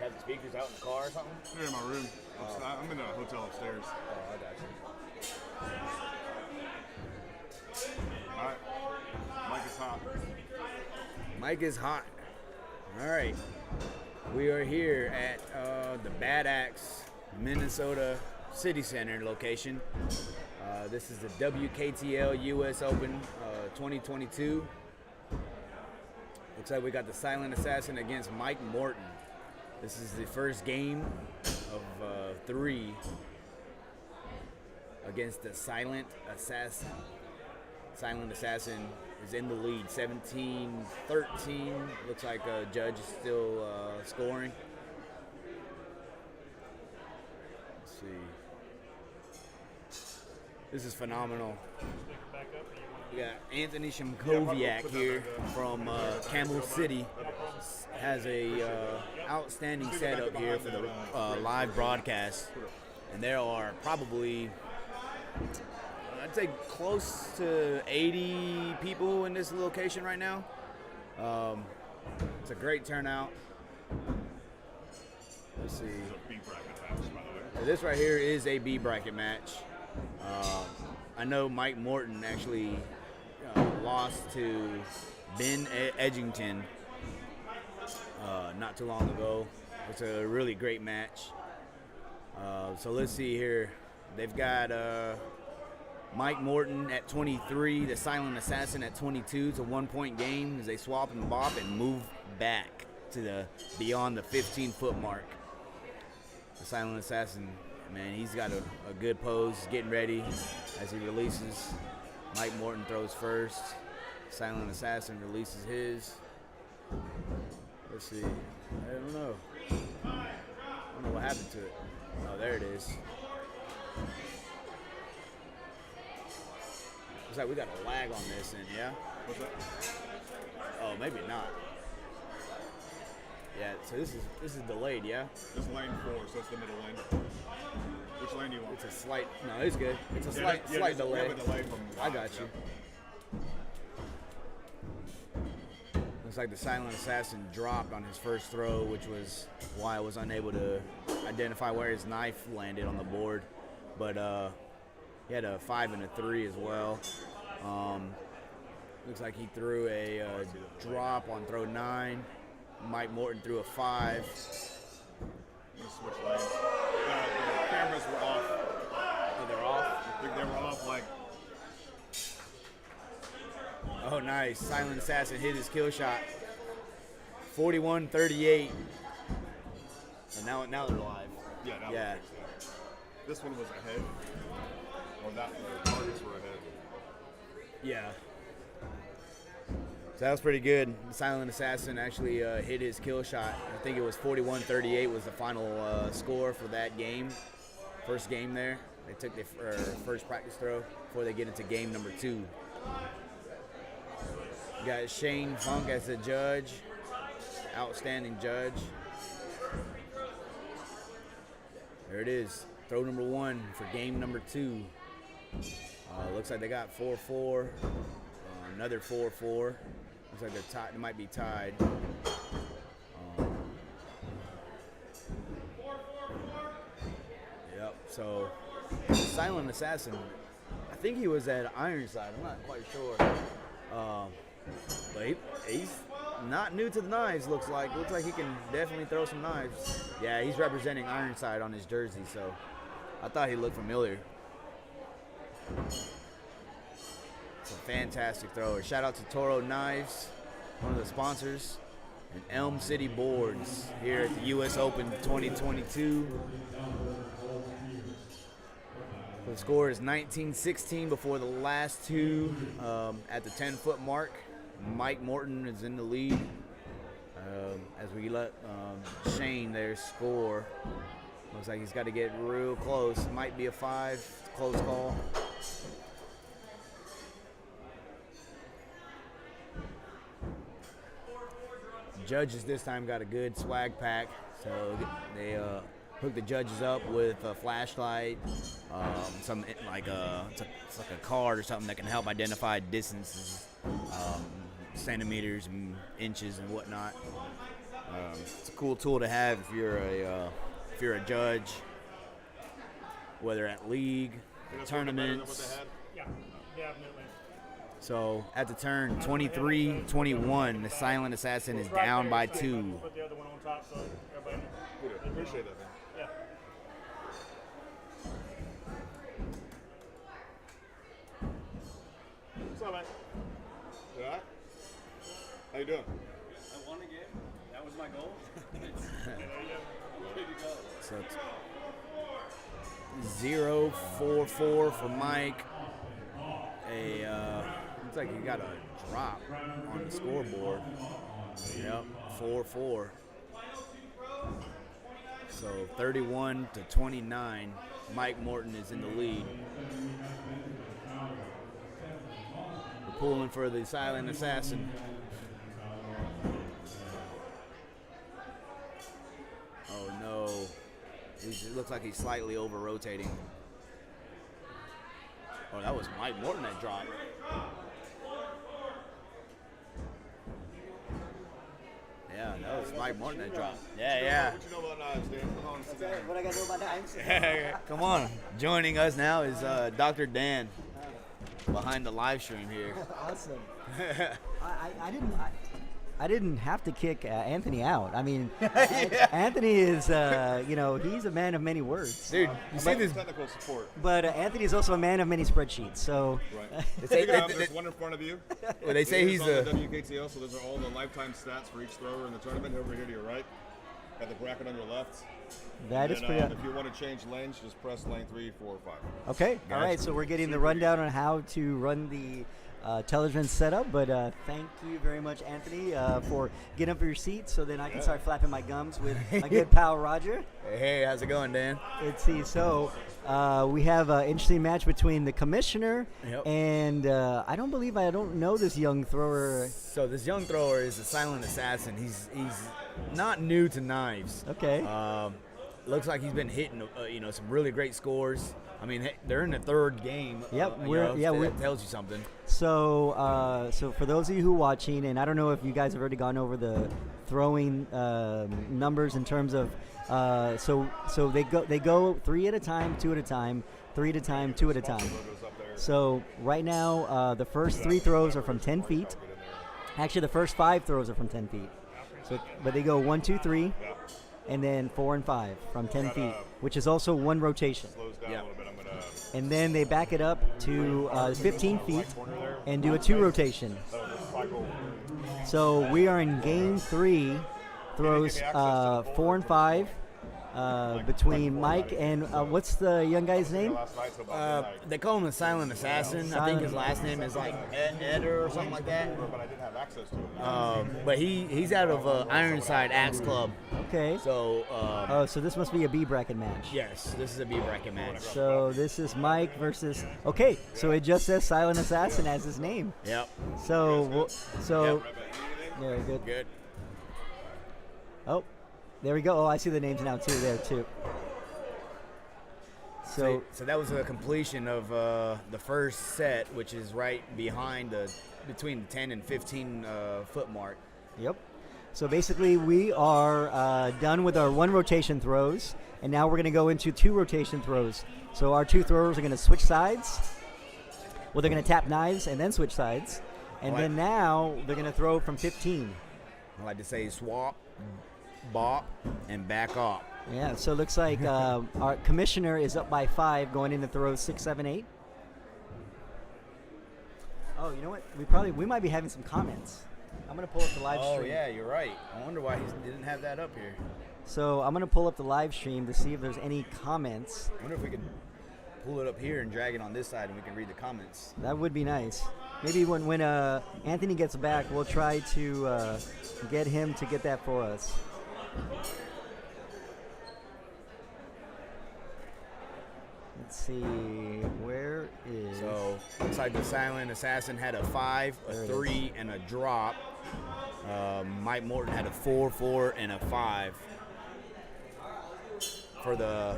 have the speakers out in the car or something? They're in my room. I'm in a hotel upstairs. Oh, I got you. All right. Mike is hot. Mike is hot. All right. We are here at the Bad Axe, Minnesota City Center location. This is the WKTL US Open 2022. Looks like we got the Silent Assassin against Mike Morton. This is the first game of 3 against the Silent Assassin. Silent Assassin is in the lead, 17-13. Looks like a judge is still scoring. Let's see. This is phenomenal. We got Anthony Shimkoviak here from Camel City. Has a outstanding setup here for the live broadcast. And there are probably, I'd say, close to 80 people in this location right now. It's a great turnout. Let's see. This is a B bracket match, by the way. So this right here is a B bracket match. I know Mike Morton actually lost to Ben Edgington not too long ago. It's a really great match. So let's see here. They've got Mike Morton at 23, the Silent Assassin at 22. It's a 1-point game as they swap and bop and move back to the beyond the 15-foot mark. The Silent Assassin, man, he's got a good pose, getting ready as he releases. Mike Morton throws first. Silent Assassin releases his. Let's see. I don't know. I don't know what happened to it. Oh, there it is. Looks like we got a lag on this end, yeah? What's that? Oh, maybe not. Yeah, so this is delayed, yeah? This is lane 4, so it's the middle lane. Which lane do you want? It's a slight, no, it's good. It's a slight delay. We have a delay from I got you. Looks like the Silent Assassin dropped on his first throw, which was why I was unable to identify where his knife landed on the board. But he had a 5 and a 3 as well. Looks like he threw a drop on throw 9. Mike Morton threw a 5. I'm gonna switch lanes. The cameras were off. Oh, they're off? They were off like. Oh, nice. Silent Assassin hit his kill shot. 41-38. And now they're live. Yeah, that Yeah. was this one was ahead. Or the targets were ahead. Yeah. So that was pretty good. The Silent Assassin actually hit his kill shot. I think it was 41-38 was the final score for that game. First game there. They took their first practice throw before they get into game number 2. You got Shane Funk as the judge. Outstanding judge. There it is. Throw number 1 for game number 2. Looks like they got 4-4. Another 4-4. Looks like they're tied. They might be tied. Yep. So, Silent Assassin. I think he was at Ironside. I'm not quite sure. But he's not new to the knives. Looks like he can definitely throw some knives. Yeah, he's representing Ironside on his jersey. So, I thought he looked familiar. It's a fantastic thrower. Shout out to Toro Knives, one of the sponsors, and Elm City Boards here at the US Open 2022. The score is 19-16 before the last 2 at the 10-foot mark. Mike Morton is in the lead as we let Shane there score. Looks like he's got to get real close. Might be a 5. Close call. Judges this time got a good swag pack, so they hooked the judges up with a flashlight, it's like a card or something that can help identify distances, centimeters and inches and whatnot. It's a cool tool to have if you're a judge, whether at league, tournaments. Yeah, definitely. So at the turn, 23-21, the Silent Assassin is down by 2. Put the other one on top so everybody. Good. I appreciate that, man. Yeah. What's up, man? You all right? How you doing? I won a game. That was my goal. Ready to go. So it's 0-4-4 for Mike. Looks like he got a drop on the scoreboard. Yep, 4-4. So 31-29, Mike Morton is in the lead. We're pulling for the Silent Assassin. Oh no, it looks like he's slightly over-rotating. Oh, that was Mike Morton that dropped. Yeah, that was Mike Morton that dropped. Yeah. What you know about knives, Dan? Come on, sit down. What I got to know about knives? Come on. Joining us now is Dr. Dan behind the live stream here. Awesome. I didn't have to kick Anthony out. I mean, Anthony is, he's a man of many words. Dude, you see this? Technical support. But Anthony is also a man of many spreadsheets. So Right. They, There's one in front of you. well, they say he's on the a. WKTL, so those are all the lifetime stats for each thrower in the tournament. Over here to your right, got the bracket on your left. that is And, pretty. if you want to change lanes, just press lane 3, 4, or 5. Okay. All Gotcha. right. So we're getting the rundown on how to run the television setup. But thank you very much, Anthony, for getting up for your seat so then I can start flapping my gums with my good pal Roger. Hey, how's it going, Dan? Let's see. So we have an interesting match between the commissioner Yep. and I don't know this young thrower. So this young thrower is a Silent Assassin. He's not new to knives. Okay. Looks like he's been hitting some really great scores. I mean, they're in the third game. Yep, that tells you something. So so for those of you who are watching, and I don't know if you guys have already gone over the throwing numbers in terms of so they go 3 at a time, 2 at a time, 3 at a time, 2 at a time. Logos up there. So right now the first 3 throws are from 10 feet. Actually, the first 5 throws are from 10 feet. So, but they go 1, 2, 3, Yeah. and then 4 and 5 from 10 feet, which is also one rotation. Slows down Yeah. a little bit. I'm going to And then they back it up to 15 feet corner there. and do a 2 rotation. That'll just cycle. So we are in game 3, throws 4 and 5 between Mike and what's the young guy's name? Last night till about midnight. They call him the Silent Assassin. I think his last name is like Eder or something like that. But I didn't have access to it. But he's out of Ironside Axe Club. Okay. So Oh, so this must be a B bracket match. yes, this is a B bracket match. So this is Mike versus. Okay, so it just says Silent Assassin as his name. Yep. So Yep. yeah, good. Good. Oh, there we go. Oh, I see the names now too. There too. So So that was a completion of the first set, which is right behind between the 10 and 15 foot mark. yep. So basically, we are done with our 1 rotation throws, and now we're going to go into 2 rotation throws. So our 2 throwers are going to switch sides. Well, they're going to tap knives and then switch sides, and then now they're going to throw from 15. I like to say swap, bop, and back off. Yeah. So it looks like our commissioner is up by 5, going into throws 6, 7, 8. Oh, you know what? We might be having some comments. I'm going to pull up the live Oh stream. yeah, you're right. I wonder why he didn't have that up here. So I'm going to pull up the live stream to see if there's any comments. I wonder if we can pull it up here and drag it on this side, and we can read the comments. That would be nice. Maybe when Anthony gets back, we'll try to get him to get that for us. Let's see, where is... So looks like the Silent Assassin had a 5, a There it 3, and a drop. Mike Morton had a 4, 4, and a 5 for the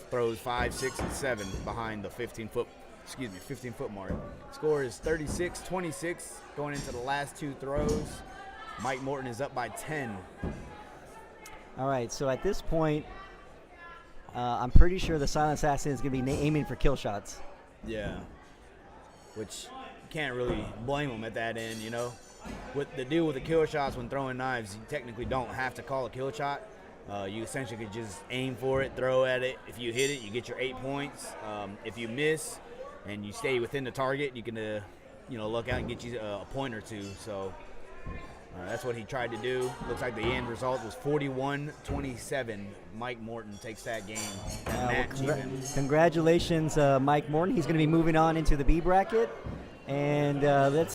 throws 5, 6, and 7 behind the 15 foot mark. Score is 36-26 going into the last 2 throws. Mike Morton is up by 10. All right, so at this point, I'm pretty sure the Silent Assassin is going to be aiming for kill shots. Yeah. Which you can't really blame him at that end, you know. With the deal with the kill shots when throwing knives, you technically don't have to call a kill shot. You essentially could just aim for it, throw at it. If you hit it, you get your 8 points. If you miss and you stay within the target, you can, look out and get you a point or two. So that's what he tried to do. Looks like the end result was 41-27. Mike Morton takes that game. That match Congratulations, Mike Morton. He's going to be moving on into the B bracket. And let's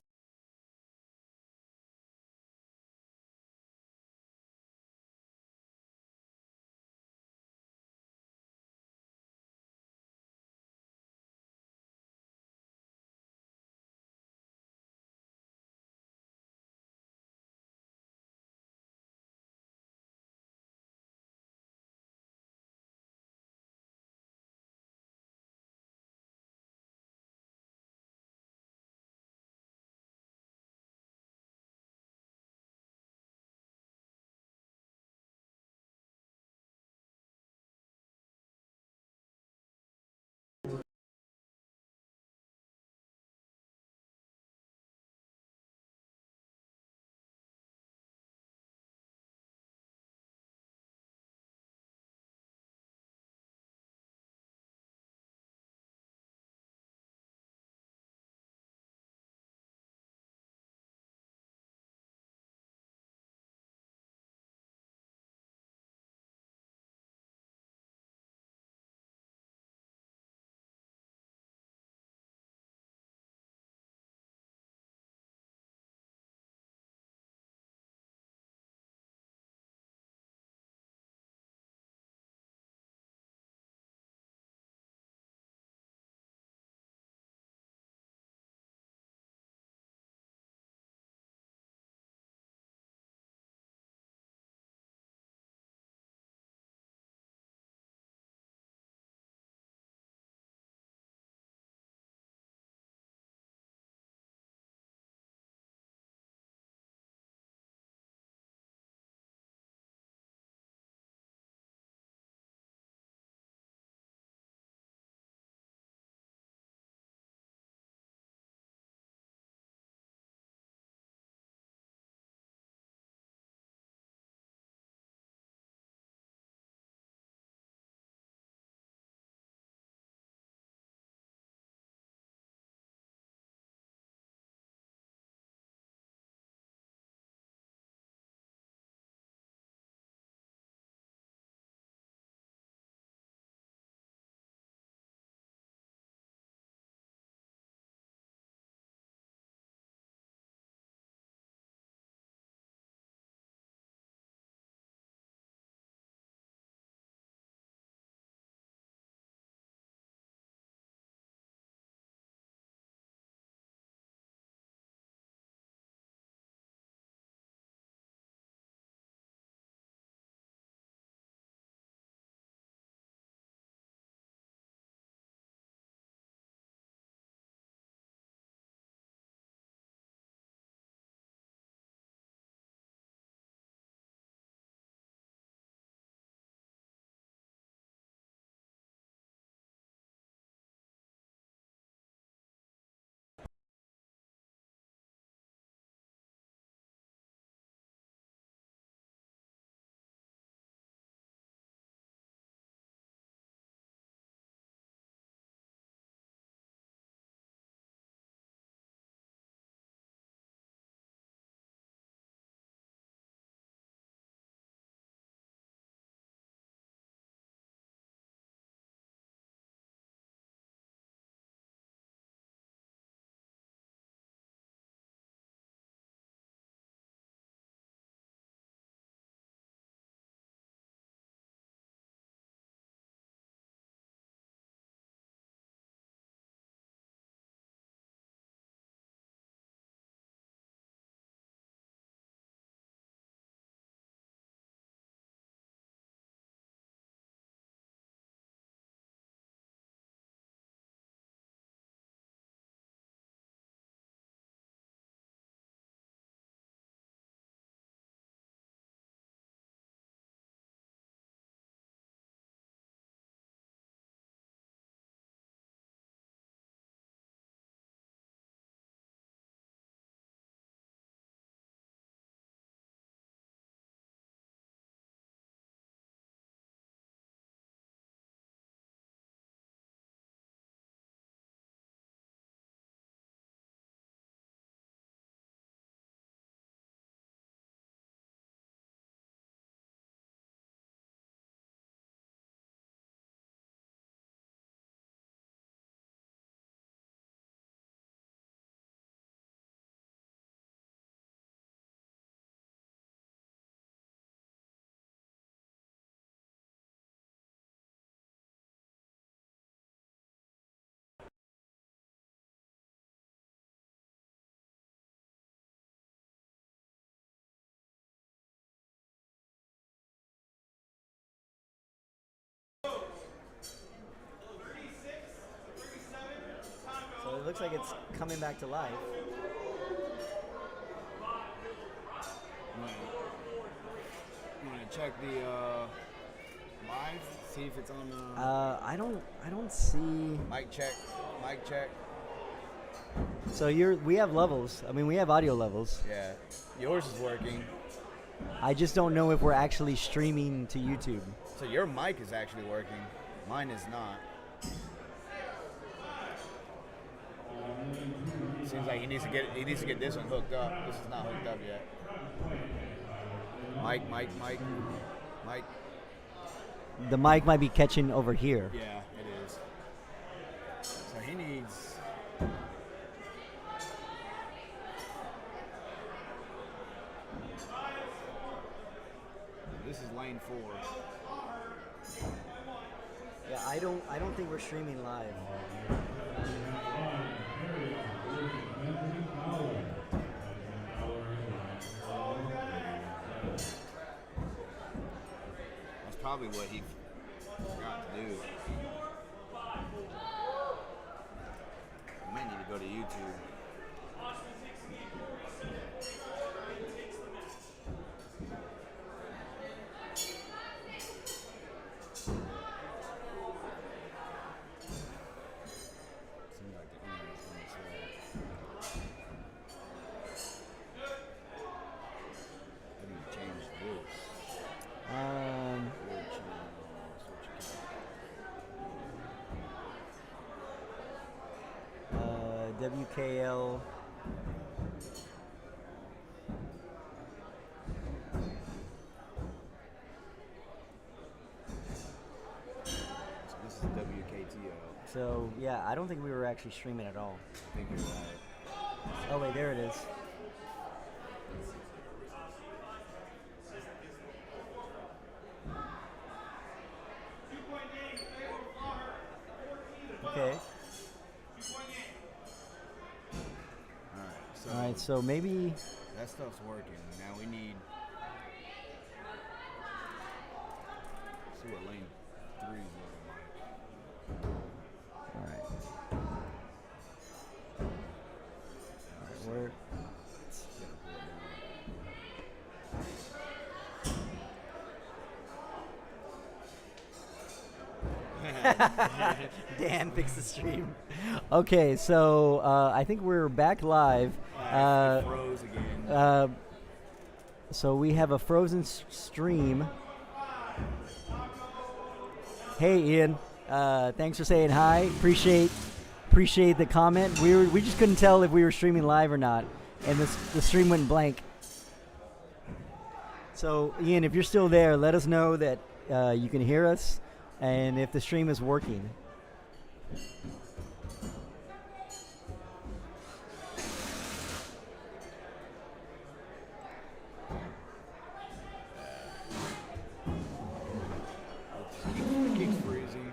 looks like it's coming back to life. You want to check the live? See if it's on the. I don't see. Mic check. Mic check. So we have levels. I mean, we have audio levels. Yeah. Yours is working. I just don't know if we're actually streaming to YouTube. So your mic is actually working. Mine is not. Seems like he needs to get this one hooked up. This is not hooked up yet. Mic. The mic might be catching over here. Yeah, it is. So he needs. This is lane 4. Yeah, I don't think we're streaming live. That's probably what he forgot to do. I might need to go to YouTube. Seems like the internet's going slow. I need to change this. WKL. So this is WKTO. So yeah, I don't think we were actually streaming at all. I think you're right. Oh wait, there it is. Okay. So All right, so maybe. that stuff's working. Now we need. See what lane 3 is looking like. All right. We're. Dan fixed the stream. Okay, so I think we're back live. It froze again. So we have a frozen stream. Hey, Ian. Thanks for saying hi. Appreciate the comment. We just couldn't tell if we were streaming live or not, and the stream went blank. So, Ian, if you're still there, let us know that you can hear us and if the stream is working. It keeps freezing.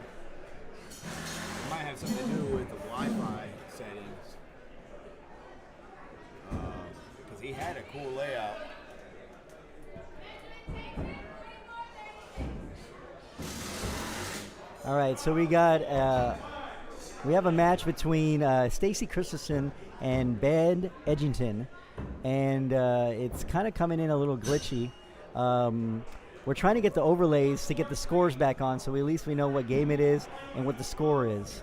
It might have something to do with the Wi-Fi settings. Because he had a cool layout. All right, so we have a match between Stacy Kurstin and Ben Edgington, and it's kind of coming in a little glitchy. We're trying to get the overlays to get the scores back on, so at least we know what game it is and what the score is.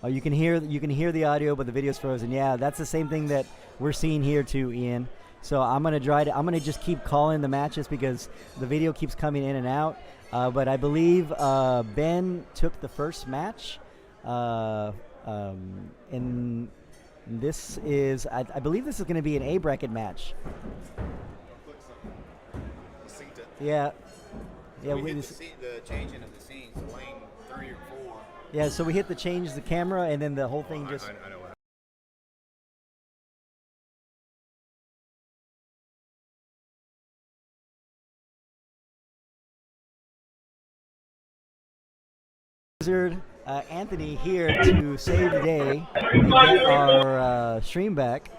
Oh, you can hear the audio, but the video's frozen. Yeah, that's the same thing that we're seeing here too, Ian. So I'm gonna just keep calling the matches because the video keeps coming in and out. But I believe Ben took the first match, and this is I believe this is going to be an A bracket match. Yeah. Yeah. We hit the changing of the scenes, lane 3 or 4. Yeah. So we hit the change the camera, and then the whole thing just. I know what Wizard Anthony here to save the day and get our stream back,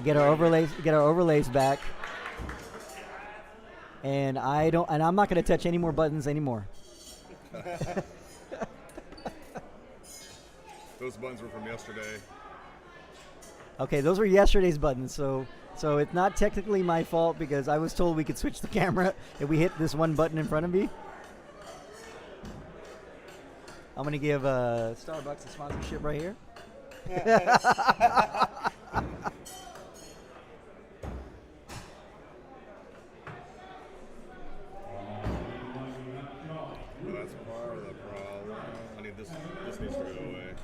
get our overlays back, and I'm not going to touch any more buttons anymore. Those buttons were from yesterday. Okay, those were yesterday's buttons, so it's not technically my fault because I was told we could switch the camera if we hit this one button in front of me. I'm gonna give Starbucks a sponsorship right here. Well, that's part of the problem. I need this. This needs to go away.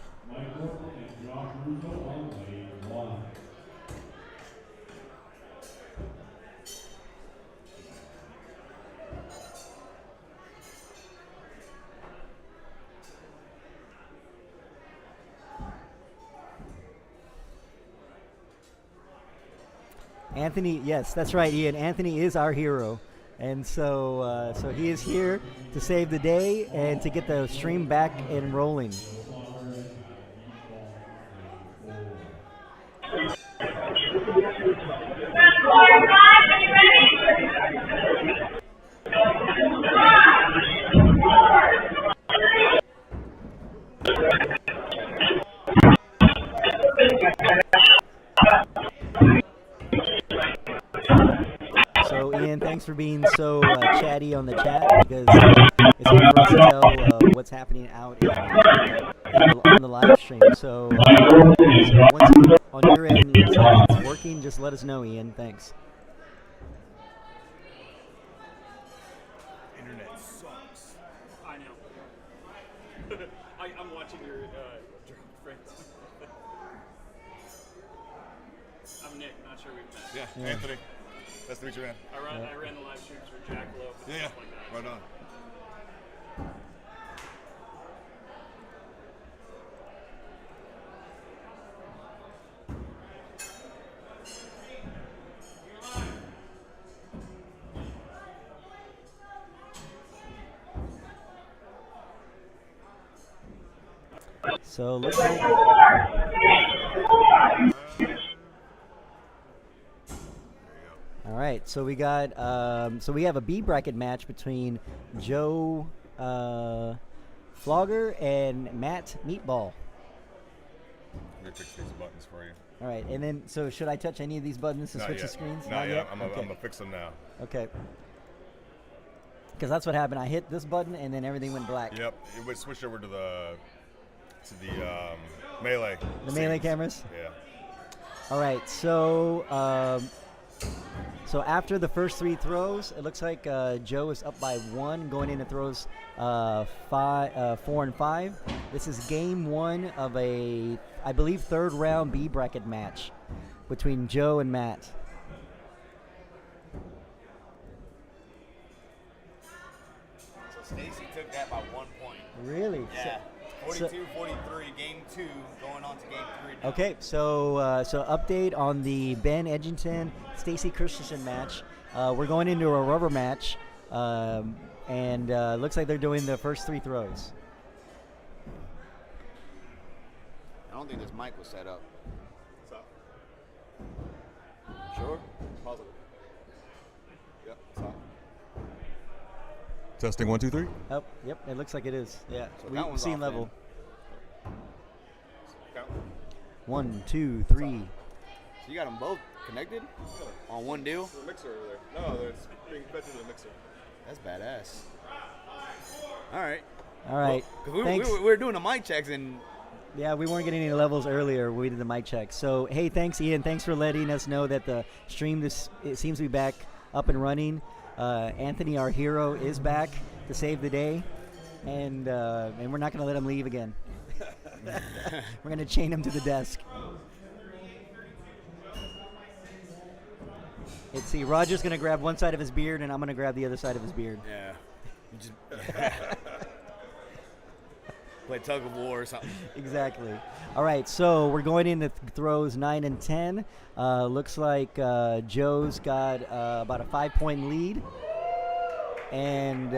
Anthony, yes, that's right, Ian. Anthony is our hero. And so he is here to save the day and to get the stream back and rolling. So, Ian, thanks for being so chatty on the chat because it's hard for us to tell what's happening out on the live stream. So once you, on your end it's working, just let us know, Ian. Thanks. Internet sucks. I know. I'm watching your drunk friends. I'm Nick, not sure we've met. Yeah, Anthony. Nice to meet you, man. I ran the live streams for Jackalope and Yeah, stuff like that. right on. So looks like all right. So we got so we have a B bracket match between Joe Flogger and Matt Meatball. Let me fix these buttons for you. All right, and then so should I touch any of these buttons to Not switch yet. the screens? Not yet. I'm Okay. gonna fix them now. Okay. Because that's what happened. I hit this button and then everything went black. Yep. It would switch over to the melee. The melee scenes. cameras. Yeah. All right, so so after the first three throws, it looks like Joe is up by 1 going into throws 4 and 5. This is game 1 of a, I believe, 3rd round B bracket match between Joe and Matt. So Stacy took that by 1 point. Really? Yeah. So- 42-43, game 2, going on to game 3 now. Okay, so so update on the Ben Edgington Stacy Kurstin match. We're going into a rubber match, and looks like they're doing the first 3 throws. I don't think this mic was set up. Stop. Sure? Positive. Yep. Stop. Testing 1, 2, 3. Oh, yep, it looks like it is. Yeah, So we that one's seen off level. Count. 1, 2, 3. So you got them both connected on one deal? The mixer over there. No, it's being fed to the mixer. That's badass. All right. All right. Because Thanks. we were doing the mic checks and Yeah, we weren't getting any levels earlier when we did the mic check. So, hey, thanks, Ian. Thanks for letting us know that the stream it seems to be back up and running. Anthony, our hero, is back to save the day, and we're not going to let him leave again. We're going to chain him to the desk. Let's see. Roger's going to grab one side of his beard, and I'm going to grab the other side of his beard. yeah. You just play tug of war or something. Exactly. All right, so we're going into throws 9 and 10. Looks like Joe's got about a 5-point lead. And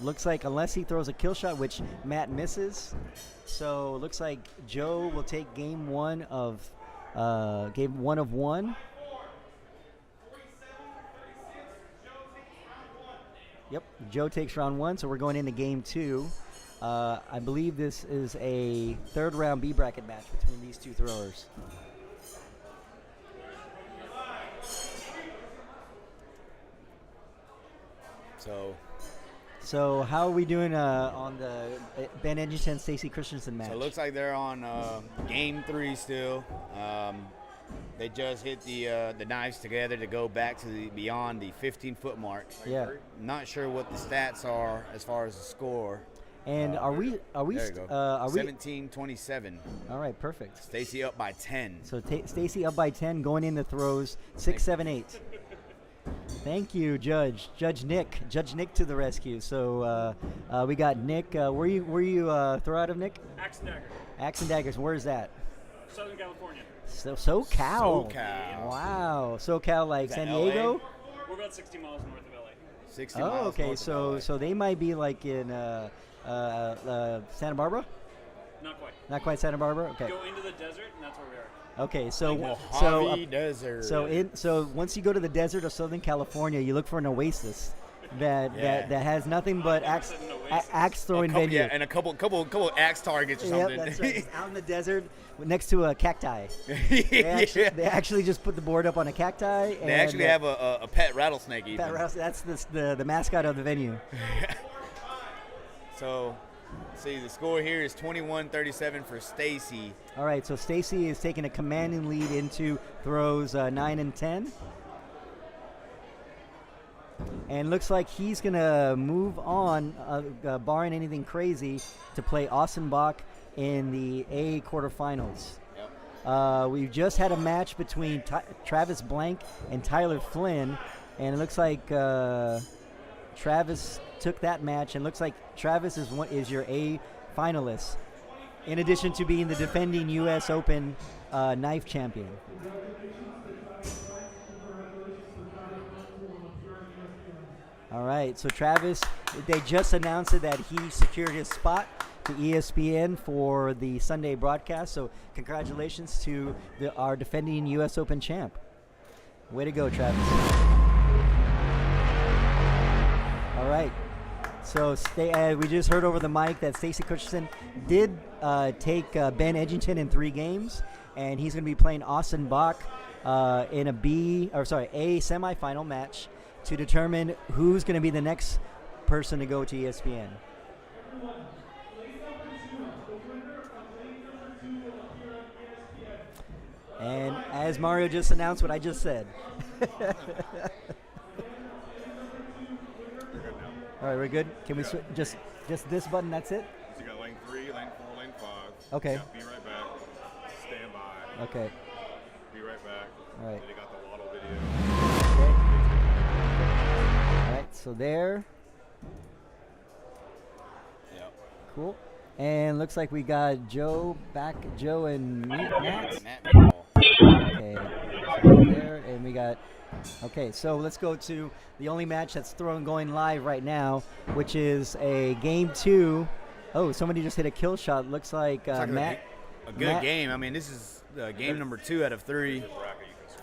looks like unless he throws a kill shot, which Matt misses, so looks like Joe will take game one of 1. Yep. Joe takes round 1, so we're going into game 2. I believe this is a third round B bracket match between these two throwers. So how are we doing on the Ben Edgerton Stacy Kurstin match? So it looks like they're on game 3 still. They just hit the knives together to go back to beyond the 15-foot mark. Yeah. Not sure what the stats are as far as the score. And are we? There you go. 17-27. All right, perfect. Stacy up by 10. So Stacy up by 10, going in the throws 6, 7, 8. Thank you, Judge Nick to the rescue. So we got Nick. Where you throw out of, Nick? Axe and Dagger. Axe and Daggers. Where's that? Southern California. SoCal. SoCal. Wow. SoCal, like Is that San Diego. LA? We're about 60 miles north of LA. 60 Oh, miles okay. north of LA. So they might be like in Santa Barbara. Not quite. Not quite Santa Barbara. Okay. Go into the desert, and that's where we are. Okay. So Mojave Desert. So once you go to the desert of Southern California, you look for an oasis that has nothing but axe throwing venue. Yeah, and a couple axe targets or something. Yep, that's right. It's out in the desert next to a cacti. They actually just put the board up on a cacti. They actually have a pet rattlesnake even. That's the mascot of the venue. So, see, the score here is 21-37 for Stacy. All right, so Stacy is taking a commanding lead into throws 9 and 10. And looks like he's going to move on, barring anything crazy, to play Austin Bach in the A quarterfinals. Yep. We've just had a match between Travis Blank and Tyler Flynn, and it looks like Travis took that match, and looks like Travis is your A finalist, in addition to being the defending U.S. Open knife champion. All right, so Travis, they just announced it that he secured his spot to ESPN for the Sunday broadcast. So congratulations to our defending U.S. Open champ. Way to go, Travis. All right. So we just heard over the mic that Stacy Kurstin did take Ben Edgerton in 3 games, and he's going to be playing Austin Bach in a semifinal match to determine who's going to be the next person to go to ESPN. And as Mario just announced what I just said. All right, we're good. Can we just this button? That's it. So you got lane 3, lane 4, lane 5. Okay. Yeah, be right back. Stand by. Okay. Be right back. All right. Then you got the Waddle video. Okay. All right. So there. Yep. Cool. And looks like we got Joe back. Joe and Matt. Okay. So there, and we got. Okay, so let's go to the only match that's going live right now, which is a game 2. Oh, somebody just hit a kill shot. Looks like Matt. A good game. I mean, this is game number 2 out of 3.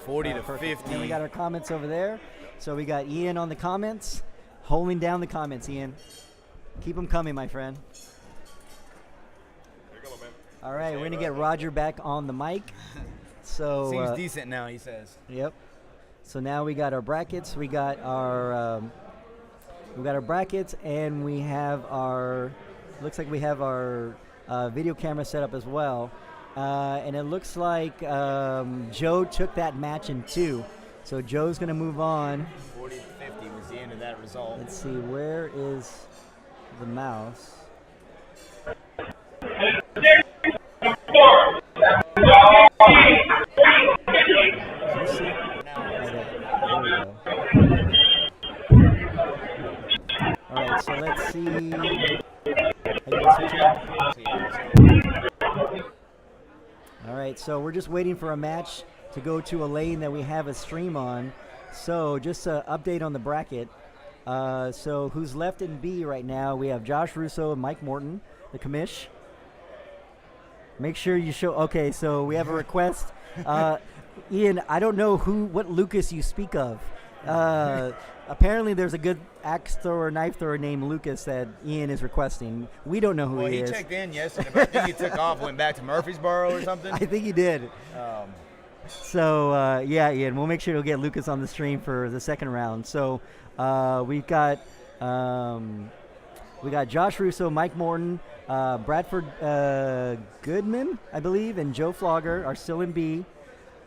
40 to 50. And we got our comments over there. So we got Ian on the comments, holding down the comments, Ian. Keep them coming, my friend. There you go, man. All right, we're going to get Roger back on the mic. So Seems decent now, he says. Yep. So now we got our brackets. We got our brackets, and we have our. Looks like we have our video camera set up as well, and it looks like Joe took that match in 2. So Joe's going to move on. 40 to 50 was the end of that result. Let's see, where is the mouse? All right, so let's see. All right, so we're just waiting for a match to go to a lane that we have a stream on. So just an update on the bracket. So who's left in B right now? We have Josh Russo and Mike Morton, the commish. Make sure you show. Okay, so we have a request. Ian, I don't know what Lucas you speak of. Apparently, there's a good axe thrower, knife thrower named Lucas that Ian is requesting. We don't know who Well, he he is. checked in yesterday, but I think he took off, went back to Murfreesboro or something. I think he did. So yeah, Ian, we'll make sure to get Lucas on the stream for the second round. So we've got Josh Russo, Mike Morton, Bradford Goodman, I believe, and Joe Flogger are still in B.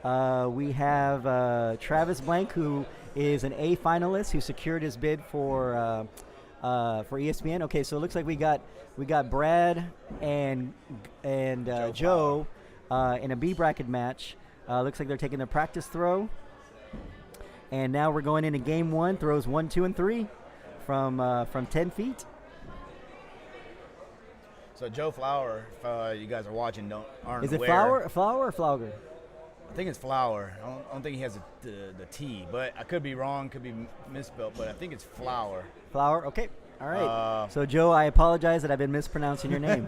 We have Travis Blank, who is an A finalist who secured his bid for ESPN. Okay, so it looks like we got Brad and Joe in a B bracket match. Looks like they're taking their practice throw, and now we're going into game 1. Throws 1, 2, and 3 from 10 feet. So Joe Flower, if you guys are watching, aren't Is it aware. Flower or Flogger? I think it's Flower. I don't think he has the T, but I could be wrong, could be misspelled, but I think it's Flower. Flower. Okay. All right. So Joe, I apologize that I've been mispronouncing your name.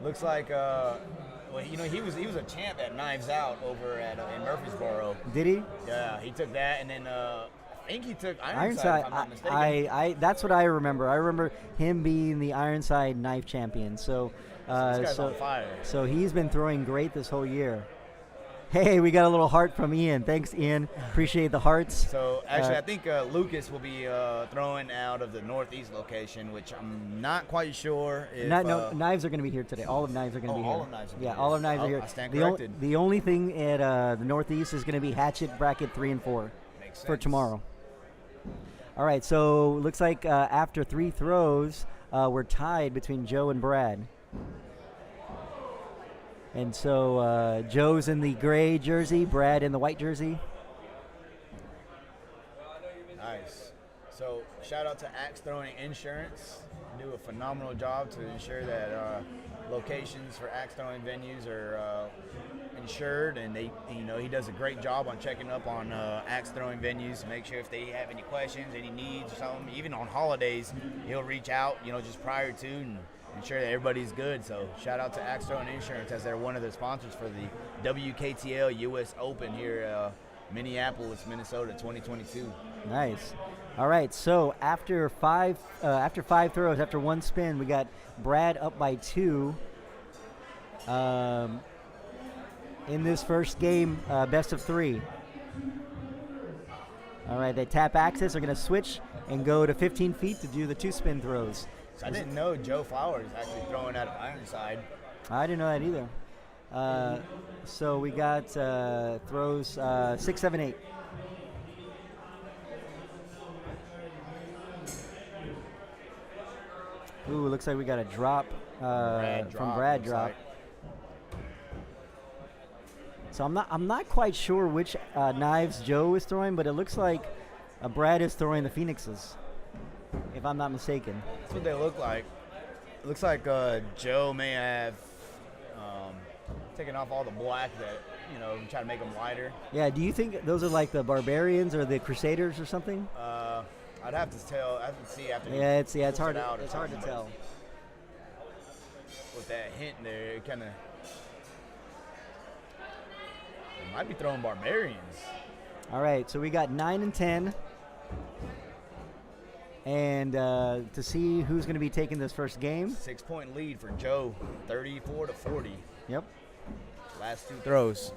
Looks like, well, you know, he was a champ at Knives Out over at in Murfreesboro. Did he? Yeah, he took that, and then I think he took Ironside, if I'm not mistaken. I that's what I remember. I remember him being the Ironside knife champion. So, this guy's on fire. So he's been throwing great this whole year. Hey, we got a little heart from Ian. Thanks, Ian. Appreciate the hearts. So, actually, I think Lucas will be throwing out of the northeast location, which I'm not quite sure if... No, Knives are going to be here today. All of Knives are going to be here. All of Knives are Yeah, here. all of Knives are here. I stand corrected. The only thing at the northeast is going to be Hatchet Bracket 3 and 4 Makes for sense. tomorrow. All right, so looks like after 3 throws, we're tied between Joe and Brad. And so Joe's in the gray jersey, Brad in the white jersey. Nice. So, shout out to Axe Throwing Insurance. Do a phenomenal job to ensure that locations for axe throwing venues are insured, and he does a great job on checking up on axe throwing venues. Make sure if they have any questions, any needs, or something. Even on holidays, he'll reach out, just prior to and ensure that everybody's good. So shout out to Axe Throwing Insurance, as they're one of the sponsors for the WKTL US Open here, Minneapolis, Minnesota, 2022. Nice. All right, so after five throws, after 1 spin, we got Brad up by 2. In this first game, best of 3. All right, they tap axis. They're going to switch and go to 15 feet to do the 2 spin throws. I didn't know Joe Fowler is actually throwing out of Ironside. I didn't know that either. So we got throws 6, 7, 8. Ooh, looks like we got a drop from Brad drop. So I'm not quite sure which knives Joe is throwing, but it looks like Brad is throwing the Phoenixes, if I'm not mistaken. That's what they look like. It looks like Joe may have taken off all the black that, try to make them lighter. Yeah, do you think those are like the Barbarians or the Crusaders or something? I'd have to see after. Yeah, it's hard. It's hard to tell. With that hint there, it kind of might be throwing Barbarians. All right, so we got 9 and 10. And to see who's going to be taking this first game. 6-point lead for Joe, 34-40. Yep. Last 2 throws.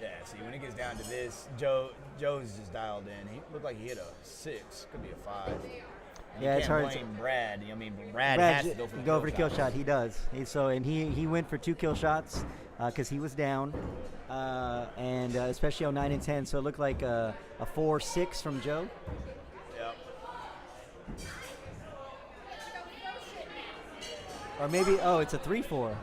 Yeah, see, when it gets down to this, Joe's just dialed in. He looked like he hit a 6, could be a 5. And Yeah, you it's can't hard. blame Brad. Brad has to go for the kill shot. He does. He went for 2 kill shots because he was down, and especially on 9 and 10. So it looked like a 4-6 from Joe. Yep. Or maybe it's a 3-4.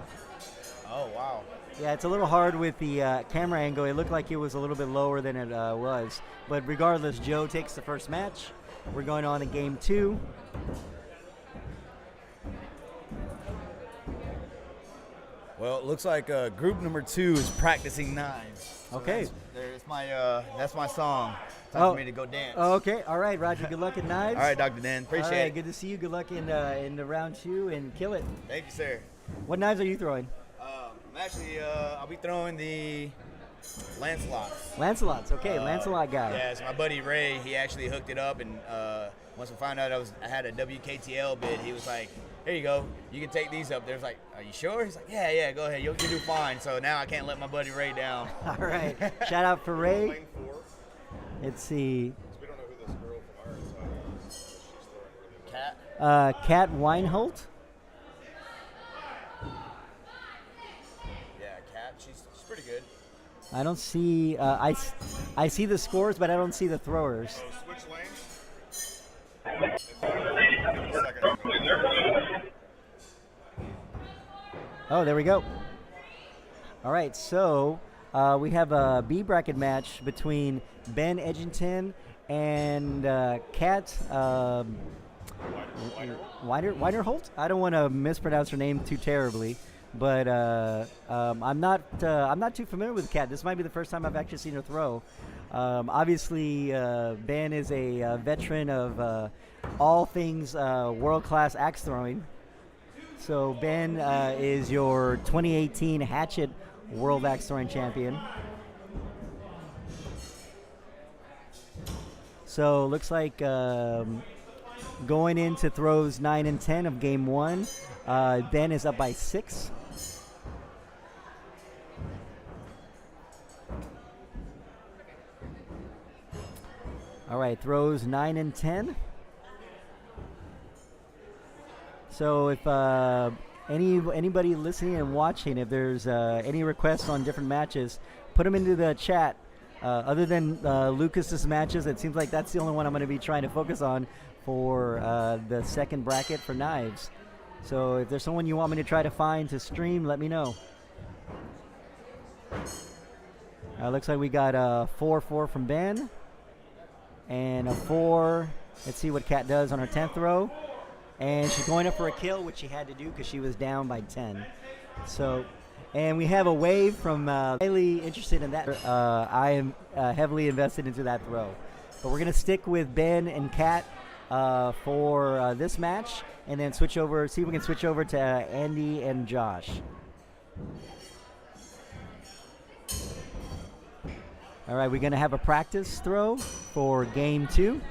Oh, wow. Yeah, it's a little hard with the camera angle. It looked like it was a little bit lower than it was. But regardless, Joe takes the first match. We're going on to game 2. Well, it looks like group number 2 is practicing knives. So Okay. That's my song. Time for me to go dance. Oh, okay. All right, Roger. Good luck in knives. All right, Dr. Dan. Appreciate All right, it. good to see you. Good luck in the round 2 and kill it. Thank you, sir. What knives are you throwing? I'm Actually, I'll be throwing the Lancelots. Lancelot's, okay, Lancelot guy. Yeah, it's my buddy Ray. He actually hooked it up, and once we found out I had a WKTL bid, he was like, "Here you go. You can take these up there." It's like, "Are you sure?" He's like, "Yeah, go ahead. You'll do fine." So now I can't let my buddy Ray down. All right. Shout out for Ray. Lane 4. Let's see. We don't know who this girl from our side is. She's throwing really Cat. Kat Weinholt. Yeah, Cat. She's pretty good. I don't see. I see the scores, but I don't see the throwers. So switch lanes. Second. Oh, there we go. All right, so we have a B bracket match between Ben Edgington and Kat Weinerholt. I don't want to mispronounce her name too terribly, but I'm not too familiar with Kat. This might be the first time I've actually seen her throw. Obviously, Ben is a veteran of all things world-class axe throwing. So Ben is your 2018 Hatchet World Axe Throwing Champion. So looks like going into throws 9 and 10 of game 1, Ben is up by 6. All right, throws 9 and 10. So if anybody listening and watching, if there's any requests on different matches, put them into the chat. Other than Lucas's matches, it seems like that's the only one I'm going to be trying to focus on for the second bracket for knives. So if there's someone you want me to try to find to stream, let me know. Looks like we got a 4-4 from Ben. And a 4. Let's see what Kat does on her 10th throw. And she's going up for a kill, which she had to do because she was down by 10. So, and we have a wave from highly interested in that. I am heavily invested into that throw. But we're going to stick with Ben and Kat for this match, and then switch over, see if we can switch over to Andy and Josh. All right, we're going to have a practice throw for game 2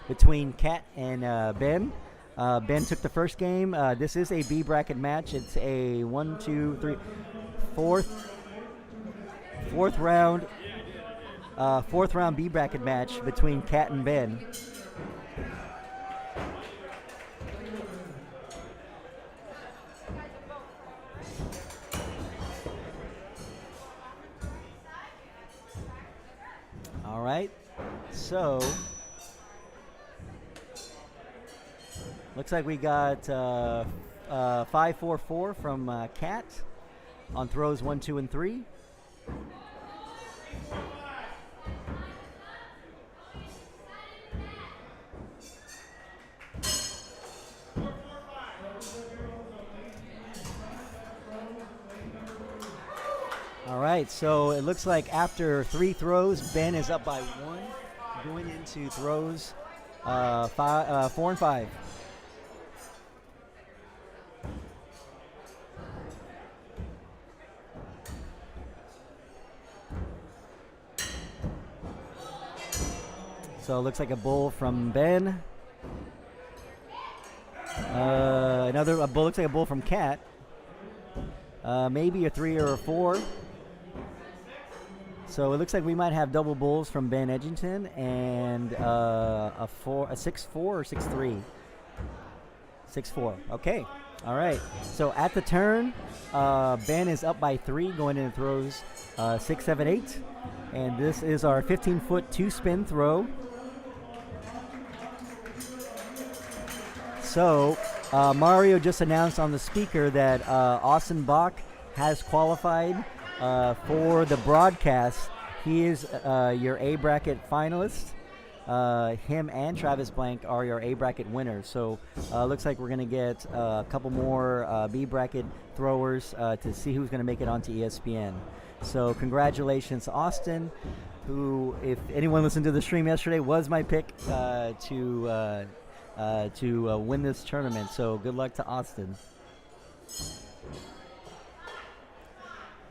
between Kat and Ben. Ben took the first game. This is a B bracket match. It's a 1, 2, 3, fourth round B bracket match between Kat and Ben. All right, so looks like we got 5-4-4 from Kat on throws 1, 2, and 3. All right, so it looks like after 3 throws, Ben is up by 1, going into throws 4 and 5. So it looks like a bull from Ben. A bull looks like a bull from Kat. Maybe a 3 or a 4. So it looks like we might have double bulls from Ben Edgington and a 6-4 or 6-3. 6-4. Okay. All right. So at the turn, Ben is up by 3 going into throws 6, 7, 8. And this is our 15-foot 2-spin throw. So Mario just announced on the speaker that Austin Bach has qualified for the broadcast. He is your A bracket finalist. Him and Travis Blank are your A bracket winners. So looks like we're going to get a couple more B bracket throwers to see who's going to make it onto ESPN. So congratulations, Austin, who, if anyone listened to the stream yesterday, was my pick to win this tournament. So good luck to Austin.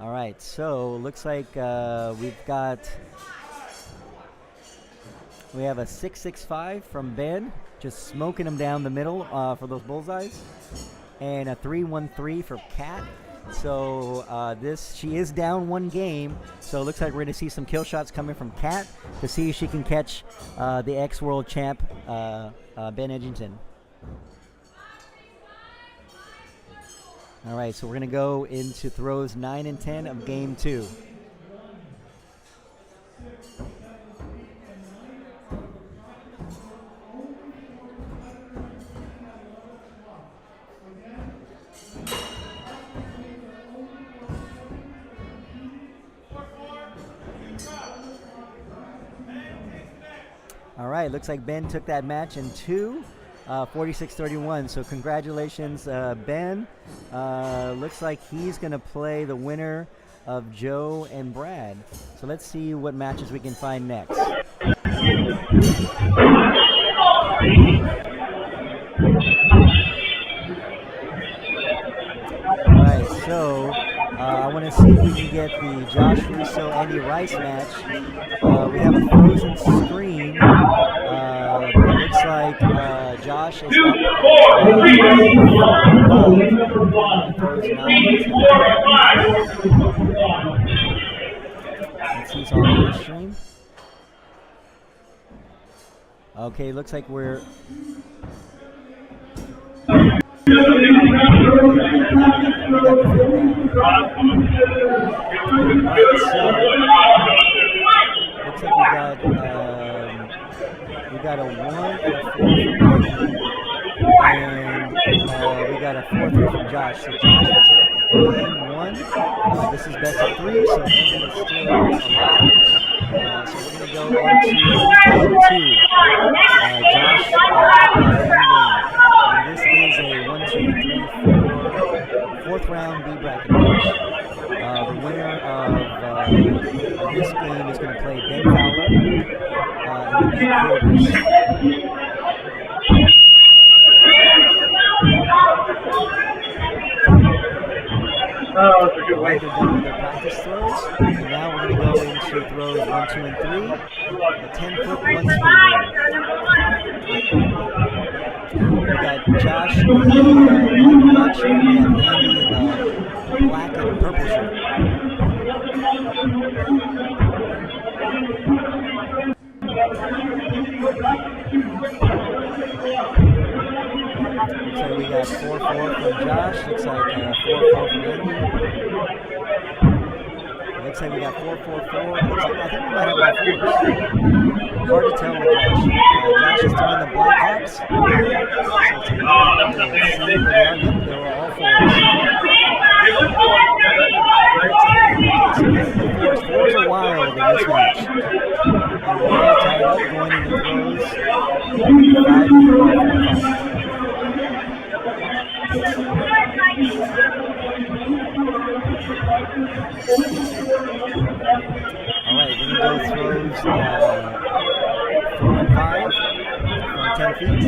All right, so looks like we have a 6.65 from Ben, just smoking him down the middle for those bullseyes, and a 3.13 for Kat. So she is down one game, so it looks like we're going to see some kill shots coming from Kat to see if she can catch the ex-world champ Ben Edgington. All right, so we're going to go into throws 9 and 10 of game 2. All right, looks like Ben took that match in 2. 46-31. So congratulations, Ben. Looks like he's going to play the winner of Joe and Brad. So let's see what matches we can find next. All right, so I want to see if we can get the Josh Russo Andy Rice match. We have a frozen screen. But it looks like Josh is up. Let's see, it's on the stream. Okay, looks like we're. Looks like we got a 1 and a 4 and we got a 4-3 from Josh. So Josh will take game 1. This is best of 3, so Andy is still alive. So we're going to go into game 2. Josh and this is a 1, 2, 3, 4, 4th round B bracket match. The winner of this game is going to play Ben Fowler in the B quarters. Alright, they're done with their practice throws. And now we're going to go into throws 1, 2, and 3. A 10-foot 1-speed roll. We got Josh in the black shirt, and we have Andy in the black and purple shirt. So we got 4-4 from Josh. Looks like 4-4 from Andy. Looks like we got 4-4-4. Looks like, I think we might have all 4s. Hard to tell with Josh. Josh is throwing the Blackhawks. So it's a little hard to see, but they were all 4s. Fours are wild in this match. And we're all tied up going into throws. 5-4-5. Alright, we're going to go throws 4 and 5 from 10 feet.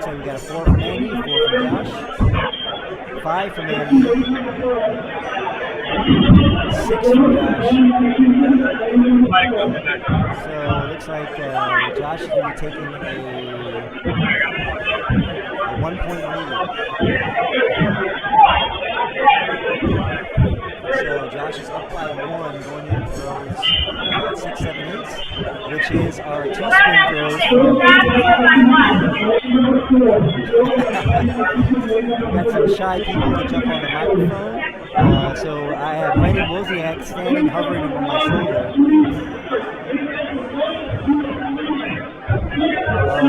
So we got a 4 from Andy, 4 from Josh, 5 from Andy, 6 from Josh. So it looks like Josh is going to be taking a 1-point lead. So Josh is up by 1 going into throws 6, 7, 8, which is our 2-spin throws. Got some shy people to jump on the microphone. So I have Brandon Wozniak standing hovering over my shoulder.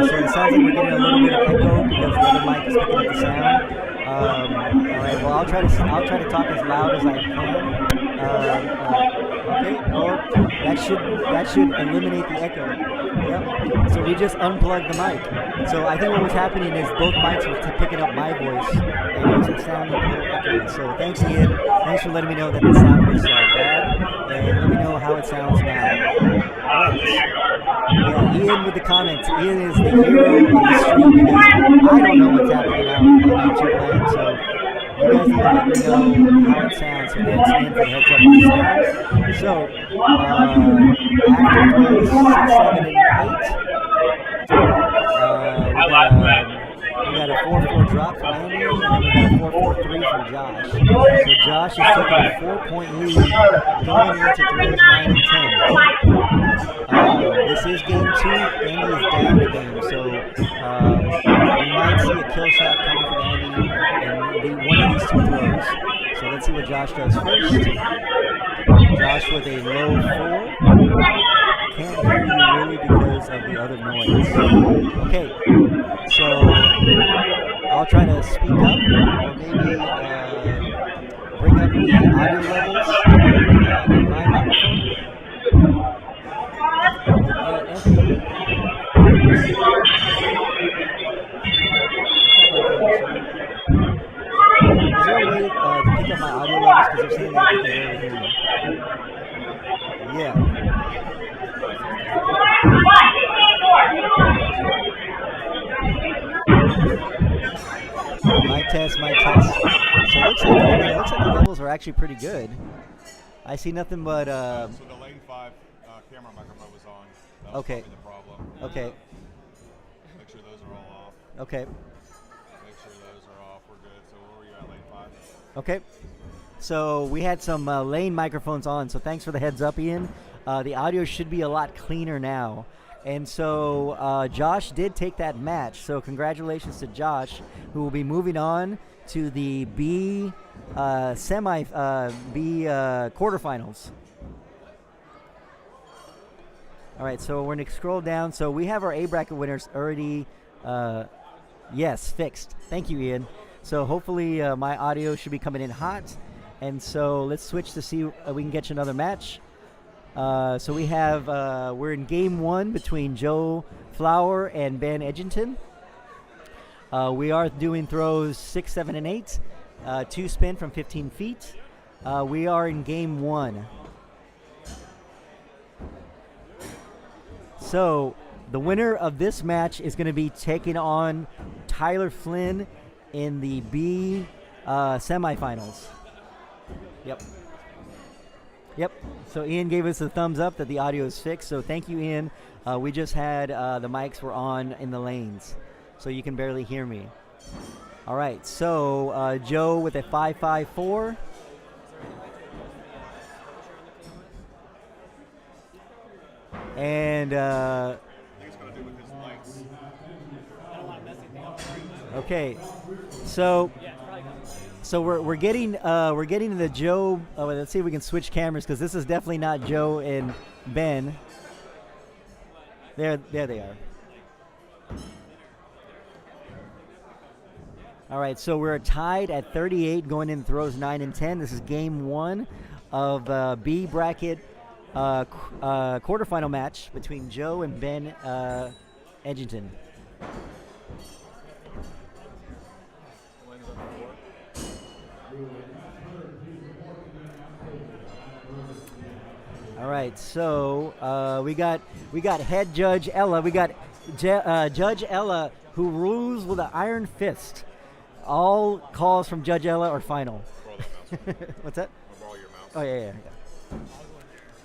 So it sounds like we're getting a little bit of echo because the other mic is picking up the sound. Alright, well I'll try to talk as loud as I can. Okay, or that should eliminate the echo. Yep. So we just unplugged the mic. So I think what was happening is both mics were picking up my voice and it was sounding a little echoey. So thanks Ian. Thanks for letting me know that the sound was bad. And let me know how it sounds now. Alright. Yeah, Ian with the comments. Ian is the hero of the stream because I don't know what's happening out on YouTube land, so you guys need to let me know how it sounds. So thanks Ian for the heads up on the sound. So after throws 6, 7, and 8, we got a 4-4 drop from Andy, and then we got a 4-4-3 from Josh. So Josh is taking a 4-point lead going into throws 9 and 10. This is game 2. Andy is down the game, so we might see a kill shot coming from Andy in one of these 2 throws. So let's see what Josh does first. Josh with a low 4. Can't hear you really because of the other noise. Okay, so I'll try to speak up or maybe bring up the audio levels in my microphone. Is there a way to pick up my audio levels because they're saying that they can barely hear you? Yeah. Mic test. So it looks like the levels are actually pretty good. I see nothing but. So the lane 5 camera microphone was on. That was Okay. probably the problem. Okay. Make sure those are all off. Okay. Make sure those are off. We're good. So where were you at, lane 5? Okay. So we had some lane microphones on. So thanks for the heads up, Ian. The audio should be a lot cleaner now. And so Josh did take that match. So congratulations to Josh, who will be moving on to the B quarterfinals. All right, so we're going to scroll down. So we have our A bracket winners already, yes, fixed. Thank you, Ian. So hopefully my audio should be coming in hot. And so let's switch to see if we can get you another match. So we have, we're in game 1 between Joe Fowler and Ben Edgington. We are doing throws 6, 7, and 8, 2 spin from 15 feet. We are in game 1. So the winner of this match is going to be taking on Tyler Flynn in the B semifinals. Yep. So Ian gave us a thumbs up that the audio is fixed. So thank you, Ian. We just had the mics were on in the lanes, so you can barely hear me. All right. So Joe with a 5-5-4. And okay, so we're getting to the Joe. Let's see if we can switch cameras because this is definitely not Joe and Ben. There they are. All right, so we're tied at 38 going in throws 9 and 10. This is game 1 of B bracket quarterfinal match between Joe and Ben Edgington. All right, so we got head judge Ella. We got Judge Ella, who rules with an iron fist. All calls from Judge Ella are final. What's that? I'll borrow your mouse. Oh yeah.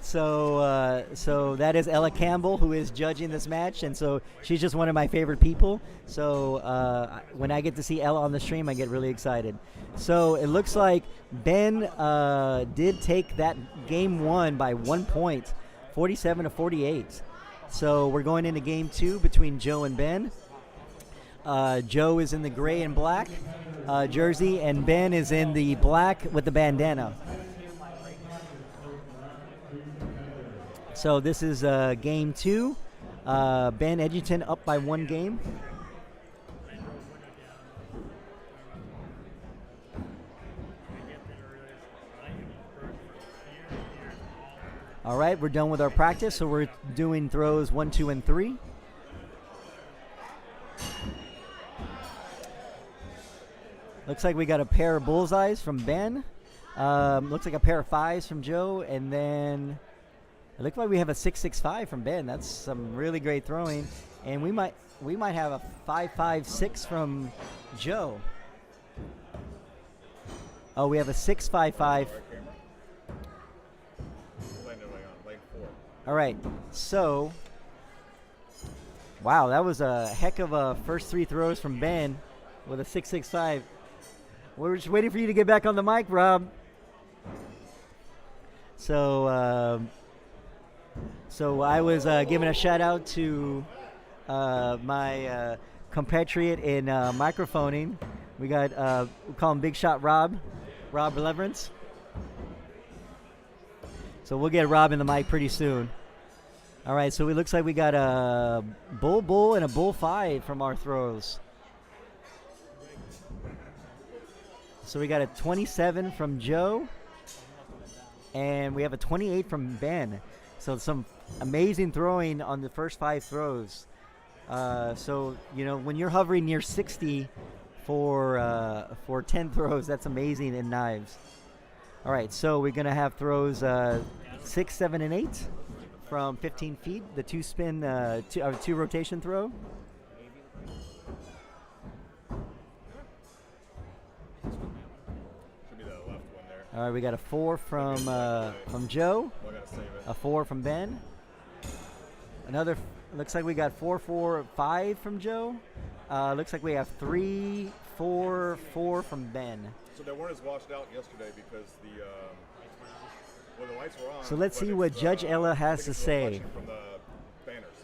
So that is Ella Campbell, who is judging this match, and so she's just one of my favorite people. So when I get to see Ella on the stream, I get really excited. So it looks like Ben did take that game 1 by 1 point, 47-48. So we're going into game 2 between Joe and Ben. Joe is in the gray and black jersey, and Ben is in the black with the bandana. So this is game 2. Ben Edgington up by 1 game. All right, we're done with our practice, so we're doing throws 1, 2, and 3. Looks like we got a pair of bullseyes from Ben. Looks like a pair of 5s from Joe, and then it looks like we have a 6-6-5 from Ben. That's some really great throwing. And we might have a 5.56 from Joe. Oh, we have a 6.55. Right, camera. Lane on lane 4. All right, so wow, that was a heck of a first 3 throws from Ben with a 6.65. We're just waiting for you to get back on the mic, Rob. So, so I was giving a shout out to my compatriot in microphoning. We got we call him Big Shot Rob Leverance. So we'll get Rob in the mic pretty soon. All right, so it looks like we got a bull and a bull 5 from our throws. So we got a 27 from Joe, and we have a 28 from Ben. So some amazing throwing on the first 5 throws. So, you know, when you're hovering near 60 for 10 throws, that's amazing in knives. All right, so we're going to have throws 6, 7, and 8 from 15 feet, the 2-spin, 2 rotation throw. Should be the left one there. All right, we got a 4 from Joe, Well, I gotta save it. a 4 from Ben. Another, looks like we got 4, 4, 5 from Joe. Looks like we have 3, 4, 4 from Ben. So they weren't as washed out yesterday because the lights were on. So let's but see it's, what Judge Ella I has think to it's a say. reflection from the banners.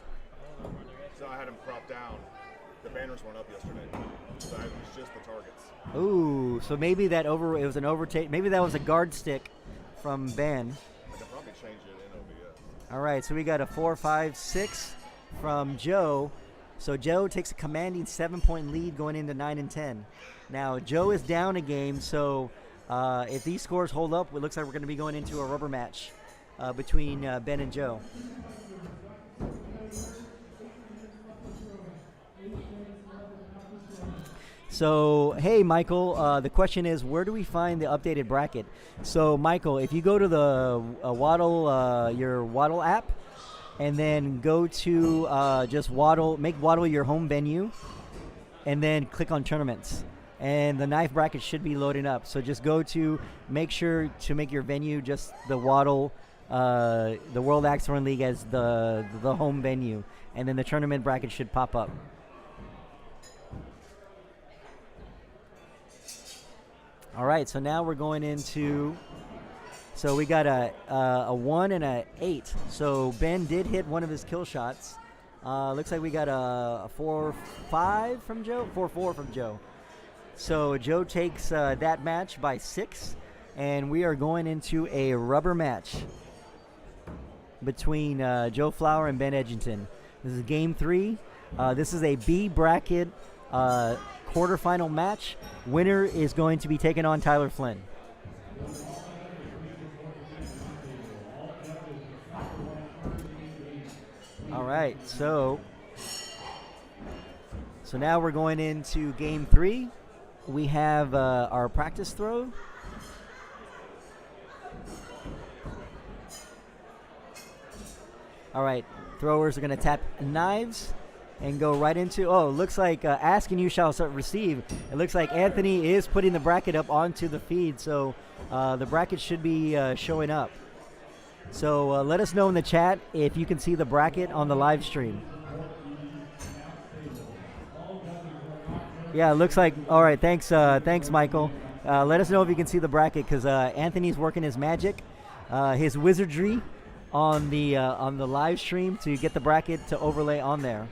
So I had them propped down. The banners weren't up yesterday. So it was just the targets. Ooh, so maybe it was an overtake. Maybe that was a guard stick from Ben. I could probably change it in OBS. All right, so we got a 4, 5, 6 from Joe. So Joe takes a commanding 7-point lead going into 9 and 10. Now Joe is down a game, so if these scores hold up, it looks like we're going to be going into a rubber match between Ben and Joe. So, hey, Michael, the question is, where do we find the updated bracket? So, Michael, if you go to the Waddle, your Waddle app, and then go to just Waddle, make Waddle your home venue, and then click on tournaments. And the knife bracket should be loading up. So just go to, make sure to make your venue just the Waddle, the World Axe Throwing League as the home venue. And then the tournament bracket should pop up. All right, so now we're going into, so we got a 1 and a 8. So Ben did hit one of his kill shots. Looks like we got a 4-5 from Joe, 4-4 from Joe. So Joe takes that match by 6, and we are going into a rubber match between Joe Fowler and Ben Edgington. This is game 3. This is a B bracket quarterfinal match. Winner is going to be taking on Tyler Flynn. All right, so now we're going into game 3. We have our practice throw. All right, throwers are going to tap knives and go right into, looks like ask and you shall receive. It looks like Anthony is putting the bracket up onto the feed, so the bracket should be showing up. So let us know in the chat if you can see the bracket on the live stream. Yeah, it looks like, all right, thanks Michael. Let us know if you can see the bracket, because Anthony's working his magic, his wizardry on the live stream to get the bracket to overlay on there.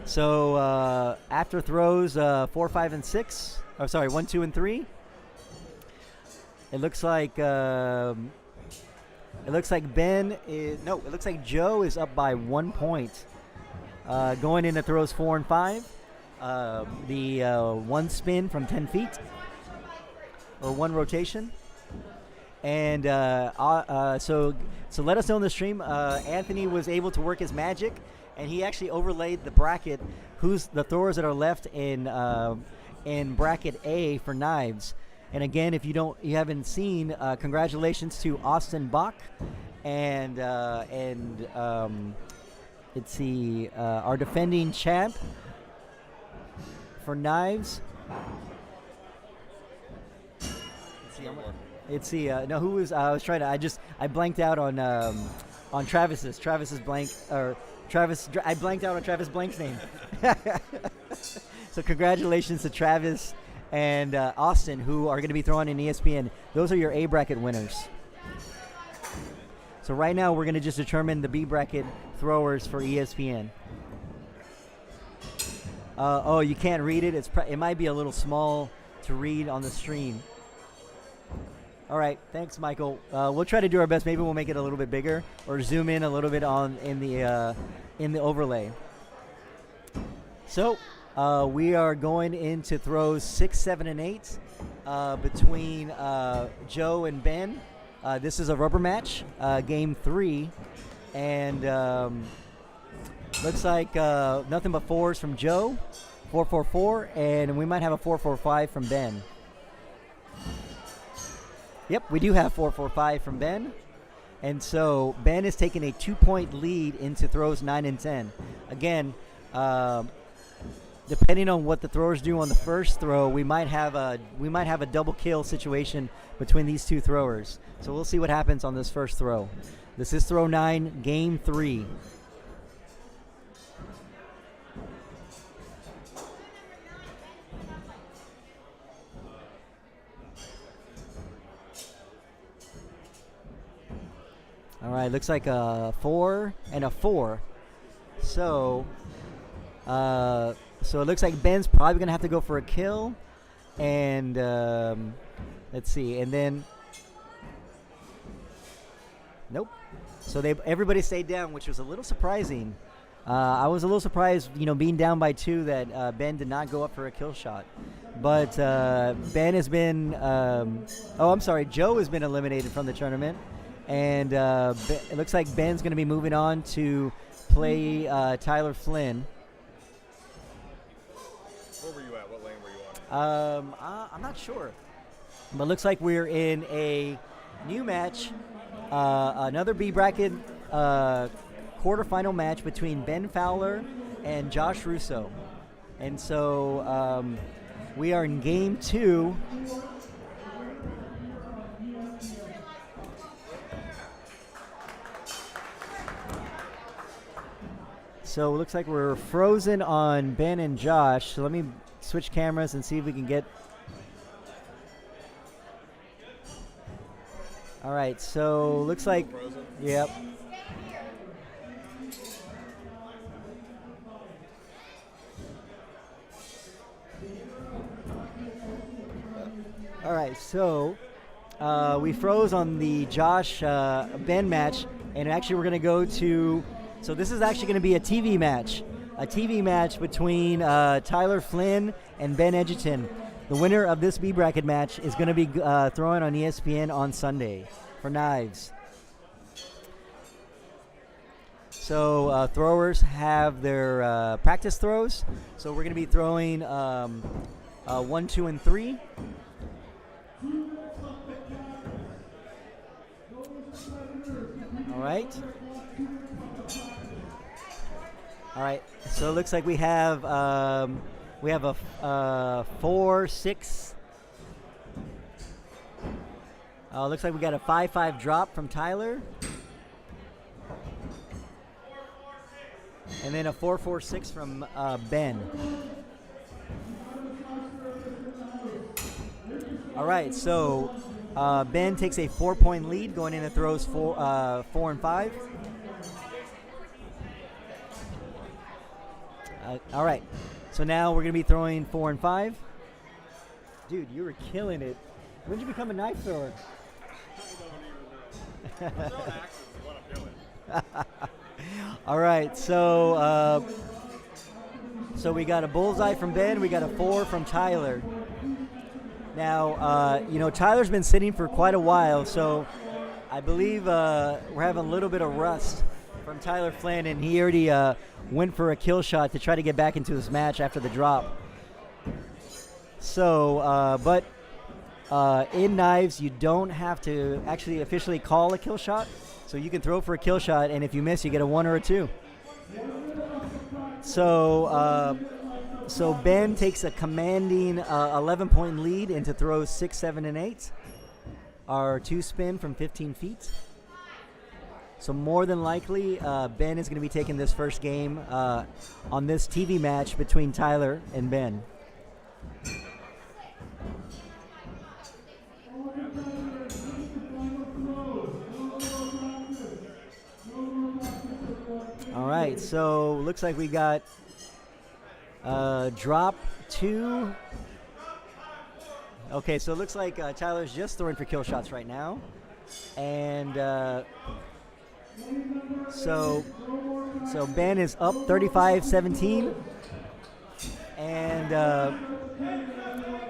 So after throws 4, 5, and 6, 1, 2, and 3, it looks like Ben is, no, it looks like Joe is up by 1 point. Going into throws 4 and 5, the 1 spin from 10 feet, or 1 rotation. And so let us know in the stream. Anthony was able to work his magic, and he actually overlaid the bracket. Who's the throwers that are left in bracket A for knives. And again, if you haven't seen, congratulations to Austin Bach and let's see, our defending champ for knives. Let's see. No, who was? I was trying to. I blanked out on Travis's. Travis's blank or Travis. I blanked out on Travis Blank's name. So congratulations to Travis and Austin, who are going to be throwing in ESPN. Those are your A bracket winners. So right now we're going to just determine the B bracket throwers for ESPN. Oh, you can't read it. It might be a little small to read on the stream. All right, thanks, Michael. We'll try to do our best. Maybe we'll make it a little bit bigger or zoom in a little bit in the overlay. So we are going into throws 6, 7, and 8 between Joe and Ben. This is a rubber match, game 3, and looks like nothing but 4s from Joe, 4-4-4, and we might have a 4-4-5 from Ben. Yep, we do have 4-4-5 from Ben. And so Ben is taking a 2-point lead into throws 9 and 10. Again, depending on what the throwers do on the first throw, we might have a double kill situation between these two throwers. So we'll see what happens on this first throw. This is throw 9, game 3. All right, looks like a 4 and a 4. So it looks like Ben's probably going to have to go for a kill. And let's see. And then, nope. So everybody stayed down, which was a little surprising. I was a little surprised, being down by 2 that Ben did not go up for a kill shot. But Ben has been, Joe has been eliminated from the tournament. And it looks like Ben's going to be moving on to play Tyler Flynn. Where were you at? What lane were you on? I'm not sure. But it looks like we're in a new match, another B bracket quarterfinal match between Ben Fowler and Josh Russo. And so we are in game 2. So it looks like we're frozen on Ben and Josh. So let me switch cameras and see if we can get... All right, so looks like... Frozen? Yep. All right, so we froze on the Josh Ben match, and actually we're going to go to... So this is actually going to be a TV match between Tyler Flynn and Ben Edgerton. The winner of this B bracket match is going to be throwing on ESPN on Sunday for knives. So throwers have their practice throws. So we're going to be throwing 1, 2, and 3. All right. All right, so it looks like we have a 4, 6. Looks like we got a 5-5 drop from Tyler, and then a 4-4-6 from Ben. All right, so Ben takes a 4-point lead going into throws 4 and 5. All right, so now we're going to be throwing 4 and 5. Dude, you were killing it. When did you become a knife thrower? All right, so we got a bullseye from Ben. We got a 4 from Tyler. Now, Tyler's been sitting for quite a while, so I believe we're having a little bit of rust from Tyler Flynn, and he already went for a kill shot to try to get back into his match after the drop. So, but in knives, you don't have to actually officially call a kill shot. So you can throw for a kill shot, and if you miss, you get a 1 or a 2. So Ben takes a commanding 11-point lead into throws 6, 7, and 8. Our 2-spin from 15 feet. So more than likely, Ben is going to be taking this first game on this TV match between Tyler and Ben. All right, so looks like we got drop 2. Okay, so it looks like Tyler's just throwing for kill shots right now. And so Ben is up 35-17. And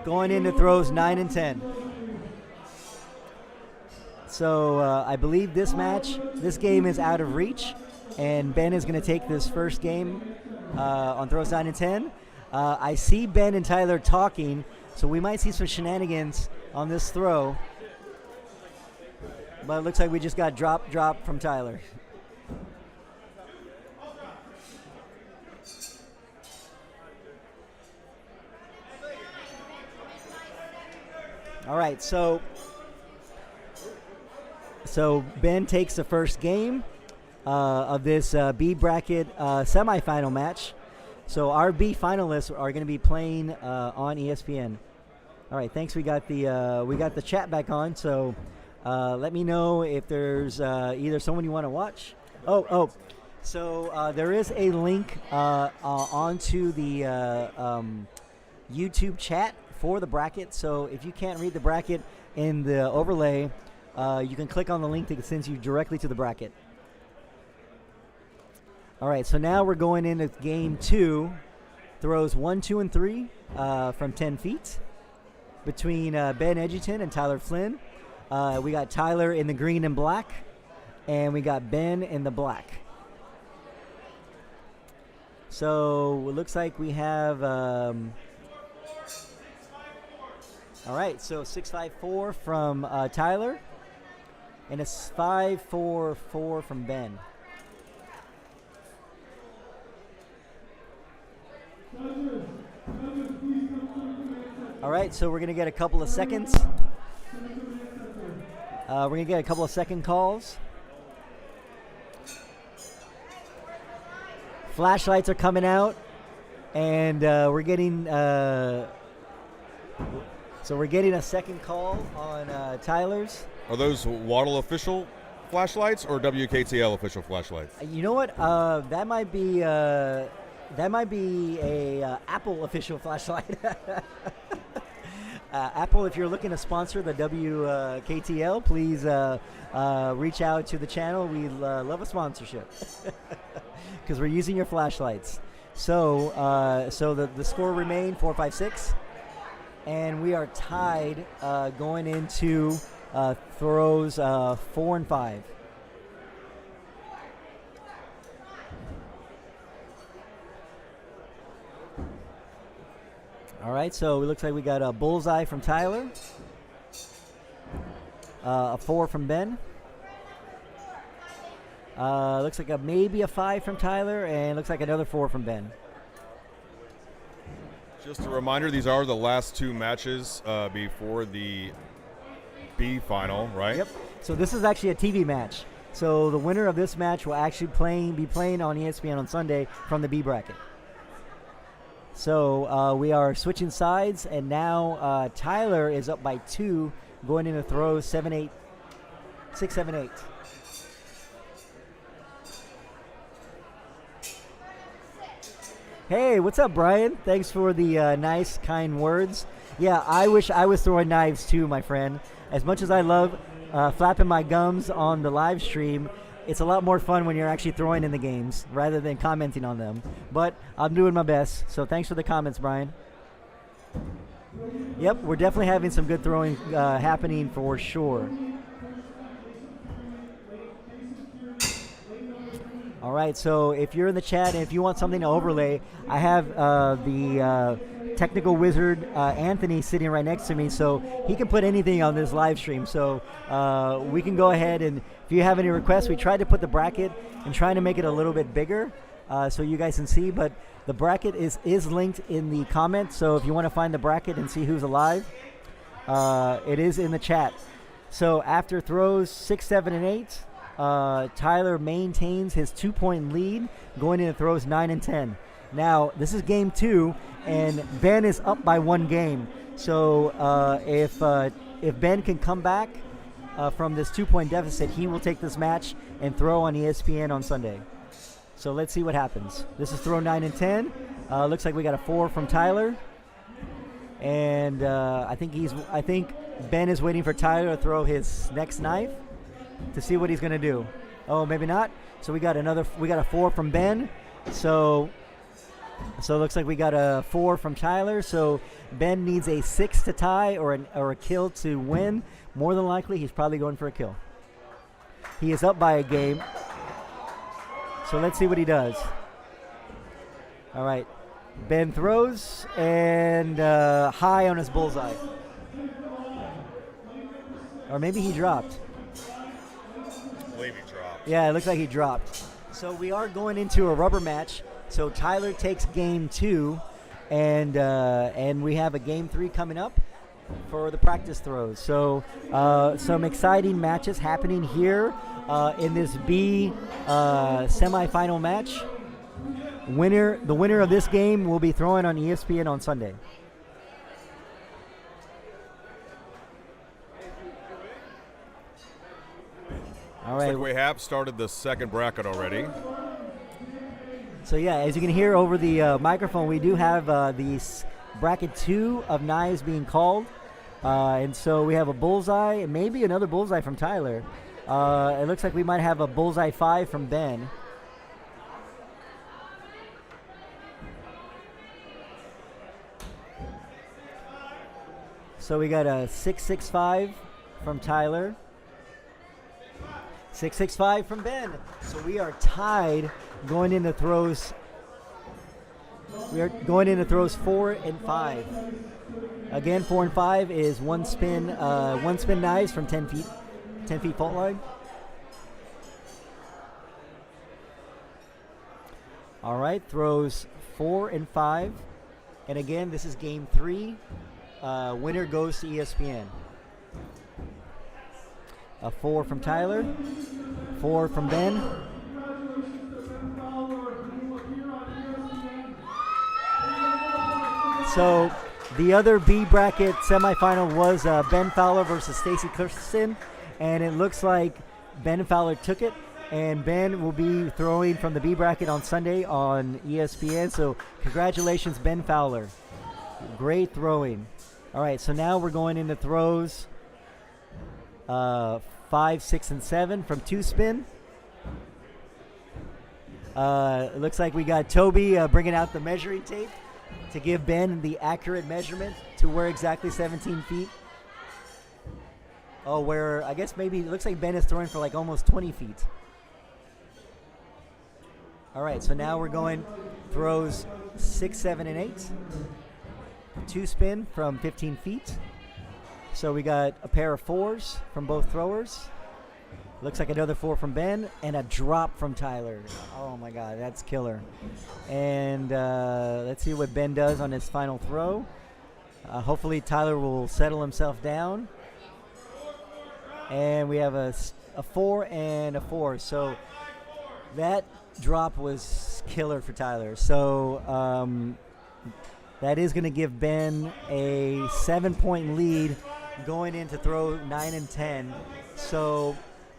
going into throws 9 and 10. So I believe this game is out of reach. And Ben is going to take this first game on throws 9 and 10. I see Ben and Tyler talking, so we might see some shenanigans on this throw. But it looks like we just got drop from Tyler. All right, so Ben takes the first game of this B bracket semifinal match. So our B finalists are going to be playing on ESPN. All right, thanks. We got the chat back on. So let me know if there's either someone you want to watch. So there is a link onto the YouTube chat for the bracket. So if you can't read the bracket in the overlay, you can click on the link that sends you directly to the bracket. All right, so now we're going into game 2. Throws 1, 2, and 3 from 10 feet between Ben Edgerton and Tyler Flynn. We got Tyler in the green and black, and we got Ben in the black. So it looks like we have, all right, so 6-5-4 from Tyler, and a 5-4-4 from Ben. All right, so we're going to get a couple of seconds. We're going to get a couple of second calls. Flashlights are coming out, and we're getting a second call on Tyler's. Are those Waddle official flashlights or WKTL official flashlights? You know what? That might be a Apple official flashlight. Apple, if you're looking to sponsor the WKTL, please reach out to the channel. We love a sponsorship because we're using your flashlights. So the score remained 4-5-6, and we are tied going into throws 4 and 5. All right, so it looks like we got a bullseye from Tyler, a 4 from Ben. Looks like maybe a 5 from Tyler, and looks like another 4 from Ben. Just a reminder, these are the last 2 matches before the B final, right? Yep. So this is actually a TV match. So the winner of this match will actually be playing on ESPN on Sunday from the B bracket. So we are switching sides, and now Tyler is up by 2, going into throws 6, 7, 8. Hey, what's up, Brian? Thanks for the nice, kind words. Yeah, I wish I was throwing knives too, my friend. As much as I love flapping my gums on the live stream, it's a lot more fun when you're actually throwing in the games rather than commenting on them. But I'm doing my best, so thanks for the comments, Brian. Yep, we're definitely having some good throwing happening for sure. All right, so if you're in the chat and if you want something to overlay, I have the technical wizard Anthony sitting right next to me, so he can put anything on this live stream. So we can go ahead, and if you have any requests, we tried to put the bracket and trying to make it a little bit bigger, so you guys can see. But the bracket is linked in the comments. So if you want to find the bracket and see who's alive, it is in the chat. So after throws 6, 7, and 8, Tyler maintains his 2-point lead going into throws 9 and 10. Now, this is game 2, and Ben is up by 1 game. So if Ben can come back from this 2-point deficit, he will take this match and throw on ESPN on Sunday. So let's see what happens. This is throw 9 and 10. Looks like we got a 4 from Tyler. And I think Ben is waiting for Tyler to throw his next knife to see what he's going to do. Oh, maybe not. So we got a 4 from Ben. So it looks like we got a 4 from Tyler. So Ben needs a 6 to tie or a kill to win. More than likely, he's probably going for a kill. He is up by a game. So let's see what he does. All right. Ben throws and high on his bullseye. Or maybe he dropped. I believe he dropped. Yeah, it looks like he dropped. So we are going into a rubber match. So Tyler takes game 2, and we have a game 3 coming up for the practice throws. So some exciting matches happening here in this B semifinal match. The winner of this game will be throwing on ESPN on Sunday. All right. Looks like we have started the second bracket already. So yeah, as you can hear over the microphone, we do have the bracket 2 of knives being called. And so we have a bullseye, and maybe another bullseye from Tyler. It looks like we might have a bullseye 5 from Ben. So we got a 665 from Tyler. 665 from Ben. So we are tied going into throws. We are going into throws 4 and 5. Again, 4 and 5 is one spin knives from 10 feet fault line. All right, throws 4 and 5. And again, this is game 3. Winner goes to ESPN. A 4 from Tyler. 4 from Ben. So the other B bracket semifinal was Ben Fowler versus Stacy Kurstin, and it looks like Ben Fowler took it, and Ben will be throwing from the B bracket on Sunday on ESPN. So congratulations, Ben Fowler. Great throwing. All right, so now we're going into throws 5, 6, and 7 from 2 spin. It looks like we got Toby bringing out the measuring tape to give Ben the accurate measurement to where exactly 17 feet. Oh, where I guess maybe it looks like Ben is throwing for like almost 20 feet. All right, so now we're going throws 6, 7, and 8. 2 spin from 15 feet. So we got a pair of 4s from both throwers. Looks like another 4 from Ben and a drop from Tyler. Oh my God, that's killer. And let's see what Ben does on his final throw. Hopefully Tyler will settle himself down. And we have a 4 and a 4. So that drop was killer for Tyler. So that is going to give Ben a 7-point lead going into throw 9 and 10. So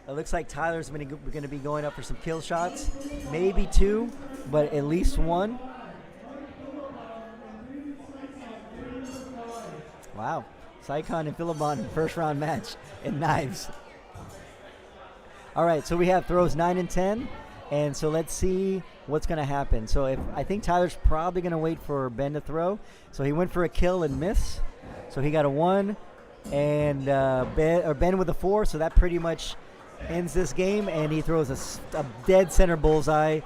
it looks like Tyler's going to be going up for some kill shots. Maybe 2, but at least 1. Wow. Sycon and Phillipon first round match in knives. All right, so we have throws 9 and 10. And so let's see what's going to happen. So I think Tyler's probably going to wait for Ben to throw. So he went for a kill and miss. So he got a 1. And Ben with a 4. So that pretty much ends this game. And he throws a dead center bullseye.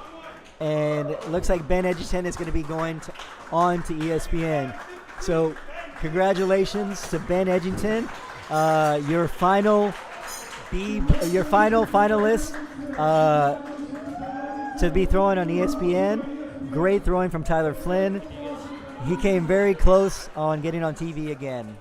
And it looks like Ben Edgerton is going to be going on to ESPN. So congratulations to Ben Edgerton. Your final finalist to be throwing on ESPN. Great throwing from Tyler Flynn. He came very close on getting on TV again.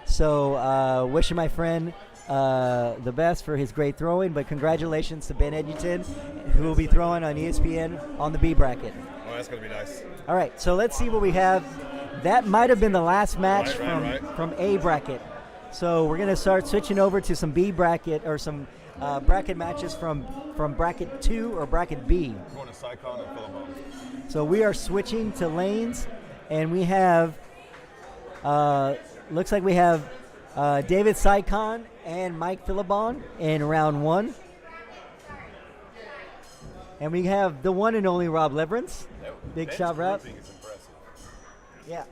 So wishing my friend the best for his great throwing, but congratulations to Ben Edgerton, who will be throwing on ESPN on the B bracket. Oh, that's going to be nice. All right, so let's see what we have. That might have been the last match Right. from A bracket. So we're going to start switching over to some B bracket or some bracket matches from bracket 2 or bracket B. We're going to Sycon and Phillipon. So we are switching to lanes, and we have, looks like we have David Sycon and Mike Phillipon in round 1. And we have the one and only Rob Leverance. Big shot, Rob. Yeah.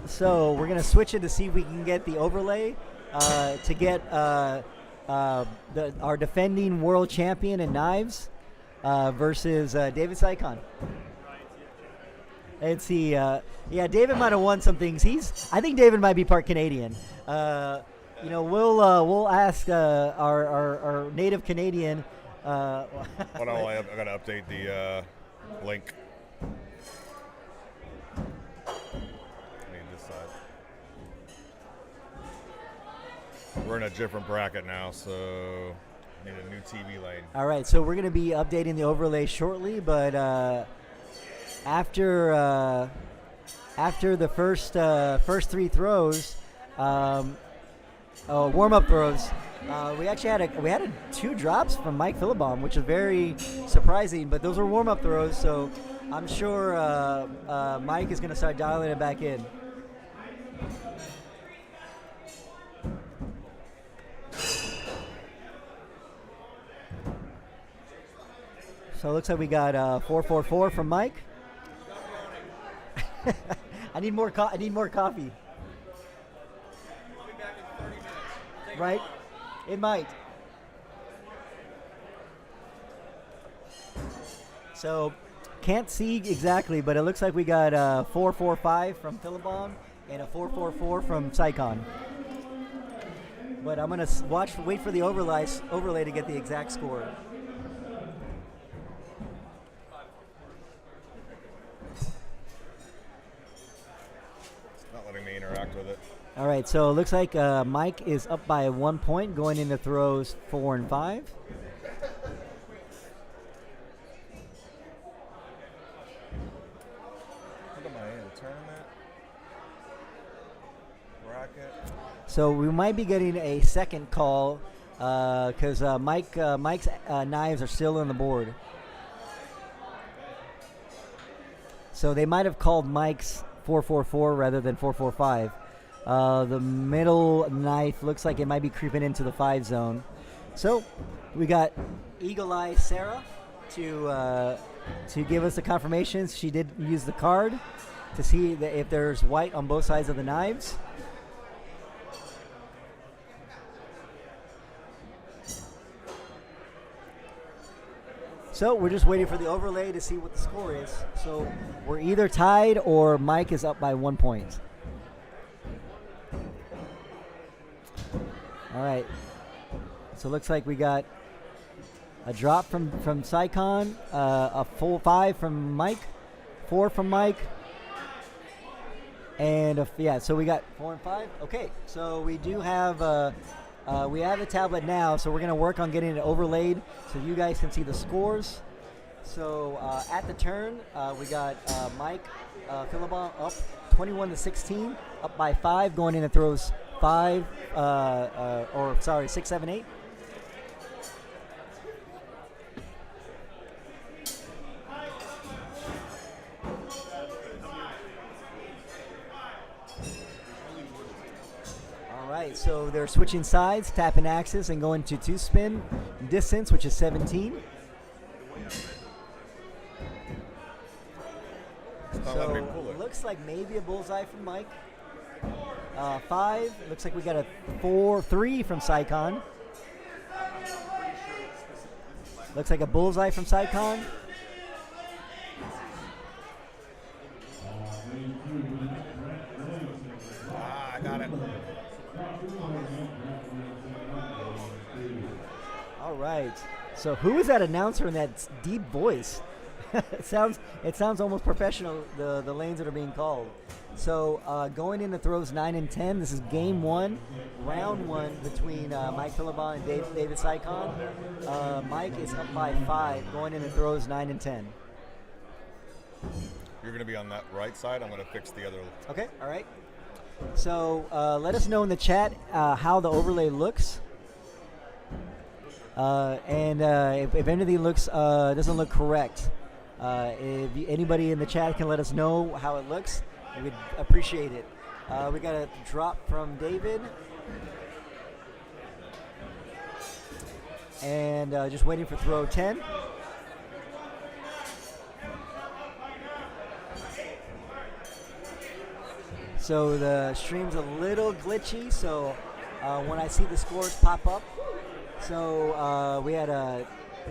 So we're going to switch it to see if we can get the overlay to get our defending world champion in knives versus David Sycon. And see, David might have won some things. I think David might be part Canadian. We'll ask our native Canadian. Hold on, I got to update the link. I need this side. We're in a different bracket now, so I need a new TV lane. All right, so we're going to be updating the overlay shortly, but after the first 3 throws, warm-up throws, we actually had 2 drops from Mike Phillipon, which is very surprising. But those were warm-up throws, so I'm sure Mike is going to start dialing it back in. So it looks like we got 444 from Mike. I need more coffee. Right? It might. So can't see exactly, but it looks like we got 445 from Phillipon and a 444 from Sycon. But I'm gonna wait for the overlay to get the exact score. Interact with it. All right, so it looks like Mike is up by 1 point going into throws 4 and 5. Look at my end. Tournament. Bracket. So we might be getting a second call because Mike's knives are still on the board. So they might have called Mike's 444 rather than 445. The middle knife looks like it might be creeping into the 5 zone. So we got Eagle Eye Sarah to give us the confirmations. She did use the card to see if there's white on both sides of the knives. So we're just waiting for the overlay to see what the score is. So we're either tied or Mike is up by 1 point. All right. So it looks like we got a drop from Sycon, a full 5 from Mike, 4 from Mike, and so we got 4 and 5. Okay, so we do have we have the tablet now, so we're going to work on getting it overlaid so you guys can see the scores. So at the turn, we got Mike Phillipon up 21-16, up by 5, going into throws 6, 7, 8. All right, so they're switching sides, tapping axis, and going to 2-spin distance, which is 17. So it looks like maybe a bullseye from Mike. 5. Looks like we got a 4-3 from Sycon. Looks like a bullseye from Sycon. I got it. All right. So who is that announcer in that deep voice? it sounds almost professional, the lanes that are being called. So going into throws 9 and 10, this is game 1, round 1 between Mike Phillipon and David Sycon. Mike is up by 5 going into throws 9 and 10. You're going to be on that right side. I'm going to fix the other. Okay, all right. So let us know in the chat how the overlay looks. And if anything doesn't look correct, if anybody in the chat can let us know how it looks, we'd appreciate it. We got a drop from David. And just waiting for throw 10. So the stream's a little glitchy, so when I see the scores pop up, so we had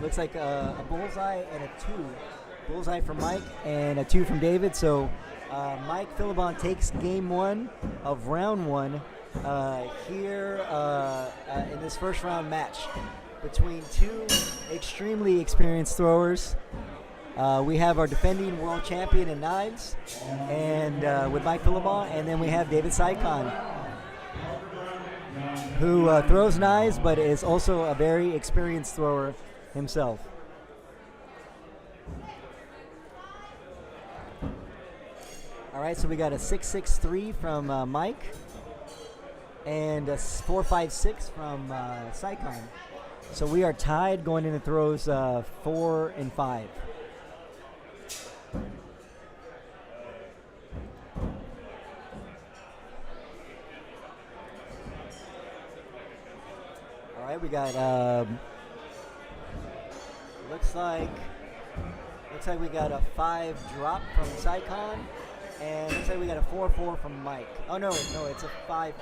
looks like a bullseye and a 2. Bullseye from Mike and a 2 from David. So Mike Phillipon takes game 1 of round 1 here in this first round match between 2 extremely experienced throwers. We have our defending world champion in knives, and with Mike Phillipon, and then we have David Sycon, who throws knives but is also a very experienced thrower himself. All right, so we got a 6.63 from Mike and a 4.56 from Sycon. So we are tied going into throws 4 and 5. All right, we got looks like we got a 5 drop from Sycon, and looks like we got a 4-4 from Mike. Oh no, it's a 5-4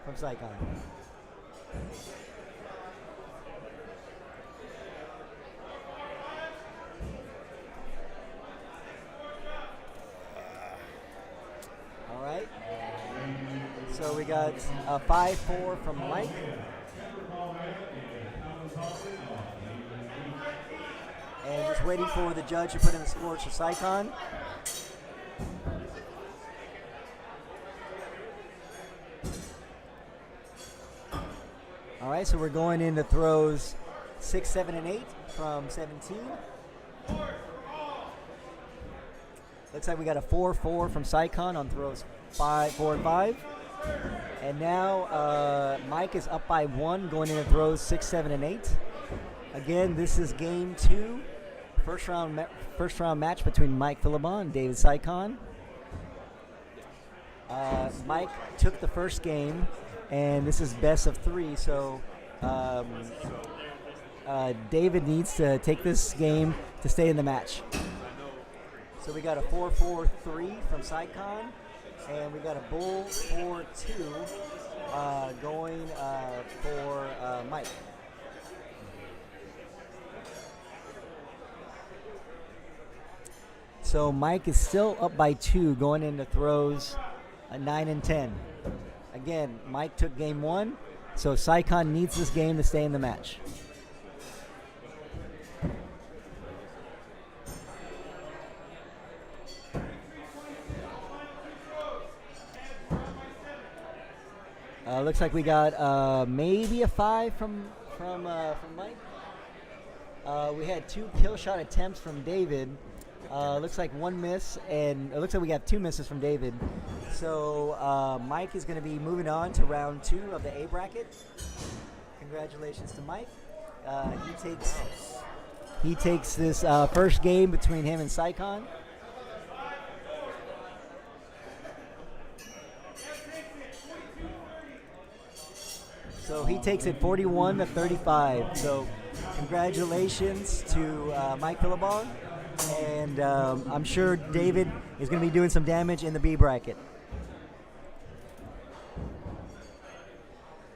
from Sycon. All right. So we got a 5-4 from Mike. And just waiting for the judge to put in the scores for Sycon. All right, so we're going into throws 6, 7, and 8 from 17. Looks like we got a 4-4 from Sycon on throws 4 and 5. And now Mike is up by 1 going into throws 6, 7, and 8. Again, this is game 2, first round match between Mike Phillipon and David Sycon. Mike took the first game, and this is best of 3, so David needs to take this game to stay in the match. So we got a 4-4-3 from Sycon, and we got a bull 4-2 going for Mike. So Mike is still up by 2 going into throws 9 and 10. Again, Mike took game 1, so Sycon needs this game to stay in the match. Looks like we got maybe a 5 from Mike. We had 2 kill shot attempts from David. Looks like 1 miss, and it looks like we got 2 misses from David. So Mike is going to be moving on to round 2 of the A bracket. Congratulations to Mike. He takes this first game between him and Sycon. So he takes it 41-35. So congratulations to Mike Phillipon. And I'm sure David is going to be doing some damage in the B bracket.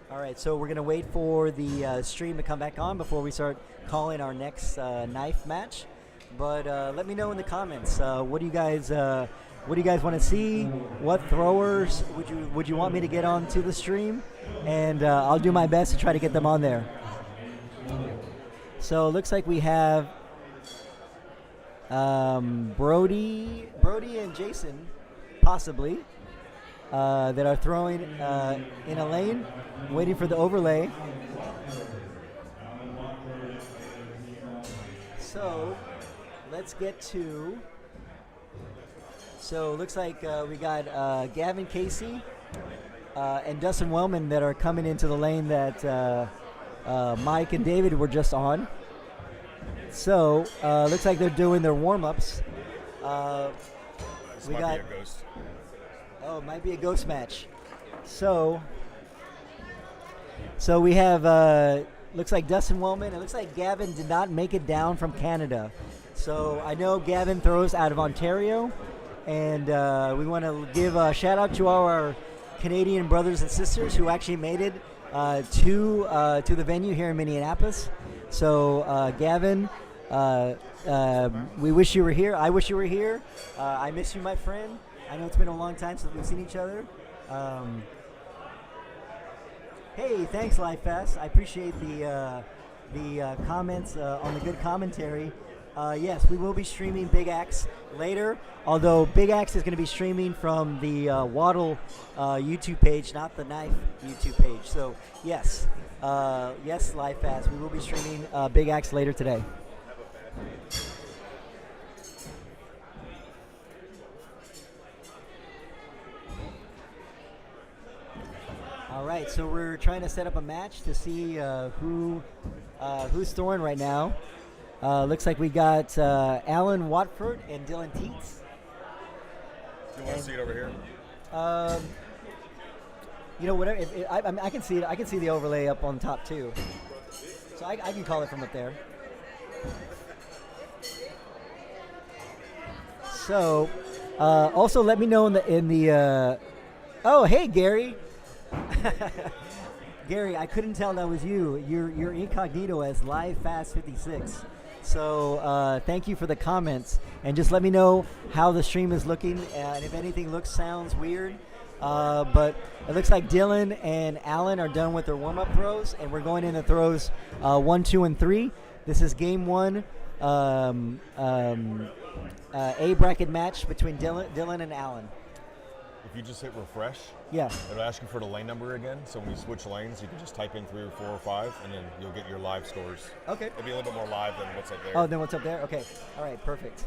All right, so we're going to wait for the stream to come back on before we start calling our next knife match. But let me know in the comments. What do you guys want to see? What throwers would you want me to get onto the stream? And I'll do my best to try to get them on there. So it looks like we have Brody and Jason, possibly, that are throwing in a lane, waiting for the overlay. So let's get to. So it looks like we got Gavin Casey and Dustin Wellman that are coming into the lane that Mike and David were just on. So looks like they're doing their warm-ups. This We might got. be a ghost. Oh, it might be a ghost match. So we have, looks like Dustin Wellman. It looks like Gavin did not make it down from Canada. So I know Gavin throws out of Ontario. And we want to give a shout out to all our Canadian brothers and sisters who actually made it to the venue here in Minneapolis. So Gavin, we wish you were here. I wish you were here. I miss you, my friend. I know it's been a long time since we've seen each other. Hey, thanks, LiveFest. I appreciate the comments on the good commentary. Yes, we will be streaming Big Axe later, although Big Axe is going to be streaming from the Waddle YouTube page, not the Knife YouTube page. So, yes, yes, LiveFast. We will be streaming Big Axe later today. All right, so we're trying to set up a match to see who's throwing right now. Looks like we got Alan Watford and Dylan Teets. You want to see it over here? You know, whatever. I can see it. I can see the overlay up on top too. So I can call it from up there. So, also let me know in the. Oh, hey Gary. Gary, I couldn't tell that was you. You're incognito as LiveFast56. So thank you for the comments, and just let me know how the stream is looking, and if anything sounds weird. But it looks like Dylan and Alan are done with their warm-up throws, and we're going into throws 1, 2, and 3. This is game 1, A bracket match between Dylan and Alan. If you just hit refresh, Yeah. it'll ask you for the lane number again. So when you switch lanes, you can just type in 3 or 4 or 5, and then you'll get your live scores. Okay. It'll be a little bit more live than what's up there. Oh, then what's up there? Okay. All right, perfect.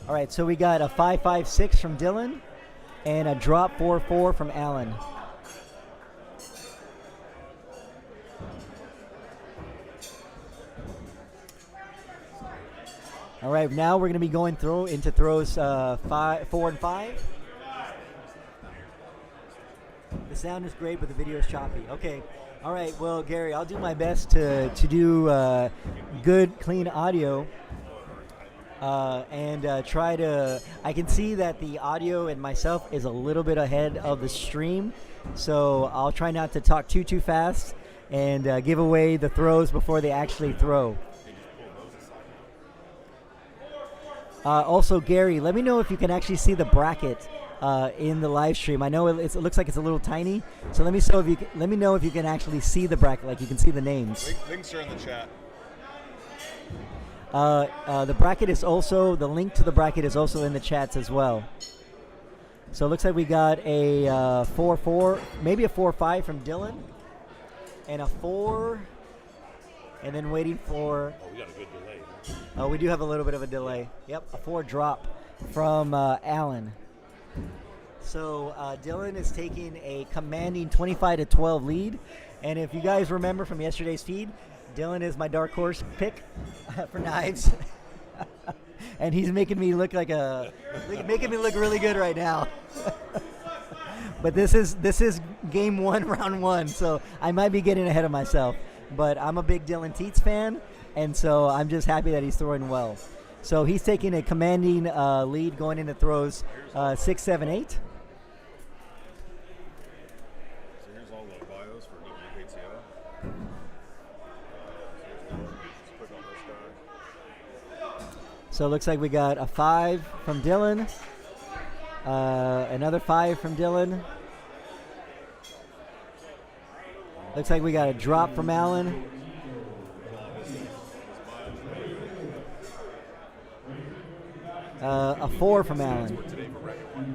All right, so we got a 5.56 from Dylan and a drop 4.4 from Alan. All right, now we're going to be going into throws 4 and 5. The sound is great, but the video is choppy. Okay. All right. Well, Gary, I'll do my best to do good, clean audio and try to. I can see that the audio and myself is a little bit ahead of the stream, so I'll try not to talk too fast and give away the throws before they actually throw. Also, Gary, let me know if you can actually see the bracket in the live stream. I know it looks like it's a little tiny, so let me know if you can actually see the bracket, like you can see the names. Links are in the chat. The bracket is also, the link to the bracket is also in the chats as well. So it looks like we got a 4-4, maybe a 4-5 from Dylan, and a 4, and then waiting for. Oh, we got a good delay. Oh, we do have a little bit of a delay. Yep, a 4 drop from Alan. So Dylan is taking a commanding 25-12 lead, and if you guys remember from yesterday's feed, Dylan is my dark horse pick for knives, and he's making me look making me look really good right now. But this is game 1, round 1, so I might be getting ahead of myself. But I'm a big Dylan Teets fan, and so I'm just happy that he's throwing well. So he's taking a commanding lead going into throws 6, 7, 8. So here's all the bios for WKTO. Just click on this guy. So it looks like we got a 5 from Dylan, another 5 from Dylan. Looks like we got a drop from Alan. a 4 from Allen.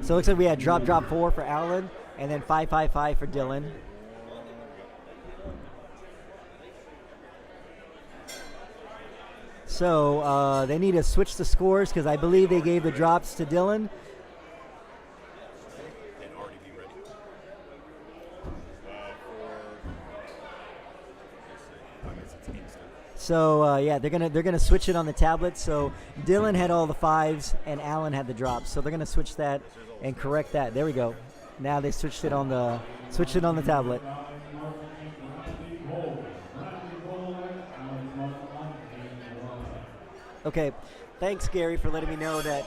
So it looks like we had drop 4 for Allen, and then 5 for Dylan. So they need to switch the scores because I believe they gave the drops to Dylan. So yeah, they're gonna switch it on the tablet. So Dylan had all the 5s and Allen had the drops. So they're gonna switch that and correct that. There we go. Now they switched it on the tablet. Okay, thanks Gary for letting me know that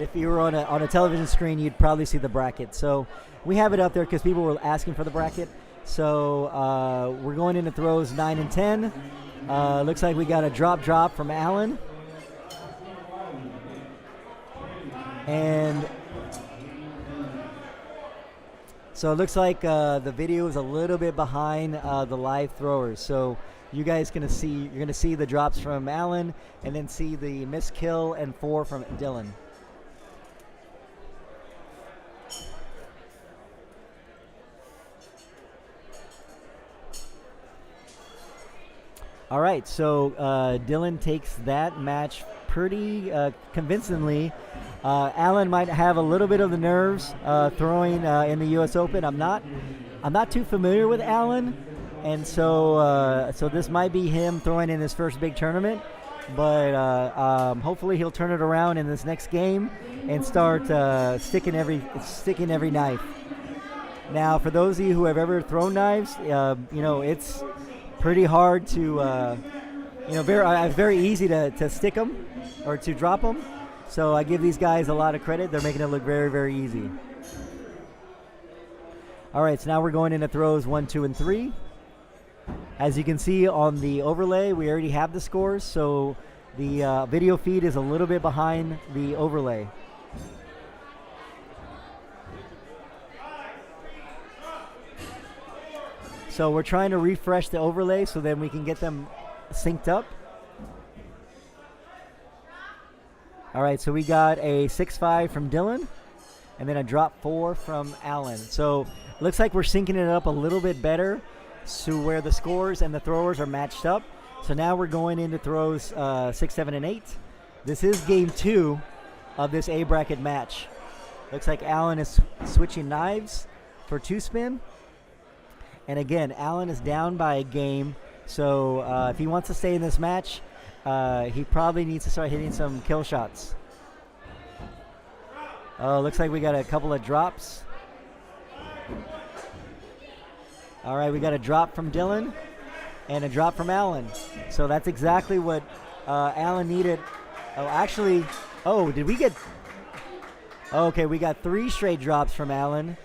if you were on a television screen, you'd probably see the bracket. So we have it up there because people were asking for the bracket. So we're going into throws 9 and 10. Looks like we got a drop from Allen. And so it looks like the video is a little bit behind the live throwers. So you guys you're gonna see the drops from Allen and then see the missed kill and 4 from Dylan. All right, so Dylan takes that match pretty convincingly. Allen might have a little bit of the nerves throwing in the U.S. Open. I'm not too familiar with Allen, and so this might be him throwing in his first big tournament. But hopefully he'll turn it around in this next game and start sticking every knife. Now, for those of you who have ever thrown knives, it's pretty hard to, very easy to stick them or to drop them. So I give these guys a lot of credit. They're making it look very, very easy. All right, so now we're going into throws 1, 2, and 3. As you can see on the overlay, we already have the scores. So the video feed is a little bit behind the overlay. So we're trying to refresh the overlay so then we can get them synced up. All right, so we got a 6-5 from Dylan and then a drop 4 from Allen. So it looks like we're syncing it up a little bit better to where the scores and the throwers are matched up. So now we're going into throws 6, 7, and 8. This is game 2 of this A bracket match. Looks like Allen is switching knives for 2-spin. And again, Allen is down by a game, so if he wants to stay in this match, he probably needs to start hitting some kill shots. Looks like we got a couple of drops. All right, we got a drop from Dylan and a drop from Allen. So that's exactly what Allen needed. Did we get... Okay, we got 3 straight drops from Allen.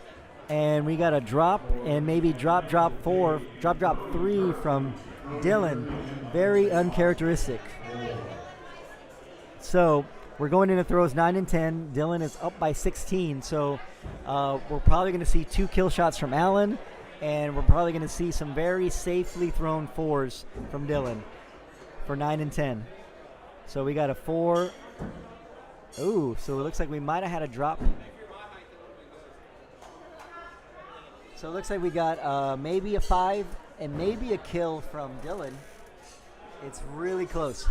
And we got a drop and maybe drop 3 from Dylan. Very uncharacteristic. So we're going into throws 9 and 10. Dylan is up by 16. So we're probably going to see 2 kill shots from Allen. And we're probably going to see some very safely thrown 4s from Dylan for 9 and 10. So we got a 4. Ooh, so it looks like we might have had a drop. So it looks like we got maybe a 5 and maybe a kill from Dylan. It's really close.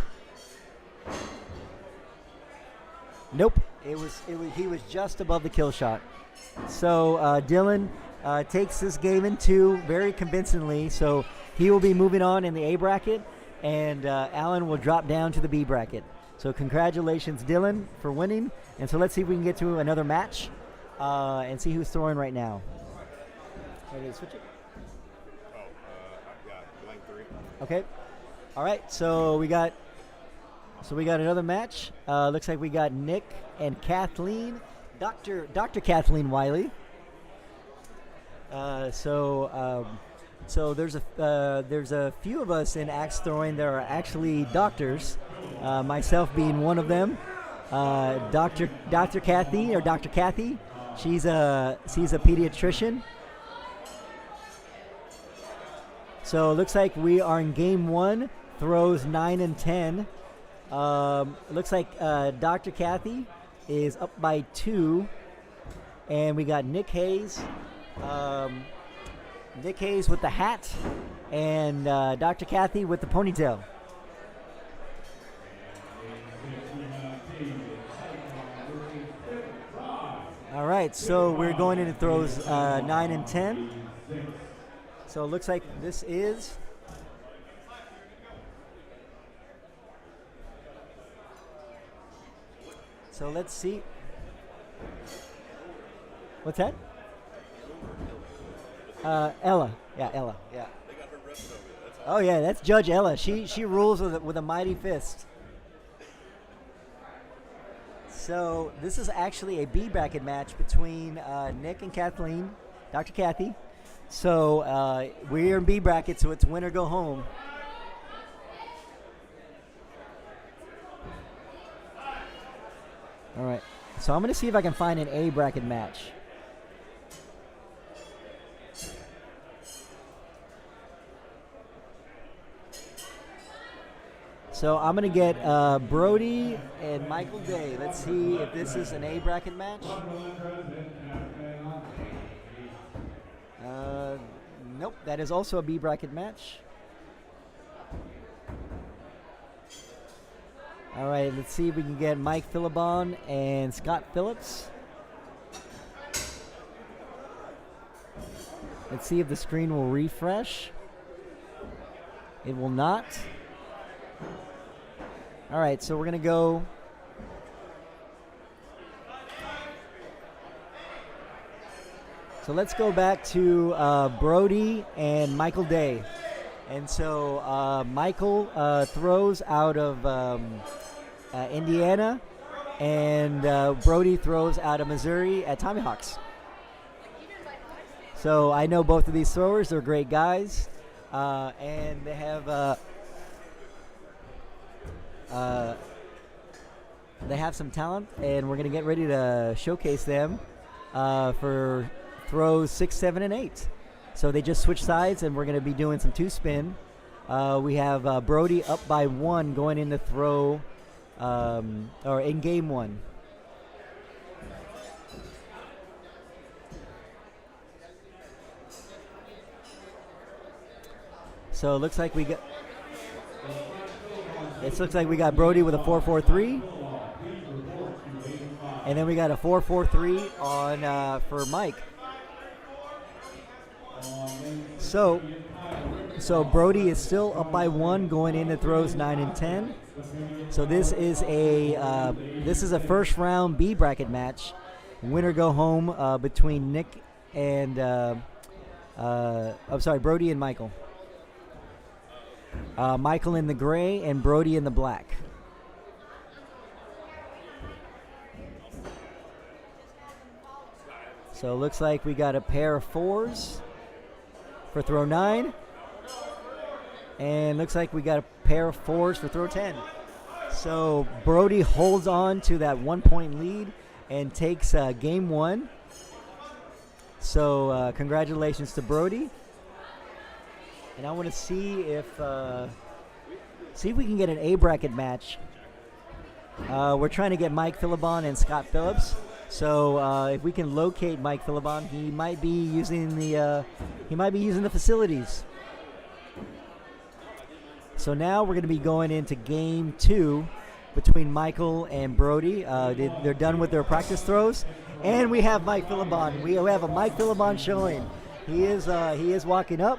Nope, he was just above the kill shot. So Dylan takes this game in 2 very convincingly. So he will be moving on in the A bracket, and Allen will drop down to the B bracket. So congratulations, Dylan, for winning. And so let's see if we can get to another match and see who's throwing right now. Ready to switch it? Yeah, blank 3. Okay. All right. So we got another match. Looks like we got Nick and Kathleen, Dr. Kathleen Wiley. So there's a few of us in axe throwing that are actually doctors. Myself being one of them. Dr. Kathy. She's a pediatrician. So it looks like we are in game 1, throws 9 and 10. Looks like Dr. Kathy is up by 2, and we got Nick Hayes. Nick Hayes with the hat, and Dr. Kathy with the ponytail. All right, so we're going into throws 9 and 10. So it looks like this is so let's see. What's that? Ella. Yeah, Ella. Yeah. Oh yeah, that's Judge Ella. She rules with a mighty fist. So this is actually a B bracket match between Nick and Kathleen, Dr. Kathy. So we're in B bracket, so it's win or go home. All right. So I'm going to see if I can find an A bracket match. So I'm going to get Brody and Michael Day. Let's see if this is an A bracket match. Nope, that is also a B bracket match. All right, let's see if we can get Mike Phillipon and Scott Phillips. Let's see if the screen will refresh. It will not. All right, so we're going to go. So let's go back to Brody and Michael Day. And so Michael throws out of Indiana, and Brody throws out of Missouri at Tommyhawks. So I know both of these throwers. They're great guys. And they have some talent, and we're going to get ready to showcase them for throws 6, 7, and 8. So they just switched sides, and we're going to be doing some 2-spin. We have Brody up by 1 going into throw, or in game 1. So it looks like we got. It looks like we got Brody with a 4-4-3, and then we got a 4-4-3 on for Mike. So Brody is still up by 1 going into throws 9 and 10. So this is a first round B bracket match, winner go home between Nick and Brody and Michael. Michael in the gray and Brody in the black. So it looks like we got a pair of 4s for throw 9. And looks like we got a pair of 4s for throw 10. So Brody holds on to that 1-point lead and takes game 1. So congratulations to Brody. And I want to see if we can get an A bracket match. We're trying to get Mike Phillipon and Scott Phillips. So if we can locate Mike Phillipon, he might be using the facilities. So now we're going to be going into game 2 between Michael and Brody. They're done with their practice throws, and we have Mike Phillipon. We have a Mike Phillipon showing. He is walking up.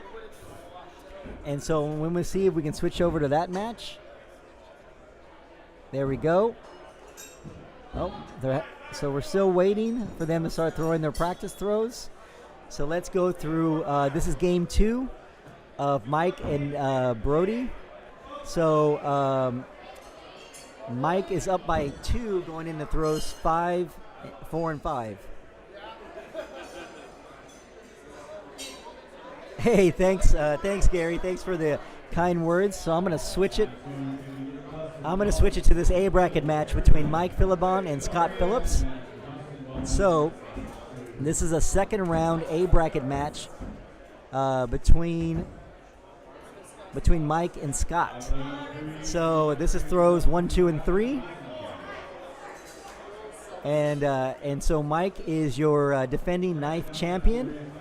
And so when we see if we can switch over to that match. There we go. So we're still waiting for them to start throwing their practice throws. So let's go through. This is game 2 of Mike and Brody. So Mike is up by 2 going into throws 5, 4, and 5. Hey, thanks Gary. Thanks for the kind words. So I'm going to switch it. To this A bracket match between Mike Phillipon and Scott Phillips. So this is a second round A bracket match between Mike and Scott. So this is throws 1, 2, and 3. And so Mike is your defending knife champion,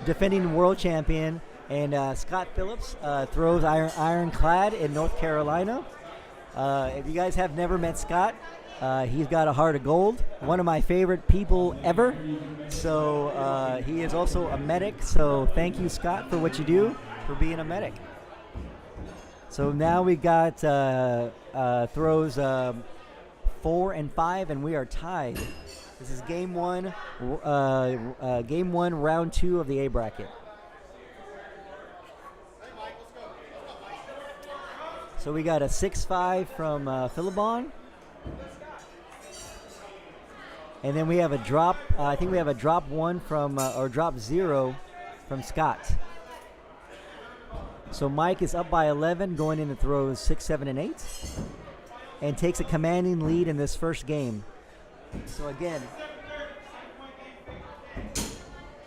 defending world champion, and Scott Phillips throws ironclad in North Carolina. If you guys have never met Scott, he's got a heart of gold, one of my favorite people ever. So he is also a medic, so thank you, Scott, for what you do, for being a medic. So now we got throws 4 and 5, and we are tied. This is game one, round 2 of the A bracket. So we got a 6-5 from Phillipon. And then we have a drop, I think we have a drop 1 from, or drop 0 from Scott. So Mike is up by 11, going into throws 6, 7, and 8, and takes a commanding lead in this first game. So again,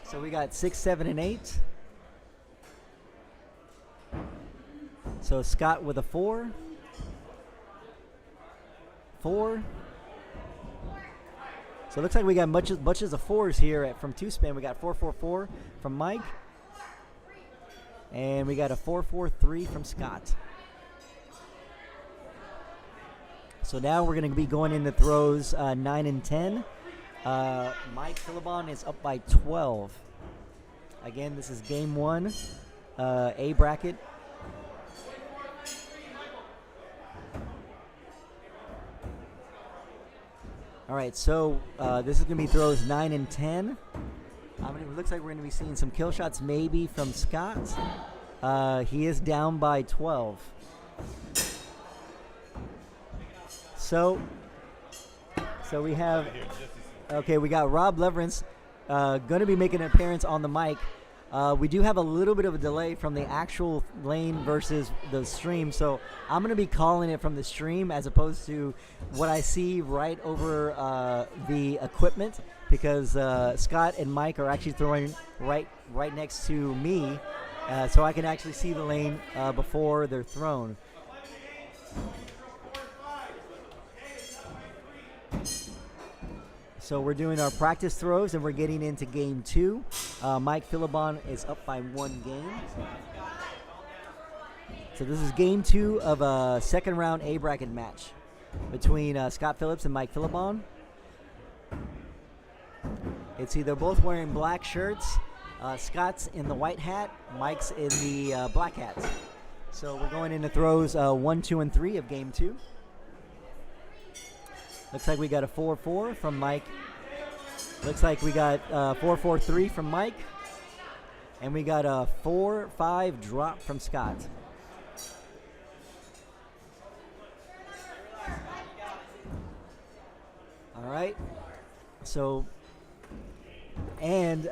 so we got 6, 7, and 8. So Scott with a 4. 4. So it looks like we got much as the 4s here from 2-spin. We got 4, 4, 4 from Mike. And we got a 4, 4, 3 from Scott. So now we're going to be going into throws 9 and 10. Mike Phillipon is up by 12. Again, this is game 1, A bracket. All right, so this is going to be throws 9 and 10. It looks like we're going to be seeing some kill shots maybe from Scott. He is down by 12. So we have, okay, we got Rob Leverance going to be making an appearance on the mic. We do have a little bit of a delay from the actual lane versus the stream, so I'm going to be calling it from the stream as opposed to what I see right over the equipment, because Scott and Mike are actually throwing right next to me, so I can actually see the lane before they're thrown. So we're doing our practice throws, and we're getting into game 2. Mike Phillipon is up by 1 game. So this is game 2 of a second round A bracket match between Scott Phillips and Mike Phillipon. They're both wearing black shirts. Scott's in the white hat, Mike's in the black hat. So we're going into throws 1, 2, and 3 of game 2. Looks like we got a 4-4 from Mike. Looks like we got 4-4-3 from Mike. And we got a 4-5 drop from Scott. All right. So, and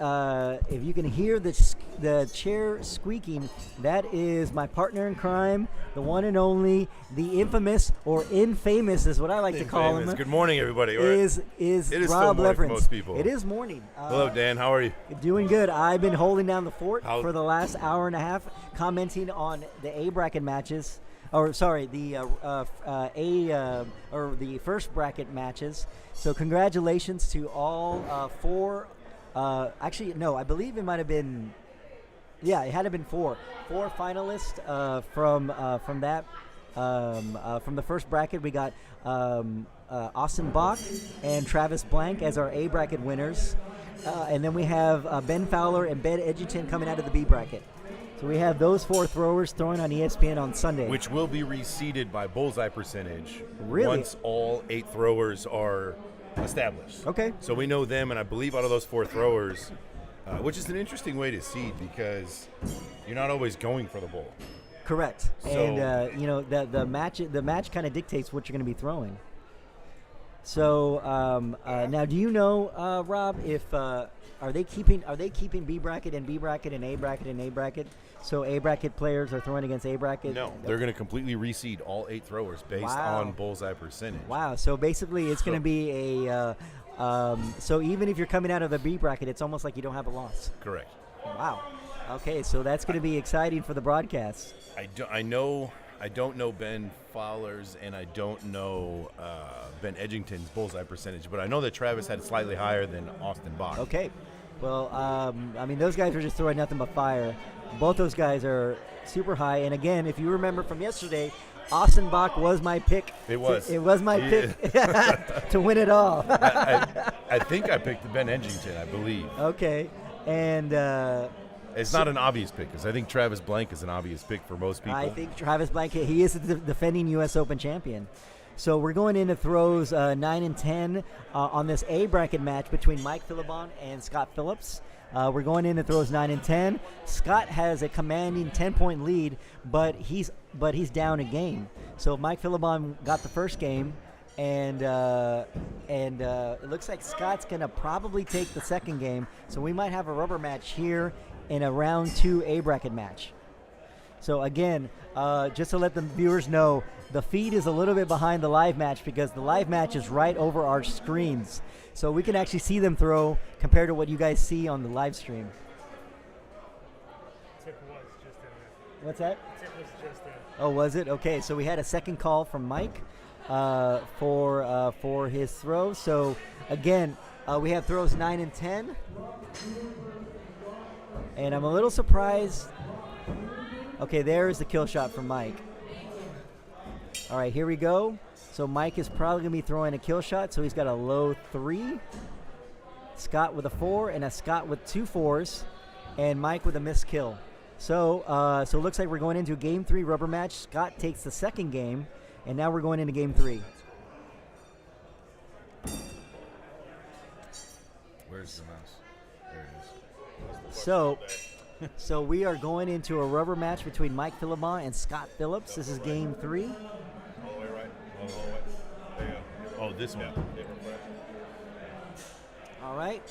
if you can hear the chair squeaking, that is my partner in crime, the one and only, the infamous or infamous is what I like to call him. Good morning, everybody. Is Rob Leverance for Leverance. most people. It is morning. Hello, Dan. How are you? Doing good. I've been holding down the fort for the last hour and a half, commenting on the A bracket matches. Or sorry, the the first bracket matches. So congratulations to all 4. Actually, no, I believe it might have been. Yeah, it had to have been 4 finalists from that. From the first bracket, we got Austin Bach and Travis Blank as our A bracket winners, and then we have Ben Fowler and Ben Edgerton coming out of the B bracket. So we have those 4 throwers throwing on ESPN on Sunday. Which will be reseeded by bullseye percentage Really? once all 8 throwers are established. Okay. So we know them, and I believe out of those 4 throwers, which is an interesting way to seed because you're not always going for the bull. Correct. So, and the match kind of dictates what you're going to be throwing. So now, do you know, Rob, if are they keeping B bracket and B bracket and A bracket and A bracket? So A bracket players are throwing against A bracket? No, they're going to completely reseed all 8 throwers based on bullseye percentage. Wow. So basically, it's going to be a. So even if you're coming out of the B bracket, it's almost like you don't have a loss. Correct. Wow. Okay, so that's going to be exciting for the broadcast. I know I don't know Ben Fowler's, and I don't know Ben Edgington's bullseye percentage, but I know that Travis had slightly higher than Austin Bach. Okay. Well, I mean, those guys are just throwing nothing but fire. Both those guys are super high. And again, if you remember from yesterday, Austin Bach was my pick. It was. It was my pick to win it all. I think I picked the Ben Edgington, I believe. Okay. And it's not an obvious pick, because I think Travis Blank is an obvious pick for most people. I think Travis Blank, he is the defending U.S. Open champion. So we're going into throws 9 and 10 on this A bracket match between Mike Phillipon and Scott Phillips. We're going into throws 9 and 10. Scott has a commanding 10-point lead, but he's down a game. So Mike Phillipon got the first game, and it looks like Scott's going to probably take the second game. So we might have a rubber match here in a round 2 A bracket match. So again, just to let the viewers know, the feed is a little bit behind the live match because the live match is right over our screens. So we can actually see them throw compared to what you guys see on the live stream. Tip was just in there. What's that? Tip was just in. Oh, was it? Okay, so we had a second call from Mike for his throw. So again, we have throws 9 and 10. And I'm a little surprised. Okay, there's the kill shot from Mike. All right, here we go. So Mike is probably going to be throwing a kill shot, so he's got a low 3. Scott with a 4 and a Scott with 2 4s, and Mike with a missed kill. So it looks like we're going into a Game 3 rubber match. Scott takes the second game, and now we're going into Game 3. Where's the mouse? There it is. So we are going into a rubber match between Mike Phillipon and Scott Phillips. This is Game 3. All the way right. All the way. There you go. Oh, this one. Yeah. All right.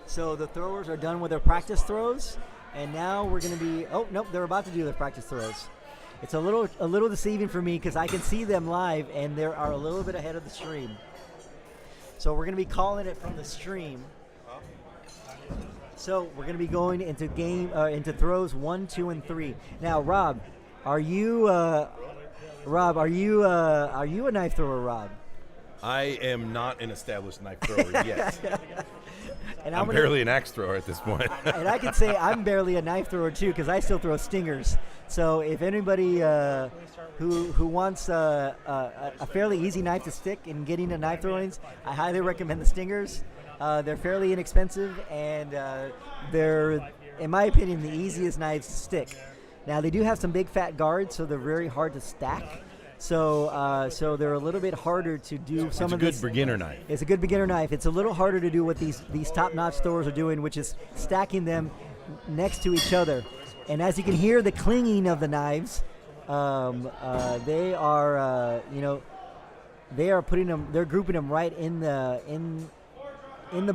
So the throwers are done with their practice throws, and now we're going to be. Oh nope, they're about to do their practice throws. It's a little deceiving for me because I can see them live, and they are a little bit ahead of the stream. So we're going to be calling it from the stream. So we're going to be going into throws 1, 2, and 3. Now, Rob, are you a knife thrower, Rob? I am not an established knife thrower yet. And I'm barely an axe thrower at this point. And I can say I'm barely a knife thrower too because I still throw stingers. So if anybody who wants a fairly easy knife to stick in getting a knife throwing, I highly recommend the stingers. They're fairly inexpensive, and they're, in my opinion, the easiest knives to stick. Now, they do have some big fat guards, so they're very hard to stack. So they're a little bit harder to do some of these. It's a good beginner knife. It's a good beginner knife. It's a little harder to do what these top-notch throwers are doing, which is stacking them next to each other. And as you can hear the clinging of the knives, they are they're grouping them right in the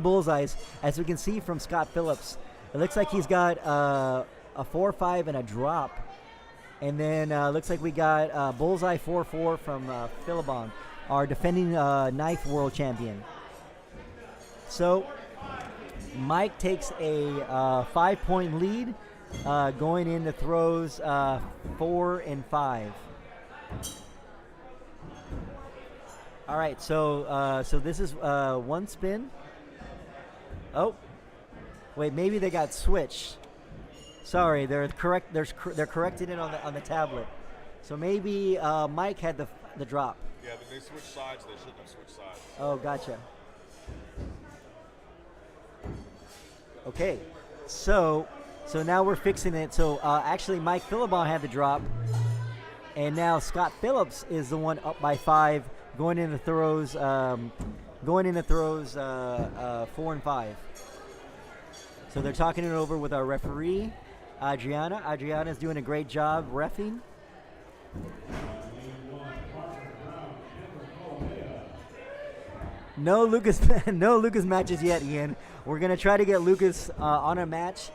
bullseyes, as we can see from Scott Phillips. It looks like he's got a 4-5 and a drop. And then looks like we got bullseye 4-4 from Phillipon, our defending knife world champion. So Mike takes a 5-point lead going into throws 4 and 5. All right, so this is one spin. Oh, wait, maybe they got switched. Sorry, they're correct. They're correcting it on the tablet. So maybe Mike had the drop. Yeah, they switched sides. They shouldn't have switched sides. Oh, gotcha. Okay, so now we're fixing it. So actually, Mike Phillipon had the drop, and now Scott Phillips is the one up by 5, going into throws 4 and 5. So they're talking it over with our referee, Adriana. Adriana's doing a great job reffing. No Lucas matches yet, Ian. We're gonna try to get Lucas on a match.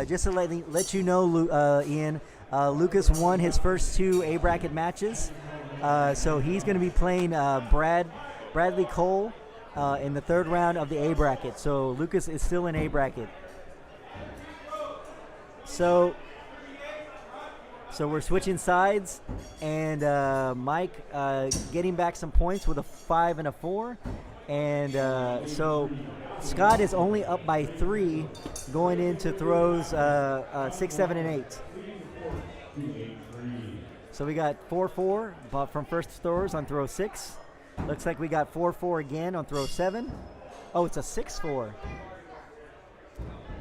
Just to let you know, Ian, Lucas won his first 2 A bracket matches, so he's gonna be playing Bradley Cole in the 3rd round of the A bracket. So Lucas is still in A bracket. So So we're switching sides, and Mike getting back some points with a 5 and a 4. And so Scott is only up by 3 going into throws 6, 7, and 8. So we got 4-4 from first throwers on throw 6. Looks like we got 4-4 again on throw 7. Oh, it's a 6-4.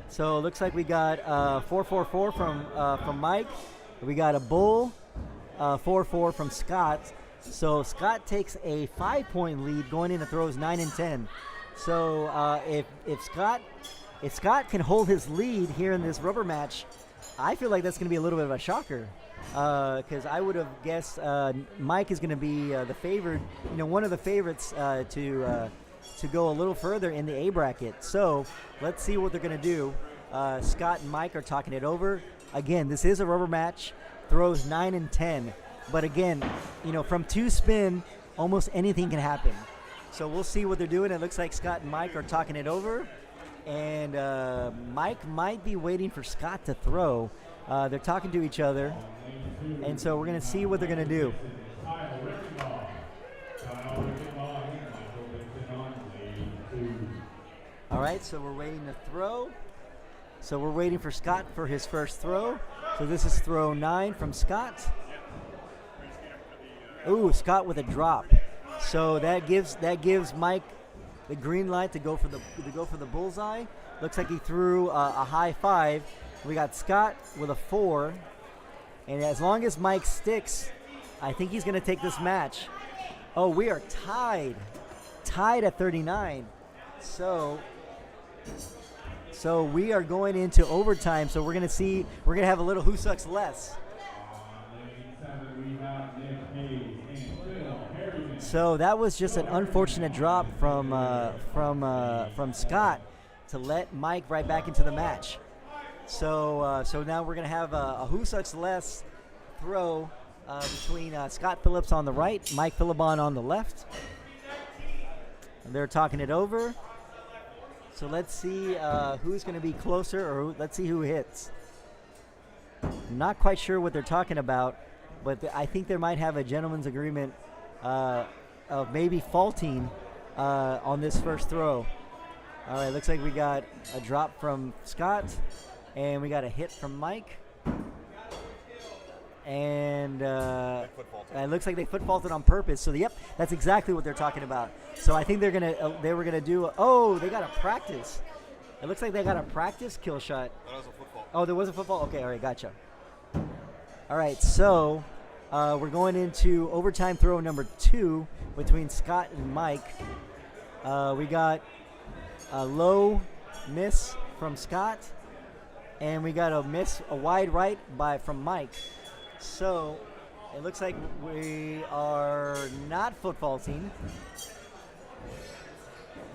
So it looks like we got 4-4-4 from Mike. We got a bull, 4-4 from Scott. So Scott takes a 5-point lead going into throws 9 and 10. So if Scott can hold his lead here in this rubber match, I feel like that's going to be a little bit of a shocker. Because I would have guessed Mike is going to be the favored, one of the favorites to go a little further in the A bracket. So let's see what they're going to do. Scott and Mike are talking it over. Again, this is a rubber match, throws 9 and 10. But again, from 2 spin, almost anything can happen. So we'll see what they're doing. It looks like Scott and Mike are talking it over. And Mike might be waiting for Scott to throw. They're talking to each other. And so we're going to see what they're going to do. All right, so we're waiting to throw. So we're waiting for Scott for his first throw. So this is throw 9 from Scott. Ooh, Scott with a drop. So that gives Mike the green light to go for the bullseye. Looks like he threw a high 5. We got Scott with a 4. And as long as Mike sticks, I think he's going to take this match. Oh, we are tied at 39. So we are going into overtime. So we're going to have a little who sucks less. So that was just an unfortunate drop from Scott to let Mike right back into the match. So now we're going to have a who sucks less throw between Scott Phillips on the right, Mike Phillipon on the left. And they're talking it over. So let's see who's going to be closer, or let's see who hits. I'm not quite sure what they're talking about, but I think they might have a gentleman's agreement of maybe faulting on this first throw. All right, looks like we got a drop from Scott, and we got a hit from Mike. And it looks like they foot faulted on purpose. So yep, that's exactly what they're talking about. So I think they were gonna do. Oh, they got a practice. It looks like they got a practice kill shot. That was a foot fault. Oh, there was a foot fault. Okay, all right, gotcha. All right, so we're going into overtime throw number 2 between Scott and Mike. We got a low miss from Scott, and we got a wide right from Mike. So it looks like we are not foot faulting.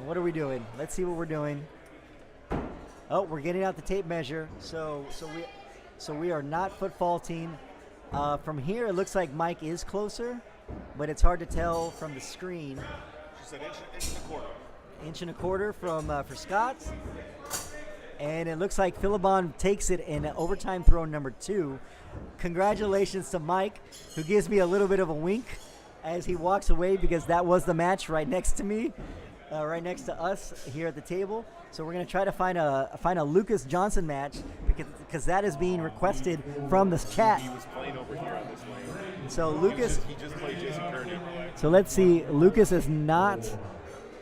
What are we doing? Let's see what we're doing. Oh, we're getting out the tape measure. So we are not foot faulting. From here, it looks like Mike is closer, but it's hard to tell from the screen. She said inch and a quarter. Inch and a quarter for Scott. And it looks like Phillipon takes it in overtime throw number 2. Congratulations to Mike, who gives me a little bit of a wink as he walks away, because that was the match right next to me, right next to us here at the table. So we're going to try to find a Lucas Johnson match, because that is being requested from the chat. He was playing over here on this lane. So Lucas, He just played Jason Kearney. so let's see. Lucas is not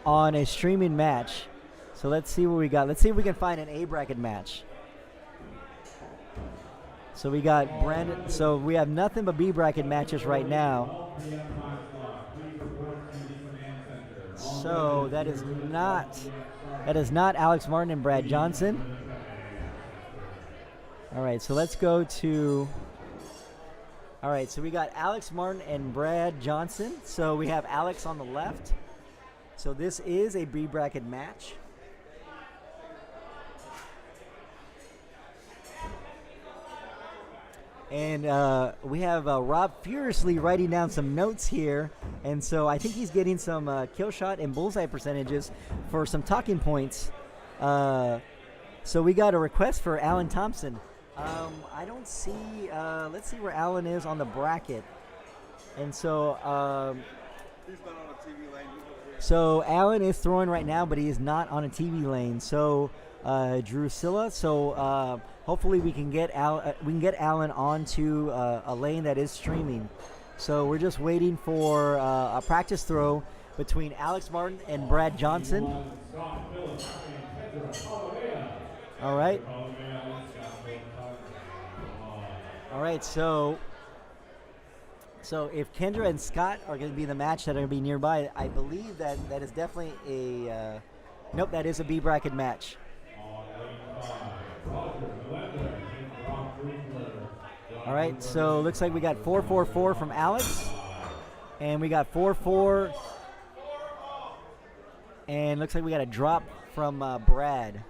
on a streaming match. So let's see what we got. Let's see if we can find an A bracket match. So we got Brandon. So we have nothing but B bracket matches right now. So that is not Alex Martin and Brad Johnson. All right, so let's go to. All right, so we got Alex Martin and Brad Johnson. So we have Alex on the left. So this is a B bracket match. And we have Rob furiously writing down some notes here. And so I think he's getting some kill shot and bullseye percentages for some talking points. So we got a request for Alan Thompson. I don't see. Let's see where Alan is on the bracket. And so, He's not on a TV lane. He's over here. so Alan is throwing right now, but he is not on a TV lane. So, Drusilla. So, hopefully we can get Alan onto a lane that is streaming. So we're just waiting for a practice throw between Alex Martin and Brad Johnson. All right. All right. So if Kendra and Scott are going to be the match that are going to be nearby, I believe that is definitely a nope. That is a B bracket match. All right, so looks like we got 4-4-4 from Alex, and we got 4-4, and looks like we got a drop from Brad.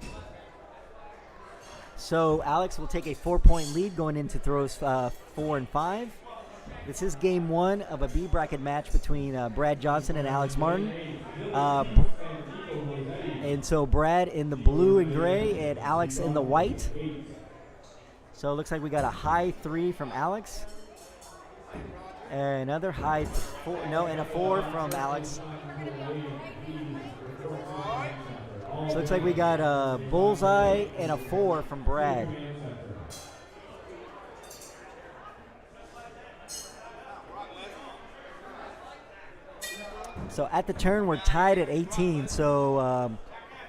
So Alex will take a 4-point lead going into throws 4 and 5. This is game 1 of a B bracket match between Brad Johnson and Alex Martin. And so Brad in the blue and gray and Alex in the white. So it looks like we got a high 3 from Alex. Another high 4, and a 4 from Alex. So it looks like we got a bullseye and a 4 from Brad. So at the turn, we're tied at 18. So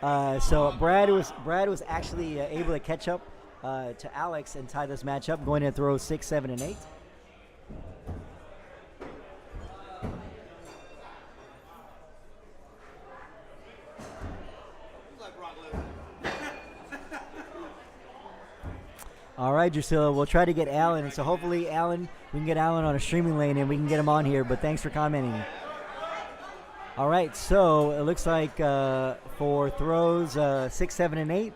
Brad was actually able to catch up to Alex and tie this match up, going to throw 6, 7, and 8. All right, Drusilla, we'll try to get Alan. And so hopefully, Alan, we can get Alan on a streaming lane and we can get him on here. But thanks for commenting. All right, so it looks like for throws 6, 7, and 8,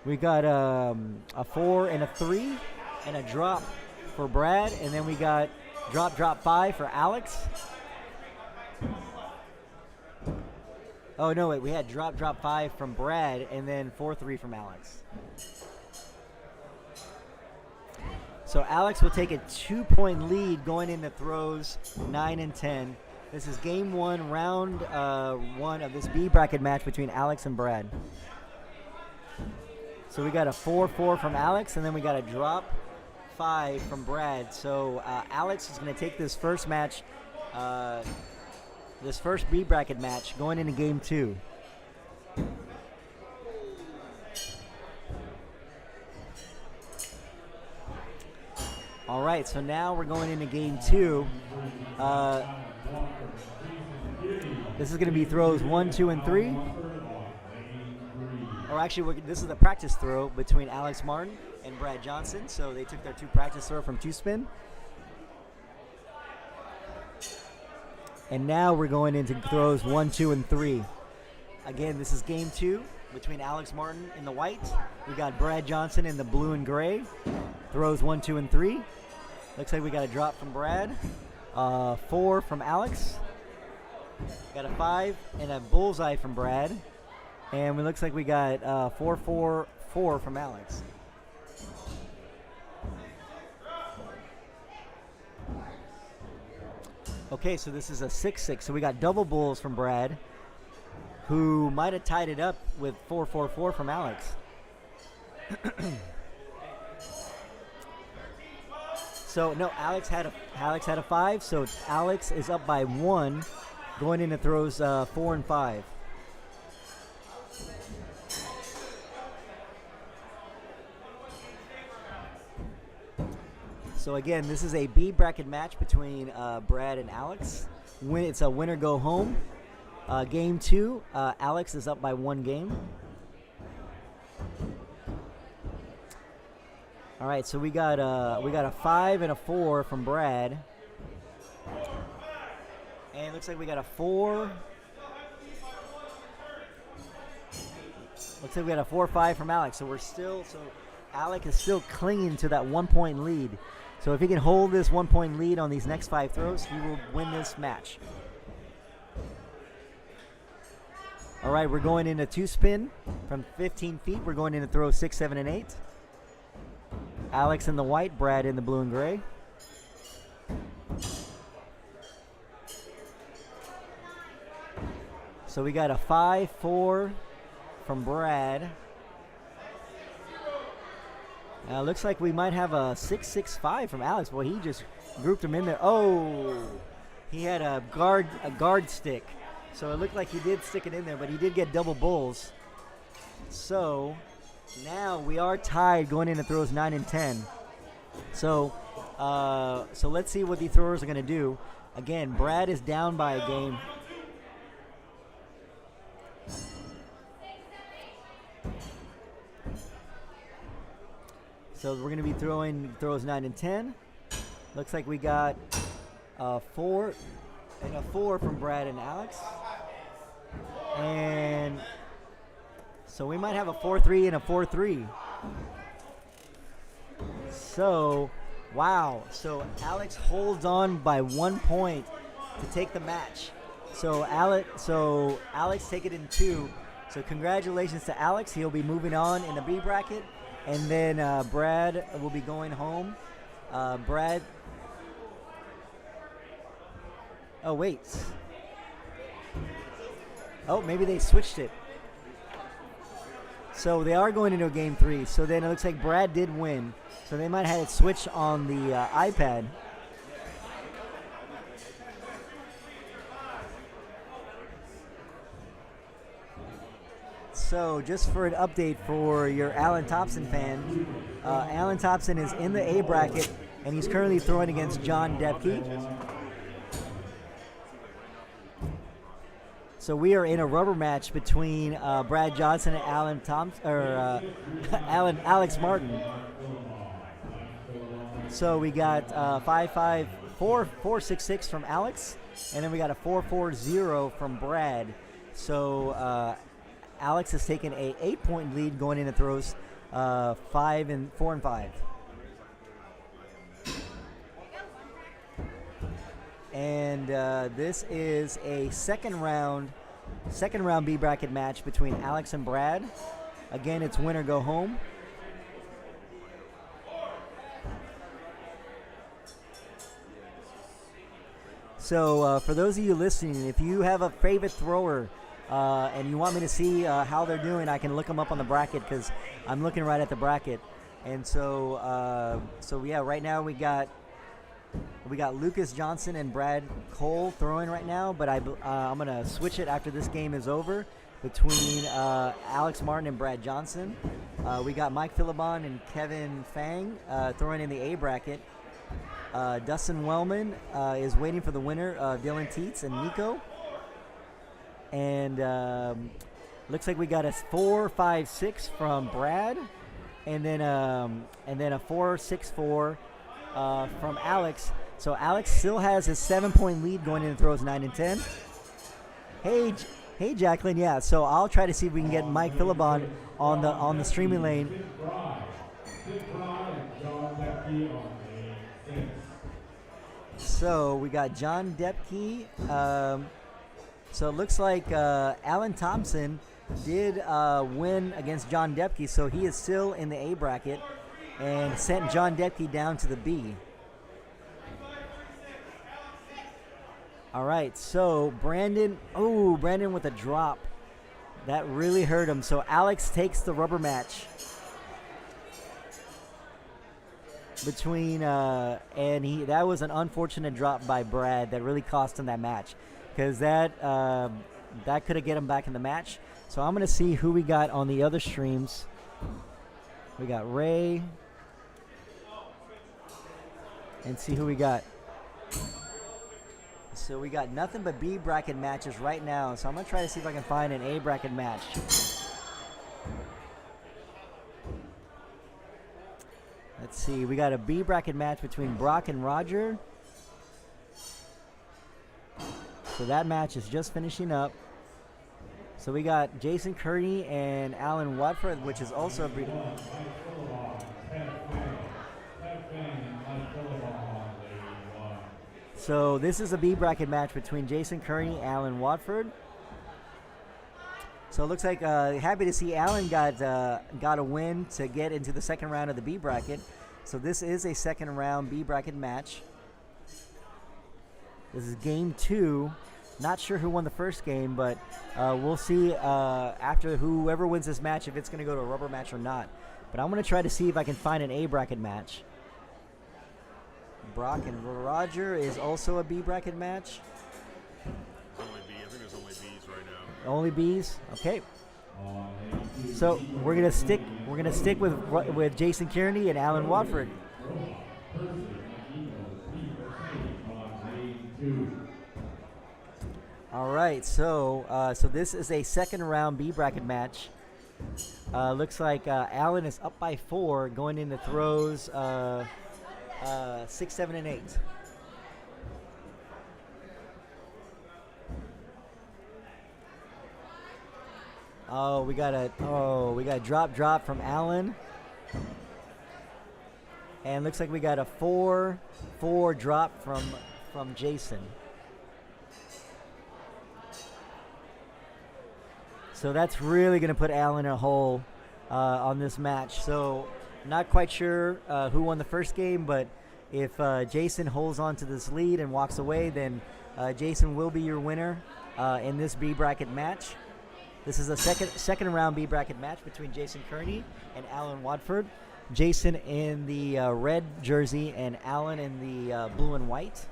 we got a 4 and a 3 and a drop for Brad. And then we got drop 5 for Alex. Oh, no, wait, we had drop 5 from Brad and then 4-3 from Alex. So Alex will take a 2-point lead going into throws 9 and 10. This is game 1, round 1 of this B bracket match between Alex and Brad. So we got a 4-4 from Alex, and then we got a drop 5 from Brad. So Alex is going to take this first match, this first B bracket match, going into game 2. All right, so now we're going into game 2. This is going to be throws 1, 2, and 3. Or actually, this is the practice throw between Alex Martin and Brad Johnson. So they took their 2 practice throw from 2-spin. And now we're going into throws 1, 2, and 3. Again, this is game 2 between Alex Martin in the white. We got Brad Johnson in the blue and gray. Throws 1, 2, and 3. Looks like we got a drop from Brad. 4 from Alex. Got a 5 and a bullseye from Brad. And it looks like we got 4-4-4 from Alex. Okay, so this is a 6-6. So we got double bulls from Brad, who might have tied it up with 4-4-4 from Alex. So no, Alex had a 5. So Alex is up by 1, going into throws 4 and 5. So again, this is a B bracket match between Brad and Alex. It's a winner go home. Game 2, Alex is up by 1 game. All right, so we got a 5 and a 4 from Brad, and it looks like we got a 4. Looks like we got a 4-5 from Alex. So Alex is still clinging to that 1-point lead. So if he can hold this 1-point lead on these next 5 throws, he will win this match. All right, we're going into 2-spin from 15 feet. We're going into throws 6, 7, and 8. Alex in the white, Brad in the blue and gray. So we got a 5-4 from Brad. Now it looks like we might have a 6-6-5 from Alex. Boy, he just grouped him in there. Oh, he had a guard stick. So it looked like he did stick it in there, but he did get double bulls. So now we are tied going into throws 9 and 10. So let's see what the throwers are going to do. Again, Brad is down by a game. So we're going to be throwing throws 9 and 10. Looks like we got a 4 and a 4 from Brad and Alex. And so we might have a 4-3 and a 4-3. So, wow. So Alex holds on by 1 point to take the match. So Alex take it in 2. So congratulations to Alex. He'll be moving on in the B bracket. And then Brad will be going home. Brad. Oh, wait. Oh, maybe they switched it. So they are going into a game 3. So then it looks like Brad did win. So they might have it switch on the iPad. So just for an update for your Alan Thompson fan, Alan Thompson is in the A bracket, and he's currently throwing against John Depke. So we are in a rubber match between Brad Johnson and Alan Thompson, or Alex Martin. So we got 5-5, 4-6-6 from Alex, and then we got a 4-4-0 from Brad. So Alex has taken a 8-point lead going into throws 4 and 5. And this is a second round B bracket match between Alex and Brad. Again, it's win or go home. So for those of you listening, if you have a favorite thrower and you want me to see how they're doing, I can look them up on the bracket because I'm looking right at the bracket. And so yeah, right now we got Lucas Johnson and Brad Cole throwing right now, but I'm gonna switch it after this game is over between Alex Martin and Brad Johnson. We got Mike Phillipon and Kevin Fang throwing in the A bracket. Dustin Wellman is waiting for the winner, Dylan Teets and Nico. And looks like we got a 4-5-6 from Brad, and then a 4-6-4 from Alex. So Alex still has his 7-point lead going into throws 9 and 10. Hey Jacqueline, yeah. So I'll try to see if we can get Mike Phillipon on the streaming lane. So we got John Depke. So it looks like Alan Thompson did win against John Depke, so he is still in the A bracket and sent John Depke down to the B. All right, so Brandon with a drop. That really hurt him. So Alex takes the rubber match between that was an unfortunate drop by Brad that really cost him that match, because that could have get him back in the match. So I'm gonna see who we got on the other streams. We got Ray, and see who we got. So we got nothing but B bracket matches right now. So I'm gonna try to see if I can find an A bracket match. Let's see, we got a B bracket match between Brock and Roger. So that match is just finishing up. So we got Jason Kearney and Alan Watford, which is also a B. So this is a B bracket match between Jason Kearney and Alan Watford. So it looks like happy to see Alan got a win to get into the second round of the B bracket. So this is a second round B bracket match. This is game 2. Not sure who won the first game, but we'll see after whoever wins this match if it's going to go to a rubber match or not. But I'm going to try to see if I can find an A bracket match. Brock and Roger is also a B bracket match. Only B. I think there's only B's right now. Only B's. Okay. So we're gonna stick with Jason Kearney and Alan Watford. All right. So this is a second round B bracket match. Looks like Alan is up by 4 going into throws 6, 7, and 8. We got a drop from Alan. And looks like we got a 4 drop from Jason. So that's really going to put Alan in a hole on this match. So not quite sure who won the first game, but if Jason holds on to this lead and walks away, then Jason will be your winner in this B bracket match. This is a second round B bracket match between Jason Kearney and Alan Watford. Jason in the red jersey and Alan in the blue and white.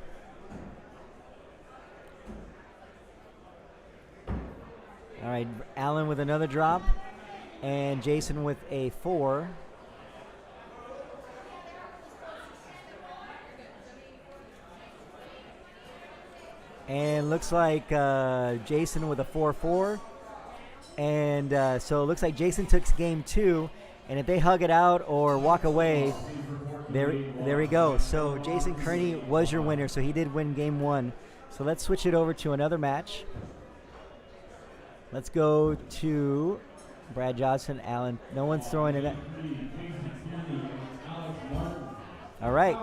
All right, Alan with another drop and Jason with a 4. And looks like Jason with a 4-4. And so it looks like Jason took game 2. And if they hug it out or walk away, there we go. So Jason Kearney was your winner. So he did win game 1. So let's switch it over to another match. Let's go to Brad Johnson, Alan. No one's throwing it. All right.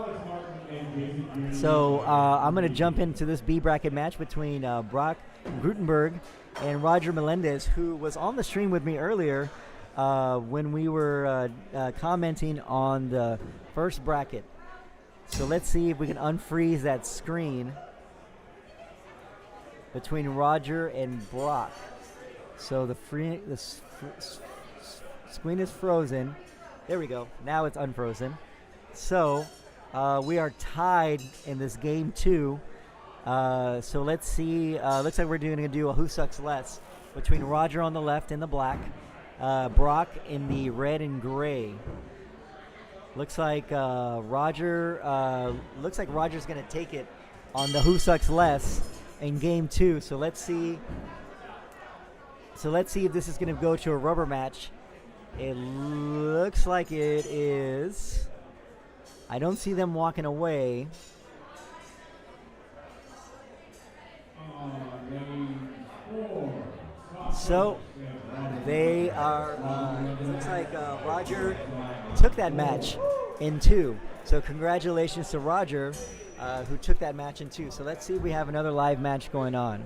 So I'm going to jump into this B bracket match between Brock Grutenberg and Roger Melendez, who was on the stream with me earlier when we were commenting on the first bracket. So let's see if we can unfreeze that screen between Roger and Brock. So the screen is frozen. There we go. Now it's unfrozen. So we are tied in this game 2. So let's see. Looks like we're going to do a who sucks less between Roger on the left in the black, Brock in the red and gray. Looks like Roger's going to take it on the who sucks less in game 2. So let's see. If this is going to go to a rubber match. It looks like it is. I don't see them walking away. So they are. It looks like Roger took that match in 2. So congratulations to Roger, who took that match in 2. So let's see if we have another live match going on.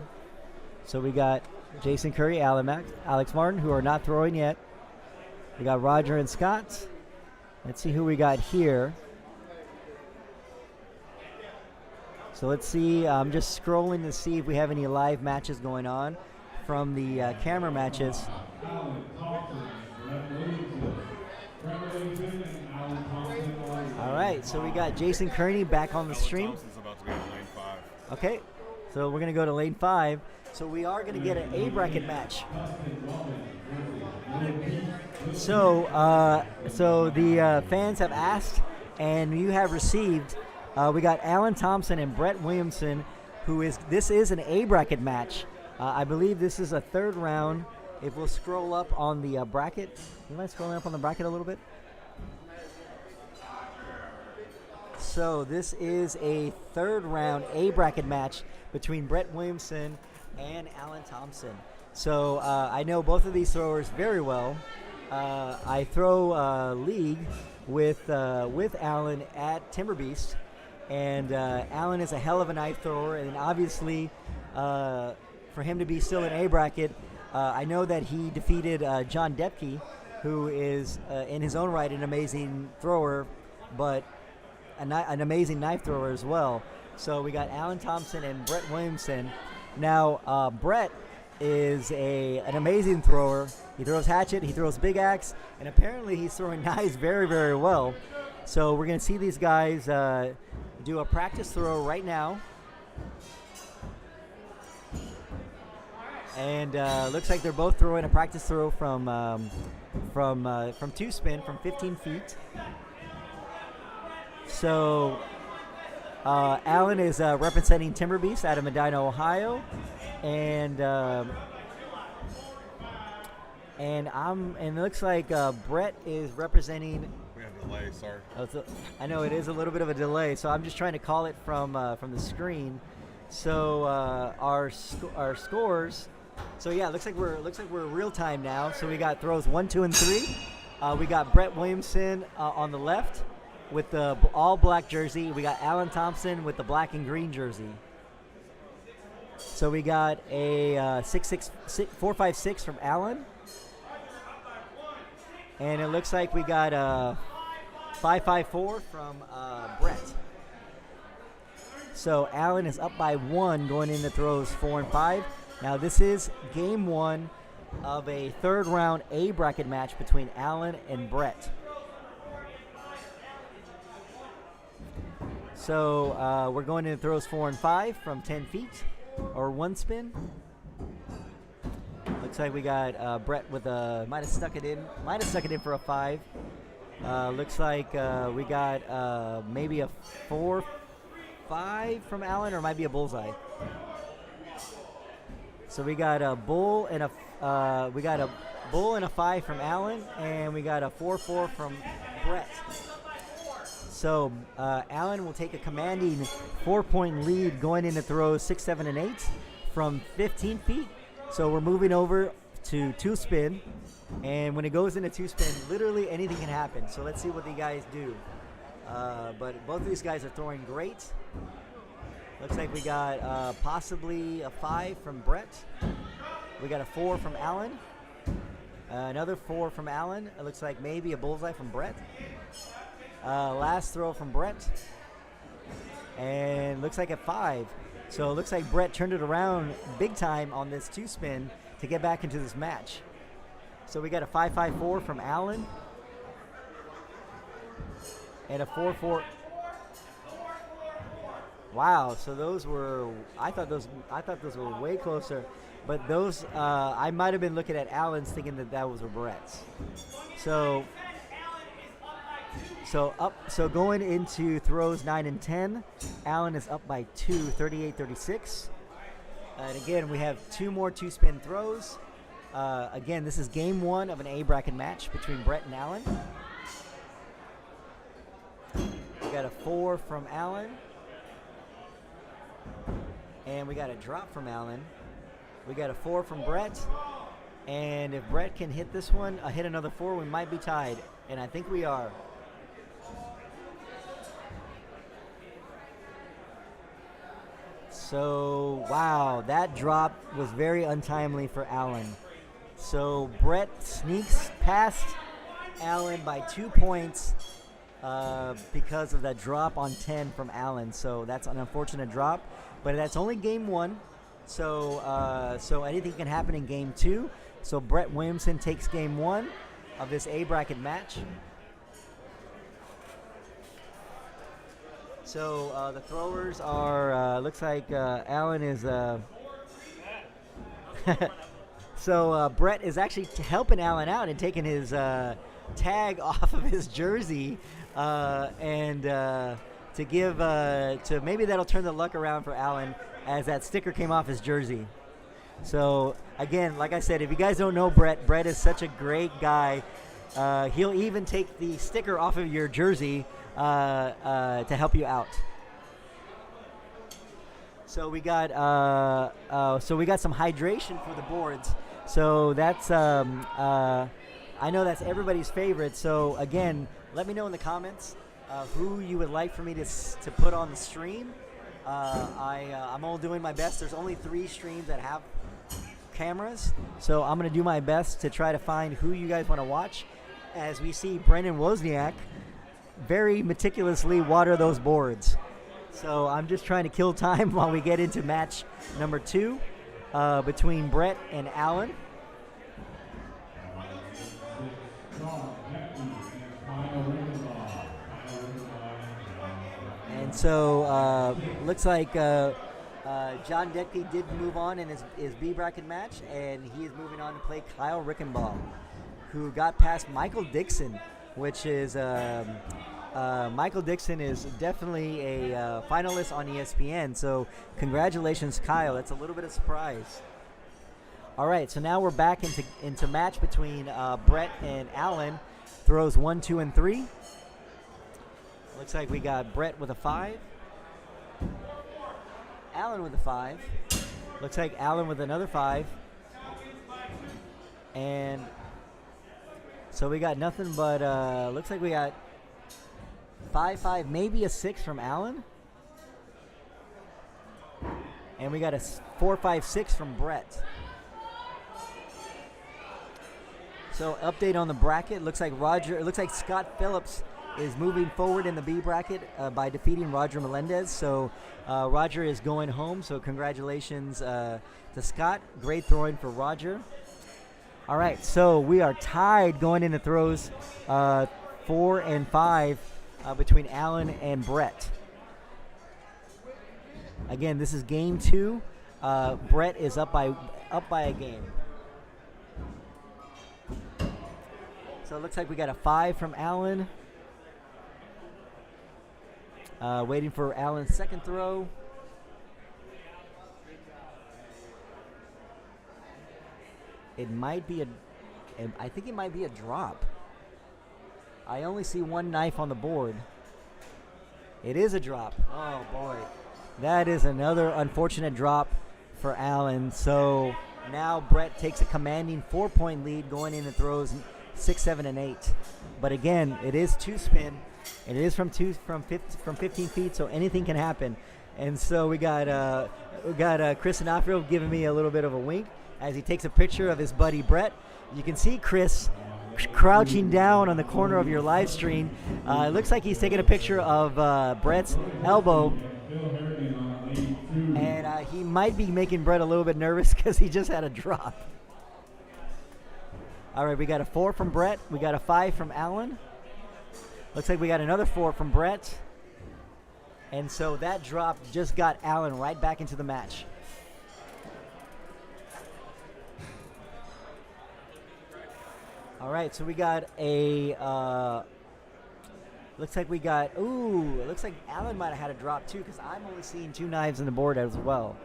So we got Jason Curry, Alex Martin, who are not throwing yet. We got Roger and Scott. Let's see who we got here. So let's see. I'm just scrolling to see if we have any live matches going on from the camera matches. All right, so we got Jason Kearney back on the stream. Thompson's about to go to lane 5. Okay, so we're going to go to lane 5. So we are going to get an A bracket match. So the fans have asked, and you have received. We got Alan Thompson and Brett Williamson, this is an A bracket match. I believe this is a third round. If we'll scroll up on the bracket, you mind scrolling up on the bracket a little bit? So this is a third round A bracket match between Brett Williamson and Alan Thompson. So I know both of these throwers very well. I throw league with Alan at Timber Beast, and Alan is a hell of a knife thrower, and obviously for him to be still in A bracket, I know that he defeated John Depke, who is in his own right an amazing thrower, but an amazing knife thrower as well. So we got Alan Thompson and Brett Williamson. Now, Brett is an amazing thrower. He throws hatchet, he throws big axe, and apparently he's throwing knives very, very well. So we're going to see these guys do a practice throw right now. And looks like they're both throwing a practice throw from two spin from 15 feet. So Alan is representing Timber Beast out of Medina, Ohio, and it looks like Brett is representing. We have a delay, sorry. I know it is a little bit of a delay, so I'm just trying to call it from the screen. So our scores. So yeah, looks like we're real time now. So we got throws 1, 2, and 3. We got Brett Williamson on the left with the all black jersey. We got Alan Thompson with the black and green jersey. So we got a 4.56 from Alan, and it looks like we got a 5.54 from Brett. So Alan is up by 1 going into throws 4 and 5. Now this is game 1 of a third round A bracket match between Alan and Brett. So we're going into throws 4 and 5 from 10 feet or 1 spin. Looks like we got Brett with might have stuck it in for a 5. Looks like we got maybe a 4-5 from Alan, or might be a bullseye. So we got a bull and a 5 from Alan, and we got a 4-4 from Brett. So Alan will take a commanding 4-point lead going into throws 6, 7, and 8 from 15 feet. So we're moving over to 2 spin, and when it goes into 2 spin, literally anything can happen. So let's see what the guys do. But both of these guys are throwing great. Looks like we got possibly a 5 from Brett. We got a 4 from Alan. Another 4 from Alan. It looks like maybe a bullseye from Brett. Last throw from Brett. And looks like a 5. So it looks like Brett turned it around big time on this 2 spin to get back into this match. So we got a 5.54 from Alan. And a 4.4. Wow, so those were I thought those were way closer, but those I might have been looking at Alan's thinking that was a Brett's. So going into throws 9 and 10, Alan is up by 2, 38-36. And again, we have 2 more 2-spin throws. Again, this is game 1 of an A bracket match between Brett and Alan. We got a 4 from Alan. And we got a drop from Alan. We got a 4 from Brett. And if Brett can hit this one, hit another 4, we might be tied. And I think we are. So, wow, that drop was very untimely for Alan. So Brett sneaks past Alan by 2 points because of that drop on 10 from Alan. So that's an unfortunate drop. But that's only game 1, so anything can happen in game 2. So Brett Williamson takes game 1 of this A bracket match. So the throwers are looks like Alan is. So Brett is actually helping Alan out and taking his tag off of his jersey and. To give, to maybe that'll turn the luck around for Alan as that sticker came off his jersey. So again, like I said, if you guys don't know Brett is such a great guy. He'll even take the sticker off of your jersey to help you out. So we got some hydration for the boards. So that's I know that's everybody's favorite. So again, let me know in the comments. Who you would like for me to put on the stream. I'm all doing my best. There's only 3 streams that have cameras, so I'm going to do my best to try to find who you guys want to watch. As we see Brendan Wozniak very meticulously water those boards. So I'm just trying to kill time while we get into match number 2 between Brett and Alan. And so looks like John Deckey did move on in his B bracket match, and he is moving on to play Kyle Rickenbaugh, who got past Michael Dixon, which is Michael Dixon is definitely a finalist on ESPN. So congratulations, Kyle. That's a little bit of surprise. All right, so now we're back into match between Brett and Alan. Throws 1, 2, and 3. Looks like we got Brett with a 5. Alan with a 5. Looks like Alan with another 5. And so we got nothing but, looks like we got 5, 5, maybe a 6 from Alan. And we got a 4, 5, 6 from Brett. So update on the bracket. Looks like Scott Phillips is moving forward in the B bracket by defeating Roger Melendez. So Roger is going home. So congratulations to Scott. Great throwing for Roger. All right, so we are tied going into throws 4 and 5 between Alan and Brett. Again, this is game 2. Brett is up by a game. So it looks like we got a 5 from Alan. Waiting for Alan's second throw. It might be I think it might be a drop. I only see one knife on the board. It is a drop. Oh boy. That is another unfortunate drop for Alan. So now Brett takes a commanding 4-point lead going into throws 6, 7, and 8. But again, it is 2-spin. It is from 15 feet, so anything can happen. And so we got Chris D'Onofrio giving me a little bit of a wink as he takes a picture of his buddy Brett. You can see Chris crouching down on the corner of your live stream. It looks like he's taking a picture of Brett's elbow. And he might be making Brett a little bit nervous because he just had a drop. All right, we got a 4 from Brett. We got a 5 from Alan. Looks like we got another 4 from Brett. And so that drop just got Alan right back into the match. All right, so we got a, looks like Alan might have had a drop too, because I'm only seeing 2 knives on the board as well.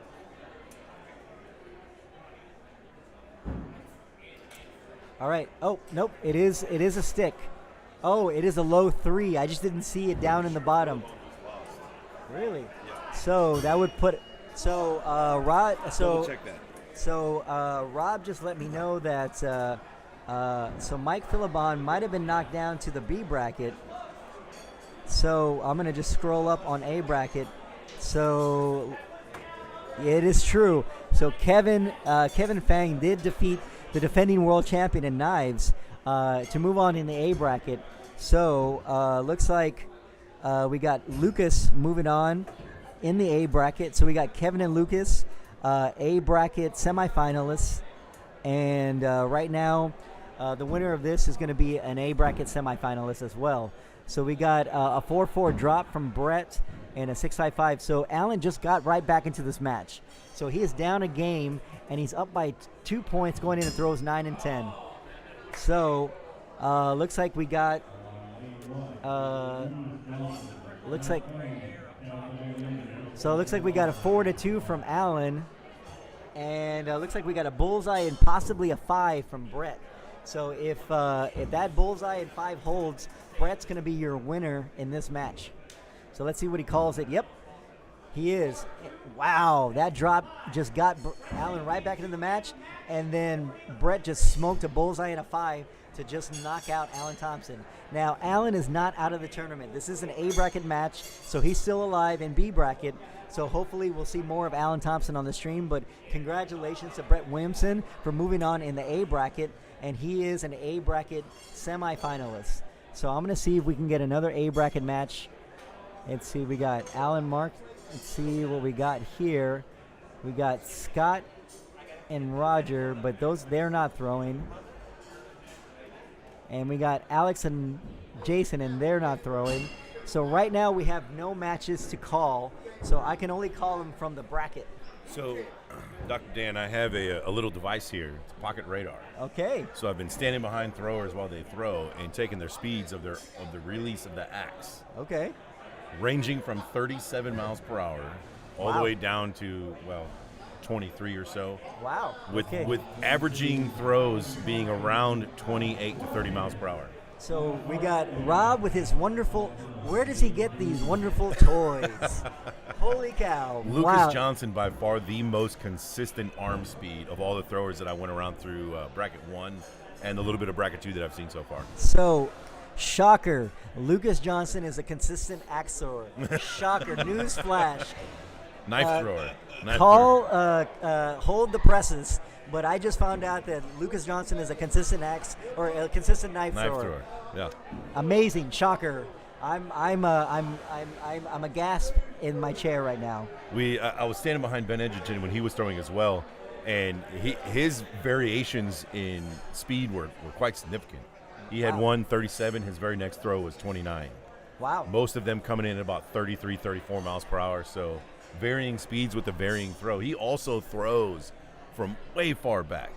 All right, oh, nope, it is a stick. Oh, it is a low 3. I just didn't see it down in the bottom. Really? Yeah. So that would put, so Rob, Double check that. So Rob just let me know that so Mike Phillipon might have been knocked down to the B bracket. So I'm gonna just scroll up on A bracket. So yeah, it is true. So Kevin Fang did defeat the defending world champion in knives to move on in the A bracket. So looks like we got Lucas moving on in the A bracket. So we got Kevin and Lucas, A bracket semifinalists, and right now the winner of this is going to be an A bracket semifinalist as well. So we got a 4-4 drop from Brett and a 6-5-5. So Alan just got right back into this match. So he is down a game, and he's up by 2 points going into throws 9 and 10. So looks like we got looks like we got a 4-2 from Alan, and looks like we got a bullseye and possibly a 5 from Brett. So if that bullseye and 5 holds, Brett's going to be your winner in this match. So let's see what he calls it. Yep, he is. Wow, that drop just got Alan right back into the match, and then Brett just smoked a bullseye and a 5 to just knock out Alan Thompson. Now, Alan is not out of the tournament. This is an A bracket match, so he's still alive in B bracket. So hopefully we'll see more of Alan Thompson on the stream. But congratulations to Brett Williamson for moving on in the A bracket, and he is an A bracket semifinalist. So I'm going to see if we can get another A bracket match. Let's see, we got Alan Mark. Let's see what we got here. We got Scott and Roger, but they're not throwing. And we got Alex and Jason, and they're not throwing. So right now we have no matches to call, so I can only call them from the bracket. So, Dr. Dan, I have a little device here. It's a pocket radar. Okay. So I've been standing behind throwers while they throw and taking their speeds of the release of the axe, Okay. ranging from 37 miles per hour all the Wow. way down to 23 or so. Wow. With okay. with averaging throws being around 28 to 30 miles per hour. So we got Rob with his wonderful. Where does he get these wonderful toys? Holy cow! Lucas wow. Johnson, by far the most consistent arm speed of all the throwers that I went around through bracket 1 and a little bit of bracket 2 that I've seen so far. So, shocker! Lucas Johnson is a consistent axe thrower. Shocker! Newsflash. Knife thrower. Hold the presses. But I just found out that Lucas Johnson is a consistent axe or a consistent knife thrower. Yeah. Amazing! Shocker! I'm aghast in my chair right now. I was standing behind Ben Edgerton when he was throwing as well, and his variations in speed were quite significant. He had Wow. 137. His very next throw was 29. Wow. Most of them coming in at about 33, 34 miles per hour. So varying speeds with the varying throw. He also throws from way far back,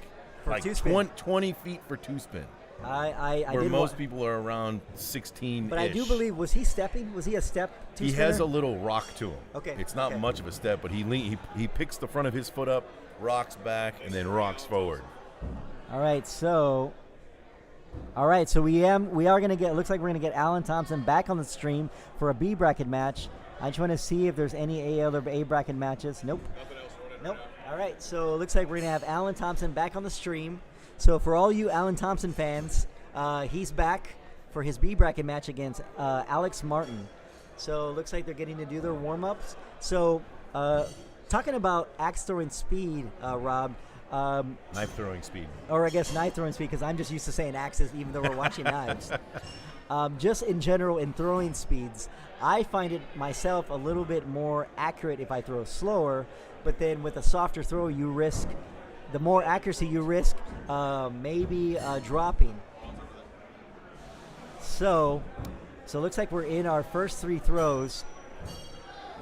For like two-spin. 20 feet for two spin. I Where did most people are around 16. But I do believe, was he stepping? Was he a step two He has a little rock to him. Okay, It's not okay. much of a step, but he picks the front of his foot up, rocks back, and then rocks forward. All right, so we are going to get, looks like we're going to get Alan Thompson back on the stream for a B bracket match. I just want to see if there's any other A bracket matches. Nope. Nope. All right, so it looks like we're going to have Alan Thompson back on the stream. So for all you Alan Thompson fans, he's back for his B bracket match against Alex Martin. So it looks like they're getting to do their warm-ups. So talking about axe throwing speed, Rob, Knife throwing speed. or I guess knife throwing speed, because I'm just used to saying axes even though we're watching knives. Just in general, in throwing speeds, I find it myself a little bit more accurate if I throw slower, but then with a softer throw, you risk, the more accuracy you risk, maybe dropping. So it looks like we're in our first three throws.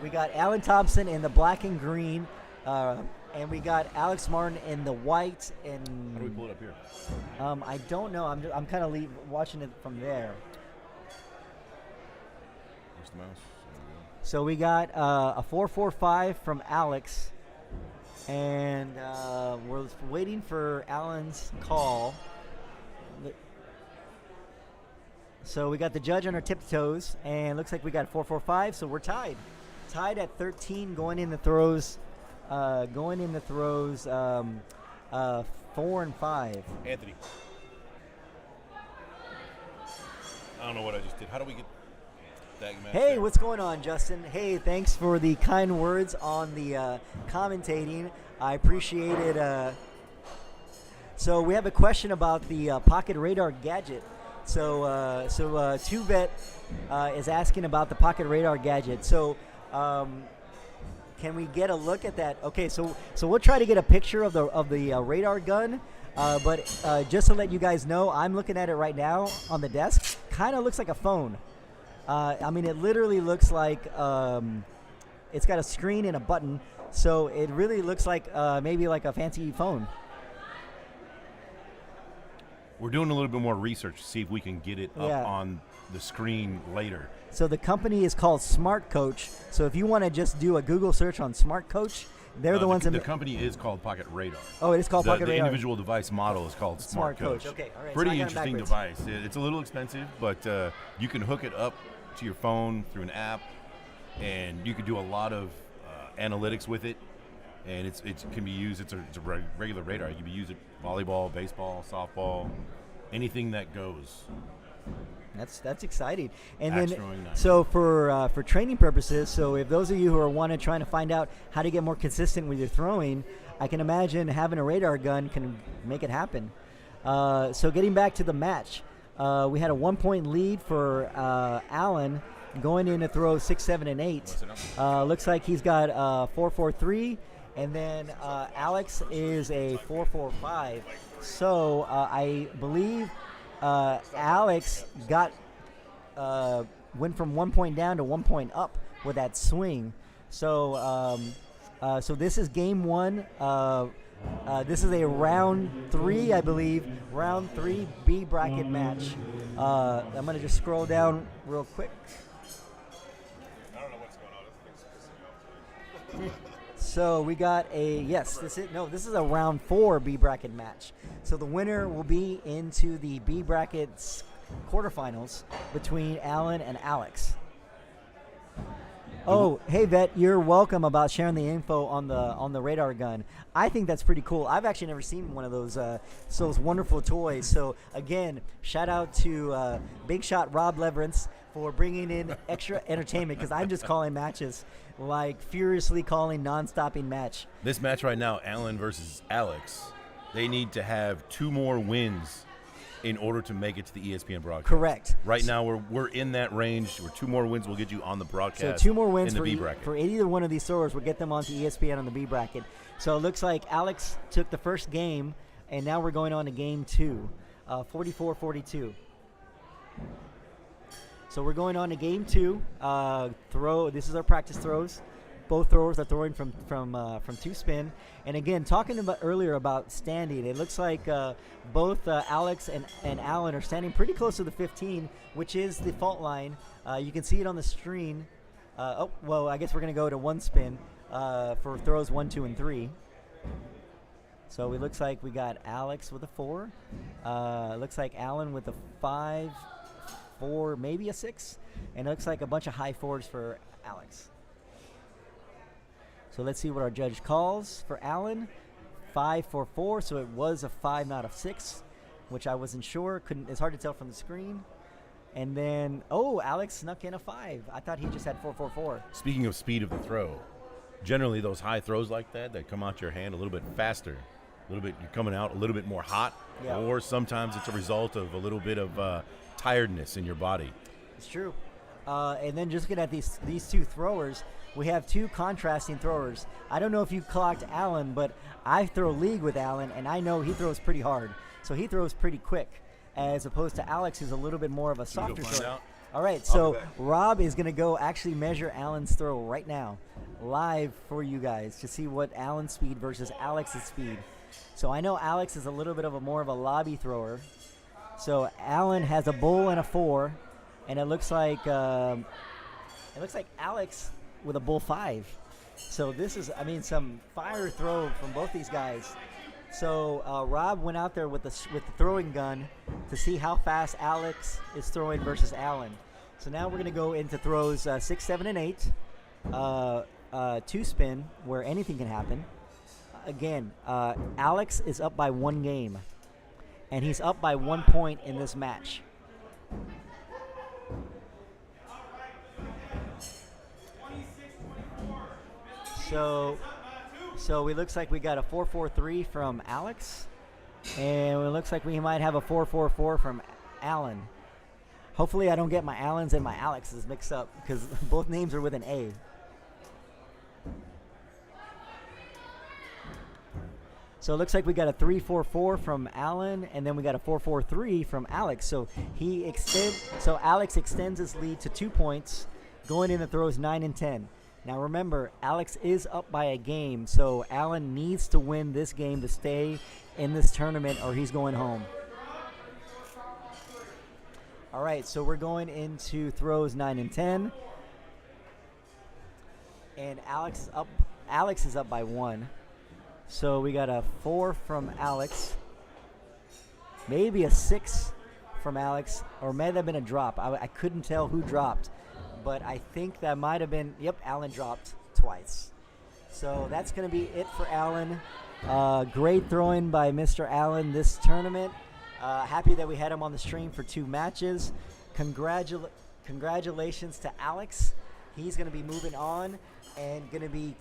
We got Alan Thompson in the black and green, and we got Alex Martin in the white. And How do we pull it up here? I don't know. I'm kind of watching it from there. Where's the mouse? So we got a 4.45 from Alex, and we're waiting for Alan's call. So we got the judge on our tiptoes, and looks like we got 4.45, so we're tied. Tied at 13 going in the throws. 4 and 5. Anthony. I don't know what I just did. How do we get that match Hey, there? what's going on, Justin? Hey, thanks for the kind words on the commentating. I appreciate it. So we have a question about the pocket radar gadget. So Tuvet is asking about the pocket radar gadget. So can we get a look at that? Okay, so we'll try to get a picture of the radar gun. But just to let you guys know, I'm looking at it right now on the desk. Kind of looks like a phone. I mean, it literally looks like it's got a screen and a button. So it really looks like maybe like a fancy phone. We're doing a little bit more research to see if we can get it up Yeah. on the screen later. So the company is called Smart Coach. So if you want to just do a Google search on Smart Coach, they're the ones. The company is called Pocket Radar. Oh, it is called Pocket The Radar. individual device model is called Smart Coach. Okay, all right. Pretty so I got 'em interesting backwards. device. It's a little expensive, but you can hook it up to your phone through an app, and you can do a lot of analytics with it. And it can be used. It's a regular radar. You can use it volleyball, baseball, softball, anything that goes. That's exciting. And Axe then, throwing knife. so for training purposes, so if those of you who are trying to find out how to get more consistent with your throwing, I can imagine having a radar gun can make it happen. So getting back to the match, we had a 1-point lead for Allen going in to throw 6, 7, and 8. Looks like he's got 4-4-3, and then Alex is a 4-4-5. So I believe Alex went from 1 point down to 1 point up with that swing. So so this is game 1. This is a round 3, I believe, round 3 B bracket match. I'm going to just scroll down real quick. I don't know what's going on. This thing's pissing me off. So we got this is a round 4 B bracket match. So the winner will be into the B brackets quarterfinals between Alan and Alex. Oh, hey Vet, you're welcome about sharing the info on the radar gun. I think that's pretty cool. I've actually never seen one of those wonderful toys. So again, shout out to Big Shot Rob Leverance for bringing in extra entertainment, because I'm just calling matches like furiously calling non-stopping match. This match right now, Alan versus Alex, they need to have 2 more wins in order to make it to the ESPN broadcast. Correct. Right now, we're in that range where 2 more wins will get you on the broadcast. So 2 more wins in the for, B bracket. for either one of these throwers will get them onto ESPN on the B bracket. So it looks like Alex took the first game, and now we're going on to game 2, 44-42. So we're going on to game 2. This is our practice throws. Both throwers are throwing from 2 spin. And again, talking about earlier about standing, it looks like both Alex and Alan are standing pretty close to the 15, which is the fault line. You can see it on the screen. I guess we're going to go to 1 spin for throws 1, 2, and 3. So it looks like we got Alex with a 4. It looks like Alan with a 5, 4, maybe a 6. And it looks like a bunch of high 4s for Alex. So let's see what our judge calls for Allen. 5-4-4, so it was a 5, not a 6, which I wasn't sure. It's hard to tell from the screen. And then, Alex snuck in a 5. I thought he just had 4-4-4. Speaking of speed of the throw, generally those high throws like that come out your hand a little bit faster. You're coming out a little bit more hot, Yeah. Or sometimes it's a result of a little bit of tiredness in your body. It's true. And then just looking at these 2 throwers, we have 2 contrasting throwers. I don't know if you clocked Allen, but I throw league with Allen, and I know he throws pretty hard. So he throws pretty quick, as opposed to Alex, who's a little bit more of a softer thrower. All right, so Rob is going to go actually measure Allen's throw right now, live for you guys, to see what Allen's speed versus Alex's speed. So I know Alex is a little bit of more of a lobby thrower. So Allen has a bull and a 4, and it looks like Alex with a bull 5. So this is, some fire throw from both these guys. So Rob went out there with the throwing gun to see how fast Alex is throwing versus Allen. So now we're going to go into throws 6, 7, and 8. 2 spin, where anything can happen. Again, Alex is up by 1 game, and he's up by 1 point in this match. So it looks like we got a 4-4-3 from Alex, and it looks like we might have a 4-4-4 from Allen. Hopefully I don't get my Allens and my Alexes mixed up, because both names are with an A. So it looks like we got a 3-4-4 from Allen, and then we got a 4-4-3 from Alex. So Alex extends his lead to 2 points, going into throws 9 and 10. Now remember, Alex is up by a game, so Allen needs to win this game to stay in this tournament, or he's going home. All right, so we're going into throws 9 and 10. And Alex is up by 1. So we got a 4 from Alex, maybe a 6 from Alex, or may have been a drop. I couldn't tell who dropped, but I think that might have been, Allen dropped twice. So that's going to be it for Allen. Great throwing by Mr. Allen this tournament. Happy that we had him on the stream for 2 matches. Congratulations to Alex. He's going to be moving on and going to be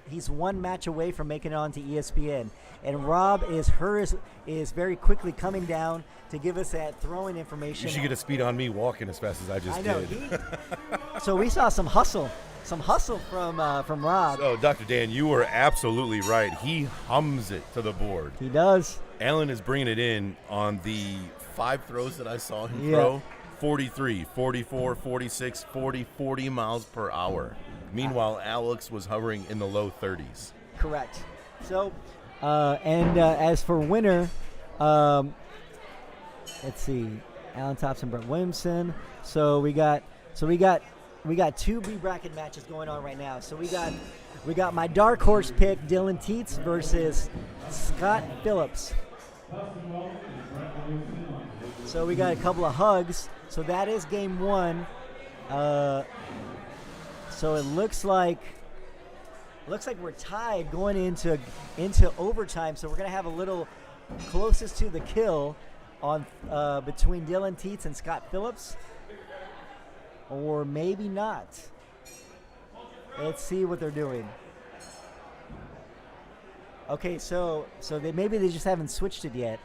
he's one match away from making it onto ESPN. And Rob is very quickly coming down to give us that throwing information. You should get a speed on me walking as fast as I just I know. did. So we saw some hustle from Rob. Oh, Dr. Dan, you were absolutely right. He hums it to the board. He does. Alan is bringing it in on the 5 throws that I saw him Yeah. throw. 43, 44, 46, 40 miles per hour. Meanwhile, Alex was hovering in the low 30s. Correct. So, as for winner, let's see, Alan Thompson, Brett Williamson. So we got 2 B bracket matches going on right now. So we got my dark horse pick, Dylan Teets versus Scott Phillips. So we got a couple of hugs. So that is game 1. So it looks like we're tied going into overtime. So we're gonna have a little closest to the kill on between Dylan Teets and Scott Phillips, or maybe not. Let's see what they're doing. Okay, so maybe they just haven't switched it yet.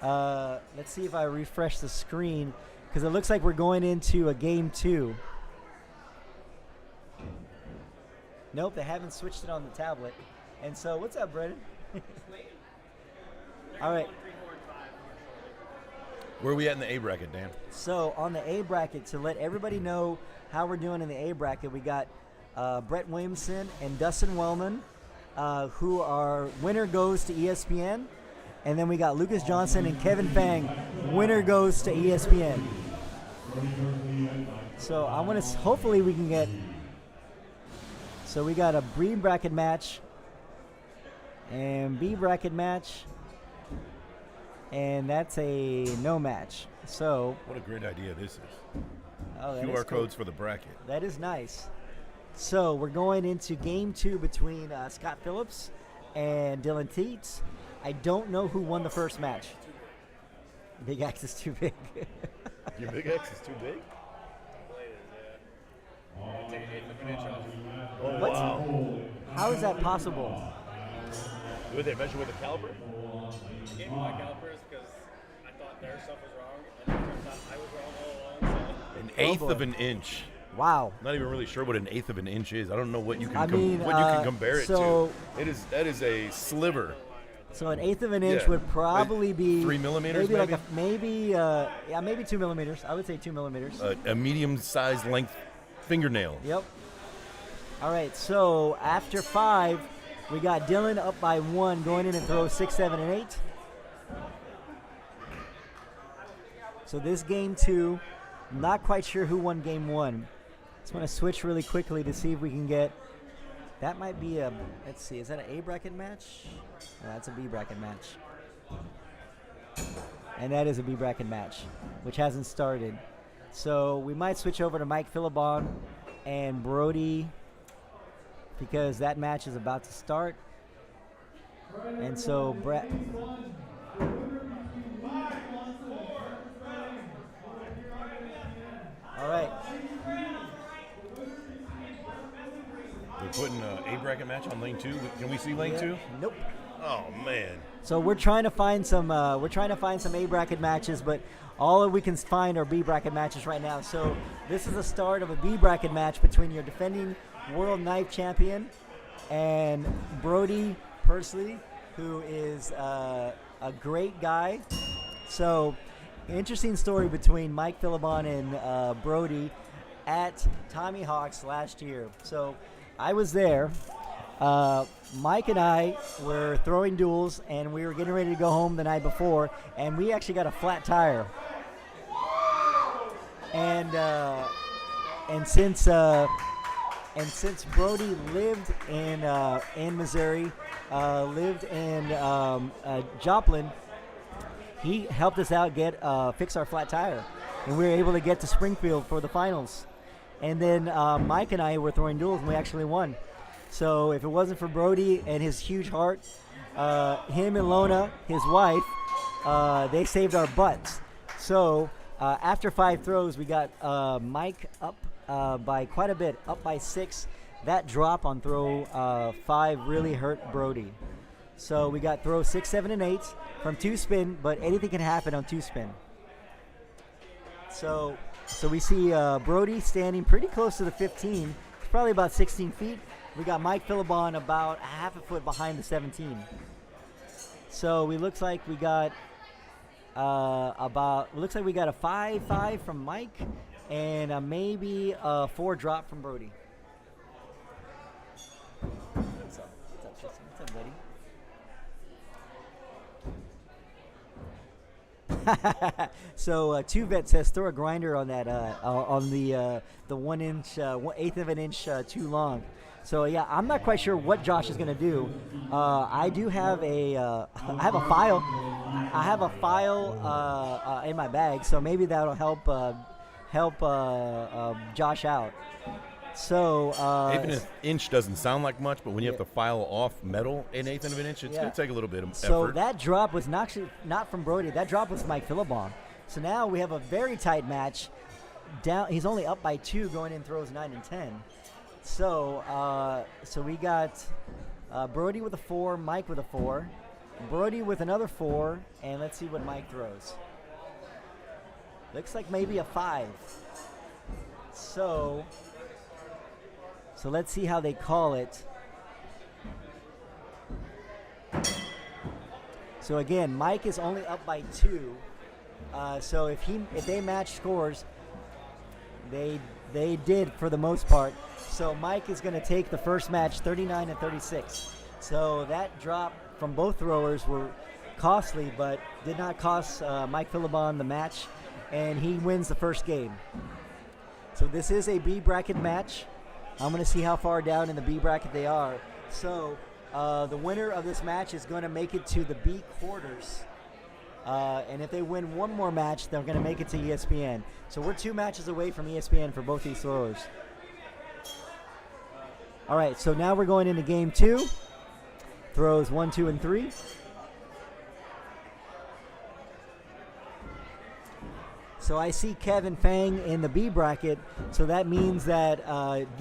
Let's see if I refresh the screen, because it looks like we're going into a game 2. Nope, they haven't switched it on the tablet. And so, what's up, Brendan? All right. Where are we at in the A bracket, Dan? So on the A bracket, to let everybody know how we're doing in the A bracket, we got Brett Williamson and Dustin Wellman, who are winner goes to ESPN. And then we got Lucas Johnson and Kevin Fang, winner goes to ESPN. So I want to, hopefully we can get, so we got a B bracket match and B bracket match, and that's a no match. So What a great idea this is. oh, that is QR cool. codes for the bracket. That is nice. So we're going into game 2 between Scott Phillips and Dylan Teets. I don't know who won the first match. Big X is too big. Your big X is too big? Oh, What? wow. How is that possible? Would they measure with a caliper? They gave me my calipers because I thought their stuff was wrong, and then it turns out I was wrong all along. So An eighth boy. of an inch. Wow. Not even really sure what an eighth of an inch is. I don't know what you can I mean, what you can compare it so- to. That is a sliver. So an eighth of an inch Yeah. would probably be 3 millimeters, maybe like maybe 2 millimeters. I would say 2 millimeters. A medium-sized length fingernail. Yep. All right. So after 5, we got Dylan up by 1, going in and throw 6, 7, and 8. So this game 2, not quite sure who won game 1. Just want to switch really quickly to see if we can get. That might be a. Let's see. Is that an A bracket match? No, that's a B bracket match. And that is a B bracket match, which hasn't started. So we might switch over to Mike Phillipon and Brody, because that match is about to start. And so Brett. All right. They're putting a bracket match on lane 2. Can we see lane 2? Nope. Oh man. So we're trying to find some. We're trying to find some A bracket matches, but all that we can find are B bracket matches right now. So this is the start of a B bracket match between your defending world knife champion and Brody Pursley, who is a great guy. So interesting story between Mike Phillipon and Brody at Tommy Hawk's last year. So I was there. Mike and I were throwing duels, and we were getting ready to go home the night before, and we actually got a flat tire. And since Brody lived in Missouri, lived in Joplin, he helped us out fix our flat tire, and we were able to get to Springfield for the finals. And then Mike and I were throwing duels, and we actually won. So if it wasn't for Brody and his huge heart, him and Lona, his wife, they saved our butts. So after 5 throws, we got Mike up by quite a bit, up by 6. that drop on throw 5 really hurt Brody. So we got throw 6, 7, and 8 from 2 spin, but anything can happen on 2 spin. So we see Brody standing pretty close to the 15, probably about 16 feet. We got Mike Phillipon about a half a foot behind the 17. So we looks like we got a 5-5 from Mike and maybe a 4 drop from Brody. What's up? What's up, buddy? So 2vet says throw a grinder on that on the 1 inch 1/8 of an inch too long. So yeah, I'm not quite sure what Josh is gonna do. I do have I have a file in my bag, so maybe that'll help Josh out. So Even an inch doesn't sound like much, but when you have to file off metal an 1/8 of an inch, it's going to take a little bit of effort. So that drop was not from Brody. That drop was Mike Phillipon. So now we have a very tight match. He's only up by 2 going in throws 9 and 10. So we got Brody with a 4, Mike with a 4, Brody with another 4, and let's see what Mike throws. Looks like maybe a 5. So let's see how they call it. So again, Mike is only up by 2. So if they match scores, they did for the most part. So Mike is going to take the first match 39 and 36. So that drop from both throwers were costly, but did not cost Mike Phillipon the match, and he wins the first game. So this is a B bracket match. I'm going to see how far down in the B bracket they are. So the winner of this match is going to make it to the B quarters. And if they win one more match, they're going to make it to ESPN. So we're 2 matches away from ESPN for both these throwers. All right, so now we're going into game 2. Throws 1, 2, and 3. So I see Kevin Fang in the B bracket, so that means that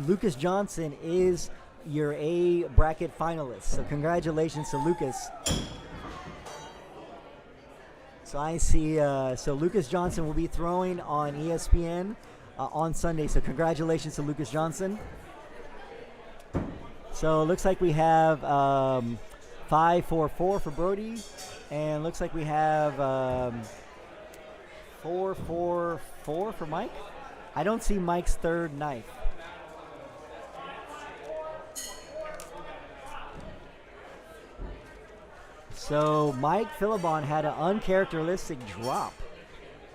Lucas Johnson is your A bracket finalist. So congratulations to Lucas. So I see, so Lucas Johnson will be throwing on ESPN on Sunday. So congratulations to Lucas Johnson. So it looks like we have 5, 4, 4 for Brody, and looks like we have 4, 4, 4 for Mike. I don't see Mike's third knife. So Mike Phillipon had an uncharacteristic drop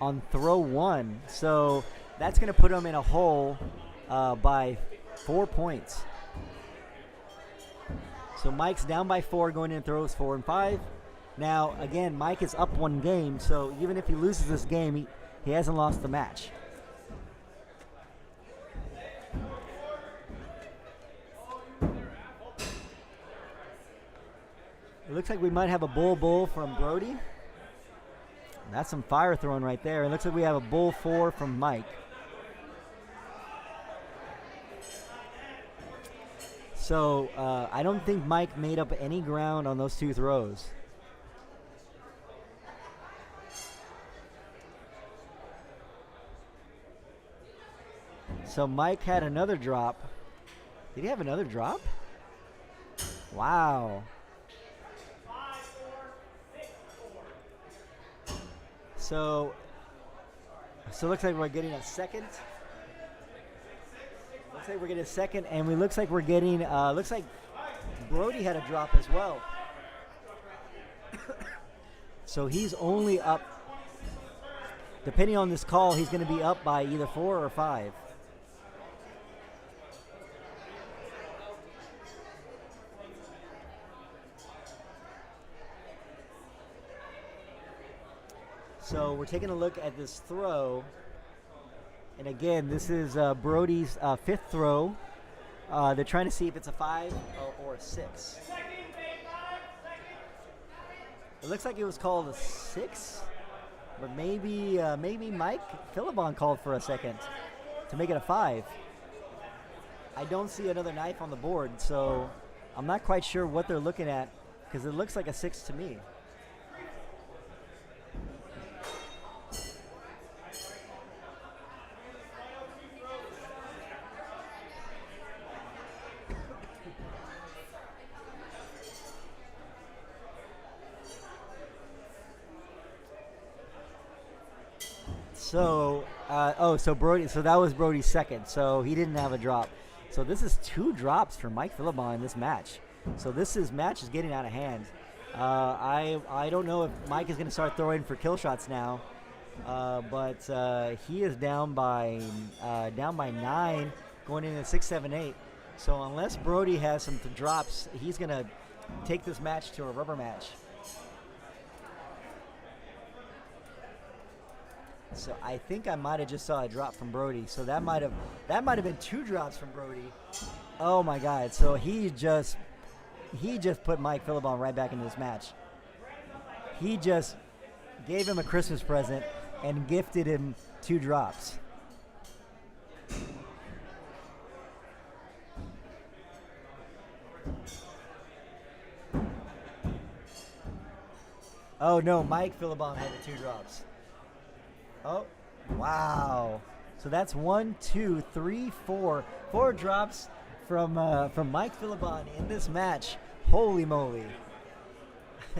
on throw 1. So that's going to put him in a hole by 4 points. So Mike's down by 4 going in throws 4 and 5. Now, again, Mike is up 1 game, so even if he loses this game, he hasn't lost the match. It looks like we might have a bull from Brody. That's some fire throwing right there. It looks like we have a bull 4 from Mike. So I don't think Mike made up any ground on those 2 throws. So Mike had another drop. Did he have another drop? Wow. So it looks like we're getting a second. Looks like we're getting a second, and looks like we're getting. Looks like Brody had a drop as well. So he's only up. Depending on this call, he's going to be up by either 4 or 5. So we're taking a look at this throw. And again, this is Brody's 5th throw. They're trying to see if it's a 5 or a 6. It looks like it was called a 6, but maybe Mike Phillipon called for a second to make it a 5. I don't see another knife on the board, so I'm not quite sure what they're looking at because it looks like a 6 to me. So, so Brody, so that was Brody's second. So he didn't have a drop. So this is 2 drops for Mike Phillipon in this match. So match is getting out of hand. I don't know if Mike is going to start throwing for kill shots now, but he is down by 9, going into 6, 7, 8. So unless Brody has some drops, he's going to take this match to a rubber match. So I think I might have just saw a drop from Brody. So that might have been 2 drops from Brody. Oh my God! So he just put Mike Phillipon right back into this match. He just gave him a Christmas present and gifted him 2 drops. Oh no, Mike Phillipon had the 2 drops. Oh, wow. So that's 1, 2, 3, 4 drops from Mike Phillipon in this match. Holy moly.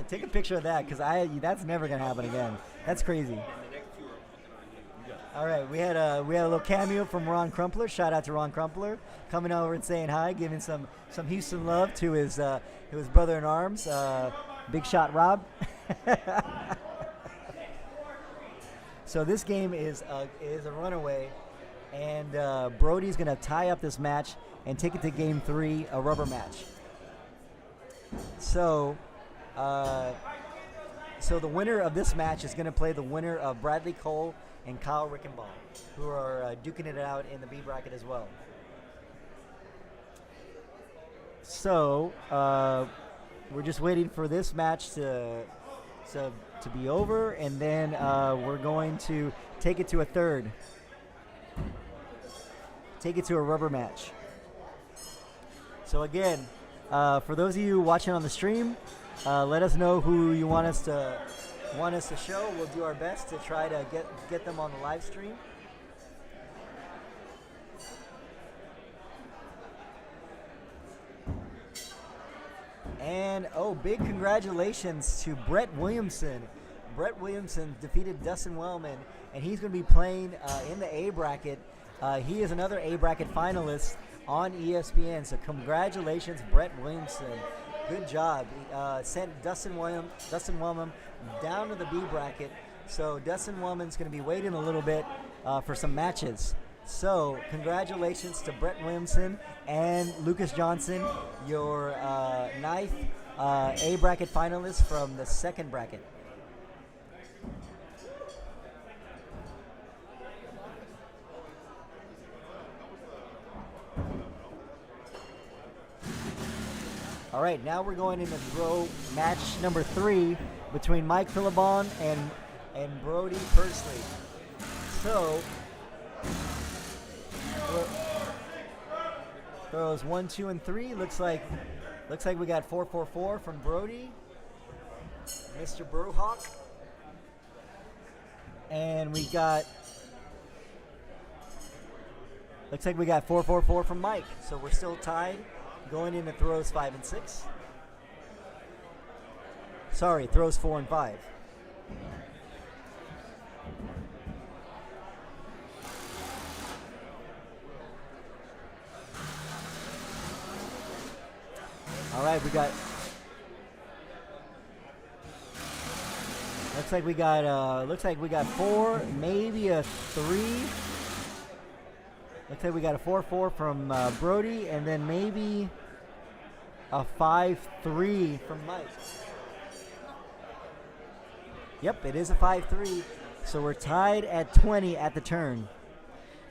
Take a picture of that because that's never going to happen again. That's crazy. All right, we had a little cameo from Ron Crumpler. Shout out to Ron Crumpler coming over and saying hi, giving some Houston love to his brother in arms, Big Shot Rob. So this game is a runaway, and Brody's going to tie up this match and take it to Game 3, a rubber match. So the winner of this match is going to play the winner of Bradley Cole and Kyle Rickenbaugh, who are duking it out in the B bracket as well. So we're just waiting for this match to be over, and then we're going to take it to a third. Take it to a rubber match. So again, for those of you watching on the stream, let us know who you want us to show. We'll do our best to try to get them on the live stream. And big congratulations to Brett Williamson. Brett Williamson defeated Dustin Wellman, and he's going to be playing in the A bracket. He is another A bracket finalist on ESPN. So congratulations, Brett Williamson. Good job. Sent Dustin Wellman down to the B bracket. So Dustin Wellman's going to be waiting a little bit for some matches. So congratulations to Brett Williamson and Lucas Johnson, your ninth A bracket finalists from the second bracket. All right, now we're going into throw match number 3 between Mike Phillipon and Brody Pursley. So throws 1, 2, and 3. Looks like we got 4, 4, 4 from Brody, Mr. Brohawk, and we got. Looks like we got 4, 4, 4 from Mike. So we're still tied. Going into throws 5 and 6. Sorry, throws 4 and 5. All right, we got. Looks like we got 4, maybe a 3. Looks like we got a 4-4 from Brody, and then maybe a 5-3 from Mike. Yep, it is a 5-3. So we're tied at 20 at the turn.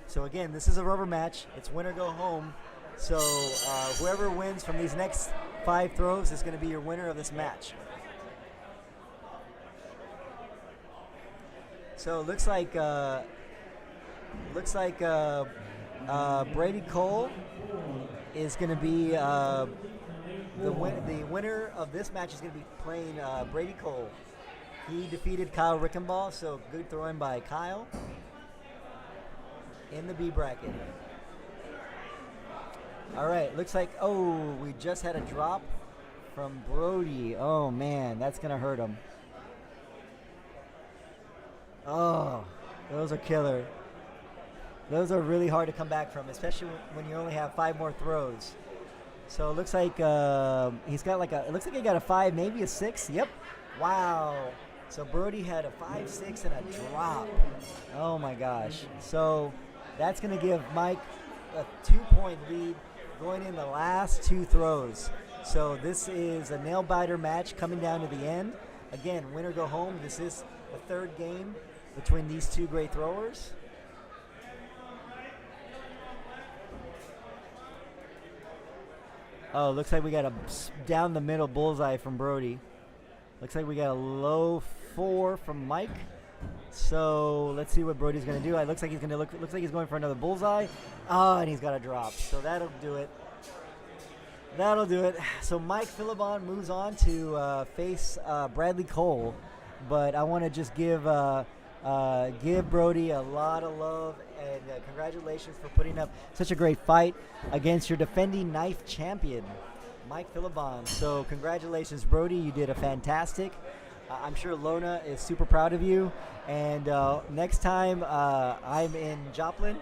So again, this is a rubber match. It's win or go home. So whoever wins from these next 5 throws is going to be your winner of this match. So it looks like Brady Cole is going to be the winner of this match is going to be playing Brady Cole. He defeated Kyle Rickenbaugh, so good throwing by Kyle in the B bracket. All right, looks like, we just had a drop from Brody. Oh, man, that's going to hurt him. Oh, those are killer. Those are really hard to come back from, especially when you only have 5 more throws. So it looks like he's got it looks like he got a 5, maybe a 6. Yep. Wow. So Brody had a 5, 6, and a drop. Oh, my gosh. So that's going to give Mike a 2-point lead going in the last 2 throws. So this is a nail-biter match coming down to the end. Again, winner go home. This is the 3rd game between these 2 great throwers. Oh, looks like we got a down the middle bullseye from Brody. Looks like we got a low 4 from Mike. So let's see what Brody's going to do. It looks like he's going for another bullseye. Oh, and he's got a drop. So that'll do it. That'll do it. So Mike Phillipon moves on to face Bradley Cole. But I want to just give Brody a lot of love and congratulations for putting up such a great fight against your defending knife champion, Mike Phillipon. So congratulations, Brody. You did a fantastic. I'm sure Lona is super proud of you. And next time I'm in Joplin,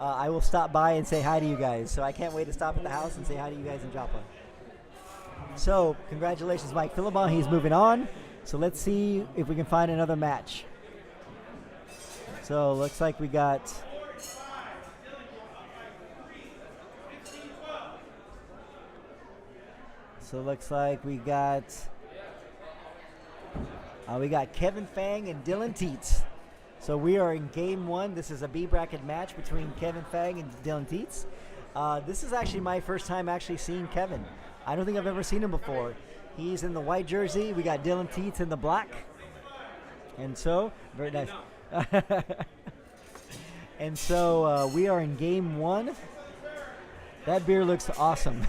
I will stop by and say hi to you guys. So I can't wait to stop at the house and say hi to you guys in Joplin. So congratulations, Mike Phillipon. He's moving on. So let's see if we can find another match. So looks like we got Kevin Fang and Dylan Teets. So we are in game 1. This is a B bracket match between Kevin Fang and Dylan Teets. This is actually my first time actually seeing Kevin. I don't think I've ever seen him before. He's in the white jersey. We got Dylan Teets in the black. And so, very nice. And so we are in game 1. That beer looks awesome.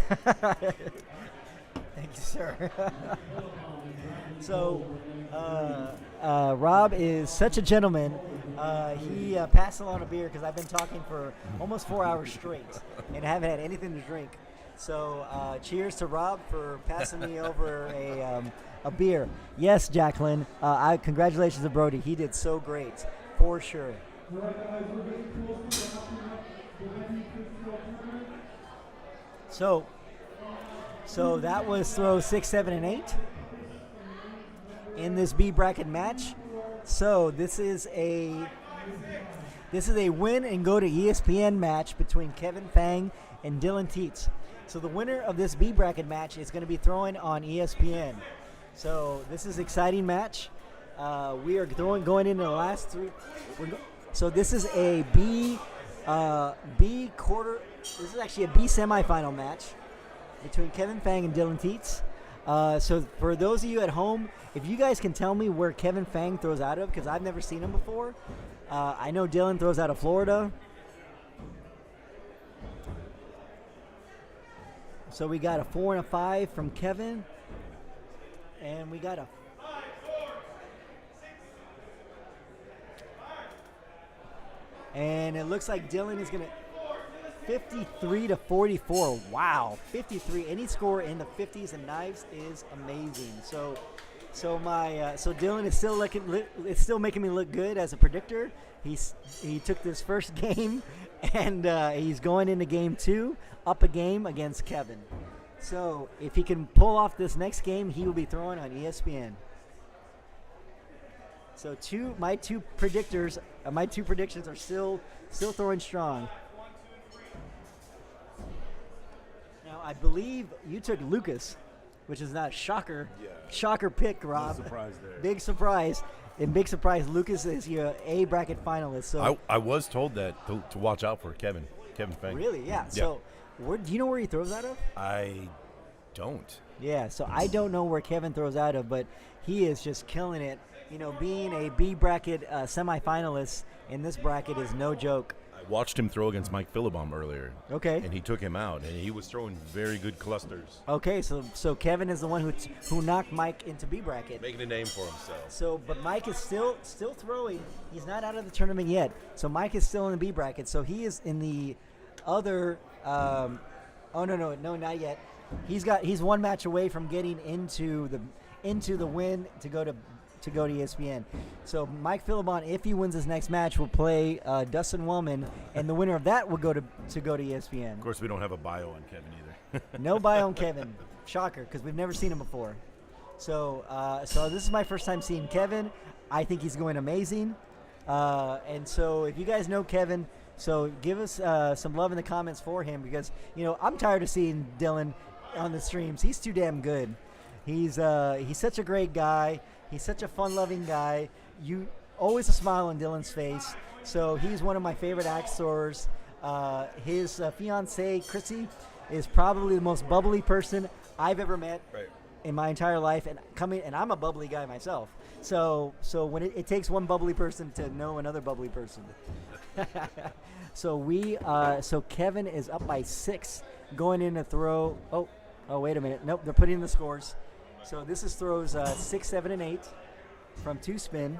Thank you, sir. So Rob is such a gentleman. He passed along a beer because I've been talking for almost 4 hours straight and haven't had anything to drink. So cheers to Rob for passing me over a beer. Yes, Jacqueline. Congratulations to Brody. He did so great, for sure. So that was throw 6, 7, and 8 in this B bracket match. So this is a win and go to ESPN match between Kevin Fang and Dylan Teets. So the winner of this B bracket match is going to be throwing on ESPN. So this is an exciting match. We are going into the last 3. So this is a B quarter. This is actually a B semifinal match between Kevin Fang and Dylan Teets. So for those of you at home, if you guys can tell me where Kevin Fang throws out of, because I've never seen him before. I know Dylan throws out of Florida. So we got a 4 and a 5 from Kevin. And we got a... And it looks like Dylan is going to... 53 to 44. Wow, 53. Any score in the 50s and knives is amazing. So Dylan is still it's still making me look good as a predictor. He took this first game, and he's going into game 2, up a game against Kevin. So if he can pull off this next game, he will be throwing on ESPN. So my two predictions are still throwing strong. Now I believe you took Lucas, which is not shocker. Yeah. Shocker pick, Rob. No surprise there. Big surprise. And big surprise, Lucas is your A bracket finalist. So I was told that to watch out for Kevin Fang. Really? Yeah. So do you know where he throws out of? I don't. Yeah, so I don't know where Kevin throws out of, but he is just killing it. You know, being a B bracket semifinalist in this bracket is no joke. I watched him throw against Mike Phillipon earlier. Okay. And he took him out, and he was throwing very good clusters. Okay, so Kevin is the one who knocked Mike into B bracket. Making a name for himself. So, but Mike is still throwing. He's not out of the tournament yet. So Mike is still in the B bracket. So he is in the other. Oh no, not yet. He's one match away from getting into the win to go to ESPN. So Mike Phillipon, if he wins his next match, will play Dustin Wellman, and the winner of that will go to ESPN. Of course, we don't have a bio on Kevin either. No bio on Kevin. Shocker, because we've never seen him before. So this is my first time seeing Kevin. I think he's going amazing. And so if you guys know Kevin, so give us some love in the comments for him, because I'm tired of seeing Dylan on the streams. He's too damn good. He's such a great guy. He's such a fun-loving guy. You always a smile on Dylan's face. So he's one of my favorite axe throwers. His fiancée, Chrissy, is probably the most bubbly person I've ever met in my entire life. And I'm a bubbly guy myself. So when it takes one bubbly person to know another bubbly person. So Kevin is up by 6, going in to throw. Oh, wait a minute. Nope, they're putting in the scores. So this is throws 6, 7, and 8 from 2 spin.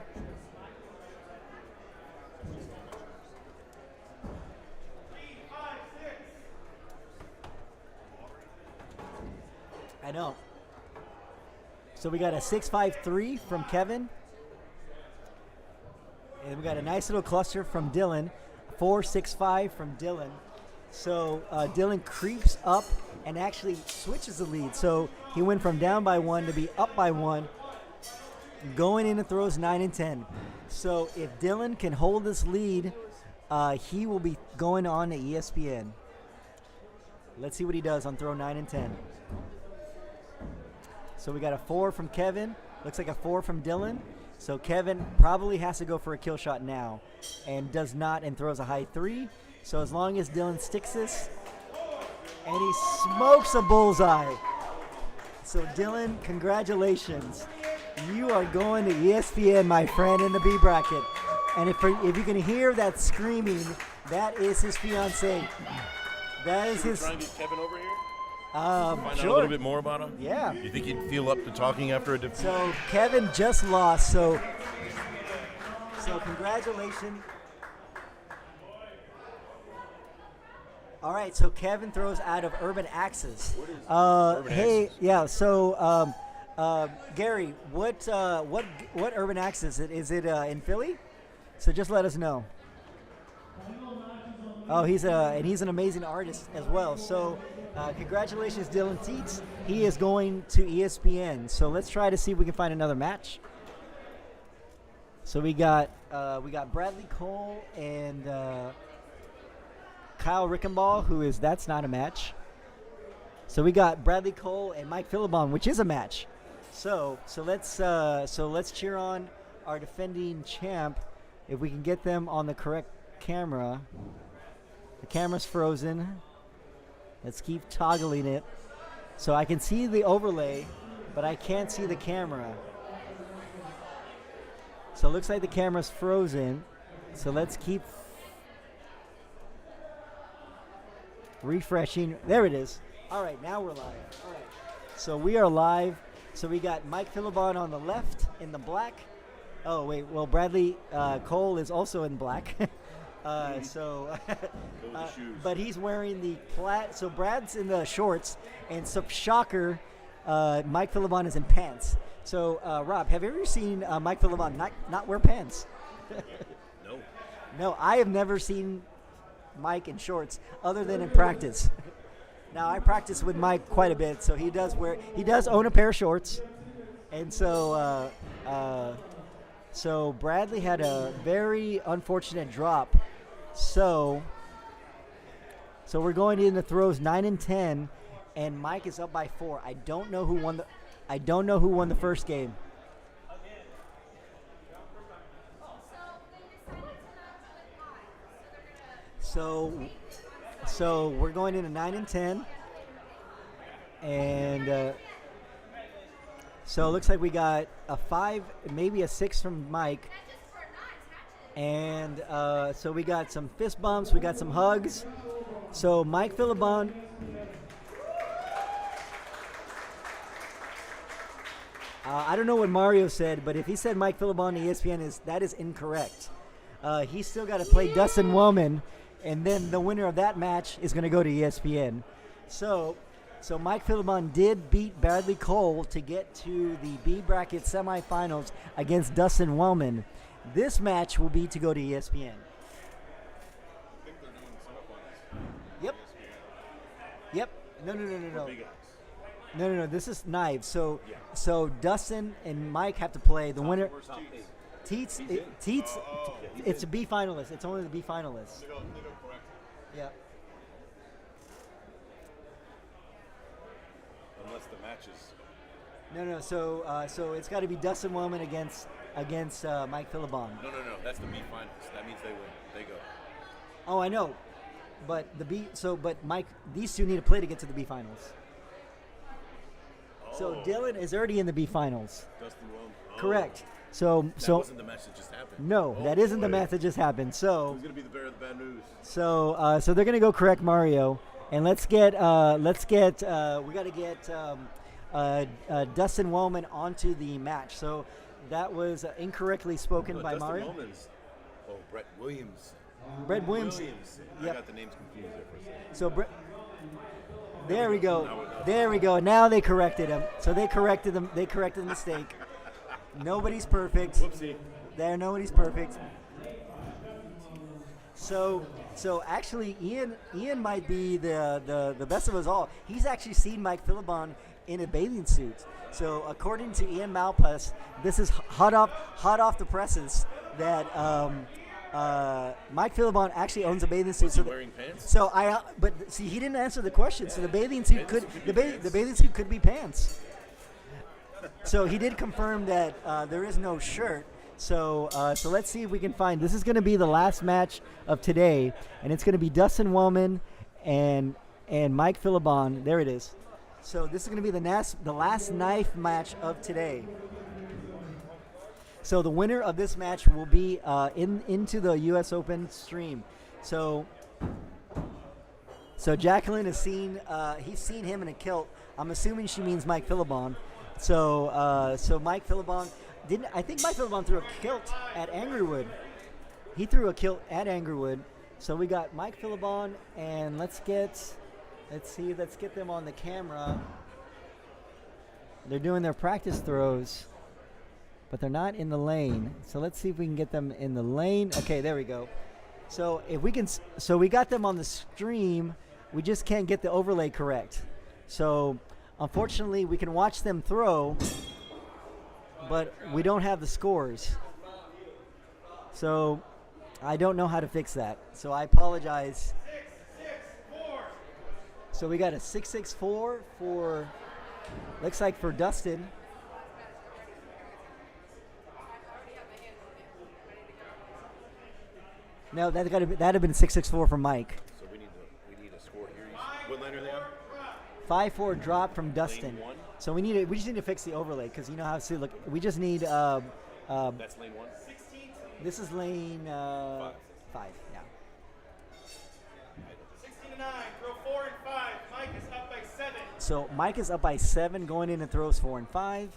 I know. So we got a 6-5-3 from Kevin. And we got a nice little cluster from Dylan. 4-6-5 from Dylan. So Dylan creeps up and actually switches the lead. So he went from down by 1 to be up by 1, going in and throws 9 and 10. So if Dylan can hold this lead, he will be going on to ESPN. Let's see what he does on throw 9 and 10. So we got a 4 from Kevin. Looks like a 4 from Dylan. So Kevin probably has to go for a kill shot now, and does not, and throws a high 3. So as long as Dylan sticks this, and he smokes a bullseye. So Dylan, congratulations. You are going to ESPN, my friend, in the B bracket. And if you can hear that screaming, that is his fiancée. That is his. Trying to get Kevin over here? Find out a little bit more about him? Yeah. You think he'd feel up to talking after a defeat? So Kevin just lost. So congratulations. All right, so Kevin throws out of Urban Axes. Urban Axes? Yeah. So Gary, what Urban Axes is it in Philly? So just let us know. Oh, he's an amazing artist as well. So congratulations, Dylan Teets. He is going to ESPN. So let's try to see if we can find another match. So we got Bradley Cole and Kyle Rickenbaugh, that's not a match. So we got Bradley Cole and Mike Phillipon, which is a match. So let's cheer on our defending champ if we can get them on the correct camera. The camera's frozen. Let's keep toggling it. So I can see the overlay, but I can't see the camera. So it looks like the camera's frozen. So let's keep refreshing. There it is. All right, now we're live. All right. So we are live. So we got Mike Phillipon on the left in the black. Oh, wait. Well, Bradley Cole is also in black. But he's wearing the plaid. So Brad's in the shorts, and so shocker, Mike Phillipon is in pants. So Rob, have you ever seen Mike Phillipon not wear pants? No. No, I have never seen Mike in shorts other than in practice. Now I practice with Mike quite a bit, so he does own a pair of shorts, and so Bradley had a very unfortunate drop. So we're going into throws 9 and 10, and Mike is up by 4. I don't know who won the first game. So we're going into 9 and 10, and so it looks like we got a 5, maybe a 6 from Mike. And so we got some fist bumps, we got some hugs. So Mike Phillipon. I don't know what Mario said, but if he said Mike Phillipon to ESPN, that is incorrect. He's still got to play Dustin Wellman, and then the winner of that match is going to go to ESPN. So Mike Phillipon did beat Bradley Cole to get to the B bracket semifinals against Dustin Wellman. This match will be to go to ESPN. I think they're doing semifinals. Yep. Yep. No. Big X. No. This is knives. So, Yeah. so Dustin and Mike have to play. The winner. Where's Teats. Teats? It's a B finalist. It's only the B finalists. They go correct. Yeah. Unless the matches. No. So it's got to be Dustin Wellman against Mike Phillipon. No. That's the B finals. That means they win. They go. Oh, I know, but but Mike, these two need to play to get to the B finals. So Dylan is already in the B finals. Dustin Wellman. Correct. So That wasn't the match that just happened. no, that isn't the match that just happened. So Who's gonna be the bearer of the bad news? so they're gonna go correct Mario, and we got to get Dustin Wellman onto the match. So that was incorrectly spoken by Dustin Mario. Wellman's. Oh, Brett Williamson. Brett Williamson. I Yep. got the names confused there for a second. So there we go. There we go. Now they corrected him. So they corrected them. They corrected the mistake. Nobody's perfect. Whoopsie. Nobody's perfect. So actually, Ian might be the best of us all. He's actually seen Mike Phillipon in a bathing suit. So according to Ian Malpass, this is hot off the presses that Mike Phillipon actually owns a bathing suit. Was he wearing pants? But see, he didn't answer the question. So the bathing suit the bathing suit could be pants. So he did confirm that there is no shirt. So let's see if we can find. This is going to be the last match of today, and it's going to be Dustin Wellman and Mike Phillipon. There it is. So this is going to be the last knife match of today. So the winner of this match will be into the U.S. Open stream. So Jacqueline has seen he's seen him in a kilt. I'm assuming she means Mike Phillipon. So Mike Phillipon I think Mike Phillipon threw a kilt at Angrywood. He threw a kilt at Angrywood. So we got Mike Phillipon, and let's get them on the camera. They're doing their practice throws, but they're not in the lane. So let's see if we can get them in the lane. Okay, there we go. So we got them on the stream. We just can't get the overlay correct. So unfortunately, we can watch them throw, but we don't have the scores. So I don't know how to fix that. So I apologize. So we got a 664 for, looks like for Dustin. No, that'd have been 664 for Mike. So we need a score here. What line are they on? 5-4 drop from Dustin. Lane 1? So we just need to fix the overlay because you know how to look. We just need. That's lane 1. This is lane 5. Yeah. 16-9, throw 4 and 5. Mike is up by 7. So Mike is up by 7 going in and throws 4 and 5.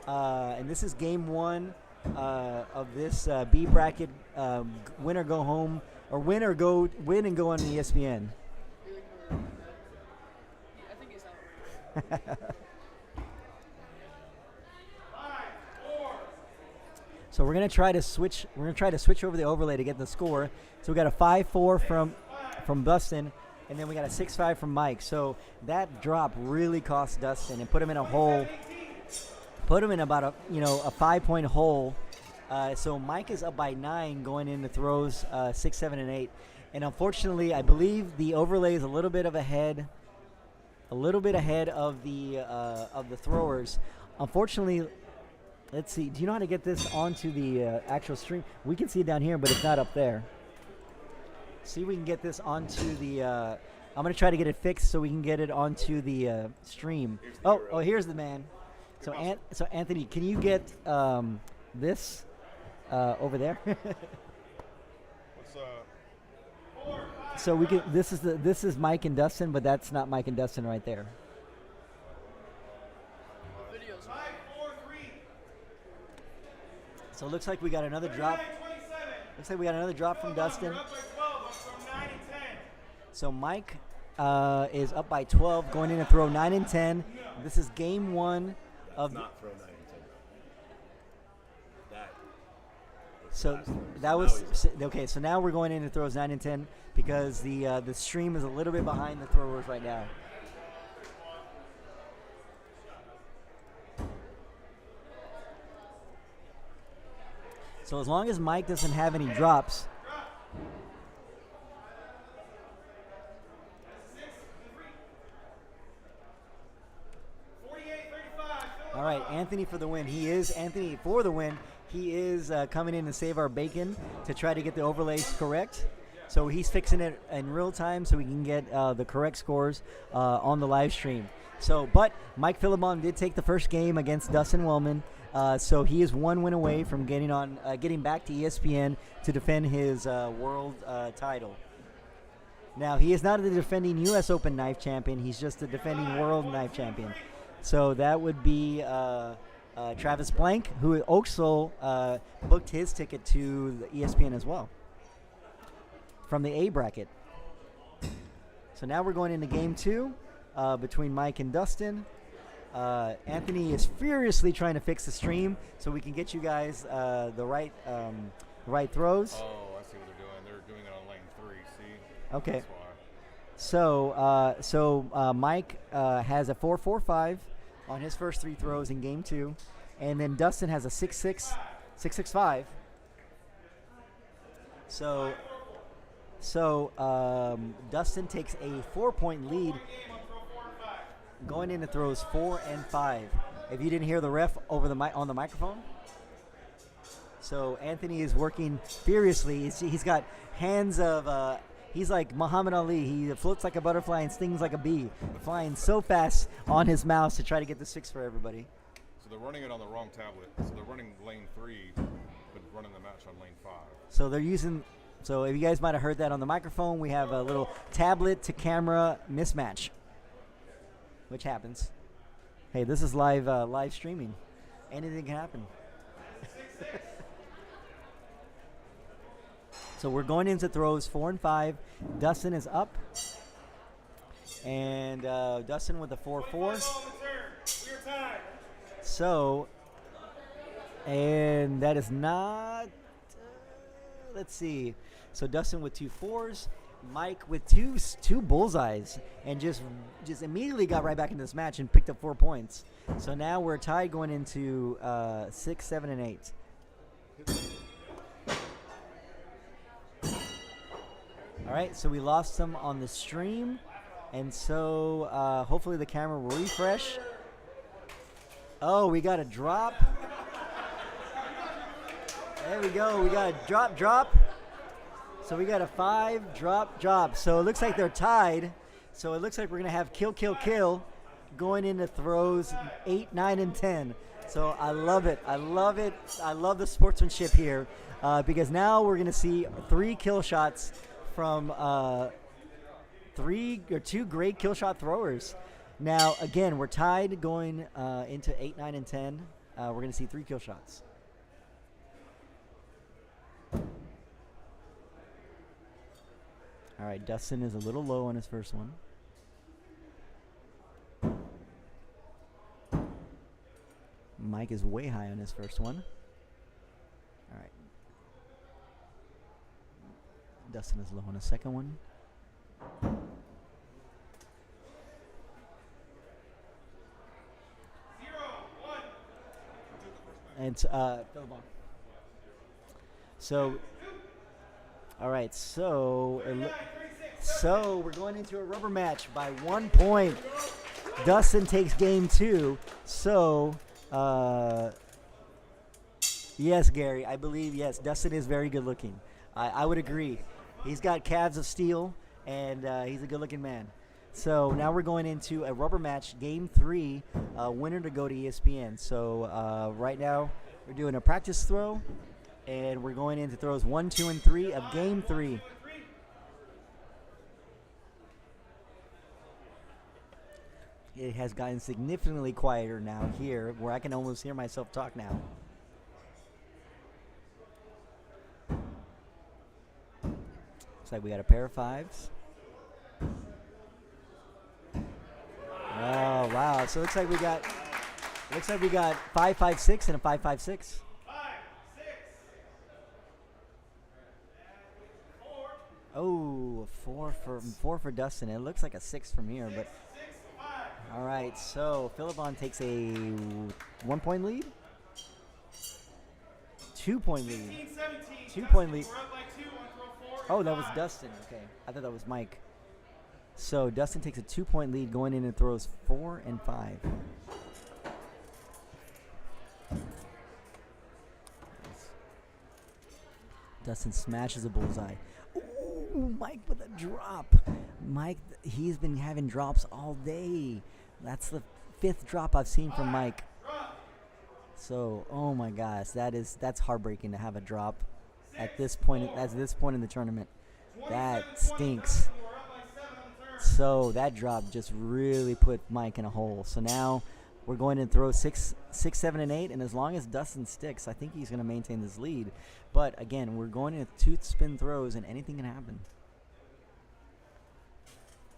And this is game 1 of this B bracket. Win or go home, or win and go on ESPN. I think he's out. So we're gonna try to switch. We're gonna try to switch over the overlay to get the score. So we got a 5-4 from Dustin, and then we got a 6-5 from Mike. So that drop really cost Dustin and put him in a hole. Put him in about a 5-point hole. So Mike is up by 9 going into throws 6, 7, and 8. And unfortunately, I believe the overlay is a little bit ahead of the throwers. Unfortunately, let's see. Do you know how to get this onto the actual stream? We can see it down here, but it's not up there. See if we can get this onto the. I'm gonna try to get it fixed so we can get it onto the stream. Here's the man. So Anthony, can you get this over there? So we can. This is Mike and Dustin, but that's not Mike and Dustin right there. Videos. So it looks like we got another drop. Looks like we got another drop from Dustin. So Mike is up by 12, going in to throw 9 and 10. This is game 1 of. Not throw 9 and 10. That. So that was okay. So now we're going in to throws 9 and 10 because the stream is a little bit behind the throwers right now. So as long as Mike doesn't have any drops. All right, Anthony for the win. Anthony for the win. He is coming in to save our bacon to try to get the overlays correct. So he's fixing it in real time so we can get the correct scores on the live stream. But Mike Phillipon did take the first game against Dustin Wellman. So he is 1 win away from getting back to ESPN to defend his world title. Now, he is not the defending U.S. Open knife champion. He's just the defending world knife champion. So that would be Travis Blank, who also booked his ticket to the ESPN as well from the A bracket. So now we're going into game 2 between Mike and Dustin. Anthony is furiously trying to fix the stream so we can get you guys the right throws. Oh, I see what they're doing. They're doing it on lane 3. See? Okay. That's why. So Mike has a 4.45 on his first 3 throws in game 2, and then Dustin has a 6.65. So Dustin takes a 4-point lead going into throws 4 and 5. If you didn't hear the ref over on the microphone. So Anthony is working furiously. He's got hands of he's like Muhammad Ali. He floats like a butterfly and stings like a bee, flying so fast on his mouse to try to get the 6 for everybody. So they're running it on the wrong tablet. So they're running lane 3, but running the match on lane 5. So they're using. So if you guys might have heard that on the microphone, we have a little tablet to camera mismatch, which happens. Hey, this is live streaming. Anything can happen. So we're going into throws 4 and 5. Dustin is up. And Dustin with a 4-4. So, and that is not, let's see. So Dustin with 2 4s. Mike with two bullseyes, and just immediately got right back into this match and picked up 4 points. So now we're tied going into 6, 7, and 8. All right, so we lost them on the stream, and so hopefully the camera will refresh. Oh, we got a drop. There we go. We got a drop. So we got a 5 drop. So it looks like they're tied. So it looks like we're going to have kill going into throws 8, 9, and 10. So I love it. I love the sportsmanship here because now we're going to see 3 kill shots from 2 great kill shot throwers. Now, again, we're tied going into 8, 9, and 10. We're going to see 3 kill shots. All right, Dustin is a little low on his first one. Mike is way high on his first one. All right. Dustin is low on his second one. And Phillipon. So, all right. So we're going into a rubber match by 1 point. Dustin takes game 2. So, yes, Gary, I believe yes. Dustin is very good looking. I would agree. He's got calves of steel, and he's a good looking man. So now we're going into a rubber match, game 3, winner to go to ESPN. So right now we're doing a practice throw. And we're going into throws 1, 2, and 3 of game 3. It has gotten significantly quieter now here, where I can almost hear myself talk now. Looks like we got a pair of 5s. Oh wow! So it looks like we got 5, 5, 6 and a 5, 5, 6. Oh, 4 for Dustin. It looks like a 6 from here, but all right. So Phillipon takes a 1-point lead, 2-point lead, 2-point lead. Oh, that was Dustin. Okay, I thought that was Mike. So Dustin takes a 2-point lead going in and throws 4 and 5. Dustin smashes a bullseye. Ooh, Mike with a drop. Mike, he's been having drops all day. That's the 5th drop I've seen from Mike. So, oh my gosh, that's heartbreaking to have a drop at this point in the tournament. That stinks. So that drop just really put Mike in a hole. So now we're going to throw 6, 7, and 8, and as long as Dustin sticks, I think he's going to maintain this lead. But again, we're going into 2 spin throws, and anything can happen.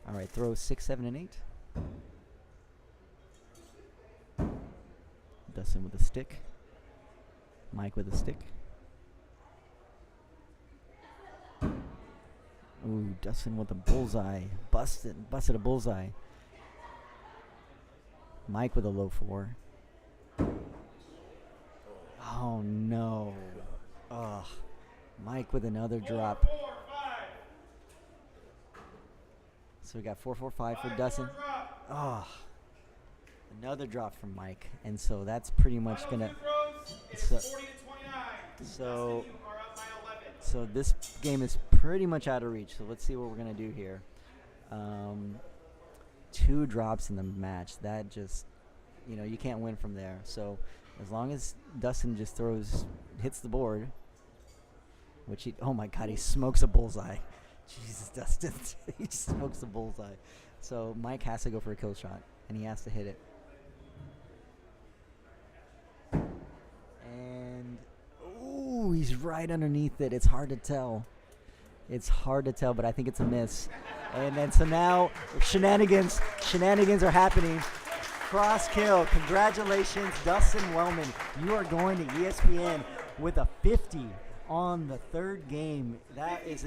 All right, throw 6, 7, and 8. Dustin with a stick. Mike with a stick. Ooh, Dustin with a bullseye. Busted a bullseye. Mike with a low 4. Oh no. Ugh. Mike with another drop. So we got 4, 4, 5 for Dustin. Oh. Another drop from Mike. And so that's pretty much gonna So this game is pretty much out of reach. So let's see what we're going to do here. 2 drops in the match. That just, you can't win from there. So as long as Dustin just hits the board, which oh my God, he smokes a bullseye. Jesus, Dustin, he just smokes a bullseye. So Mike has to go for a kill shot, and he has to hit it. And ooh, he's right underneath it. It's hard to tell. But I think it's a miss. And then so now shenanigans are happening. Cross kill. Congratulations, Dustin Wellman. You are going to ESPN with a 50 on the 3rd game. That is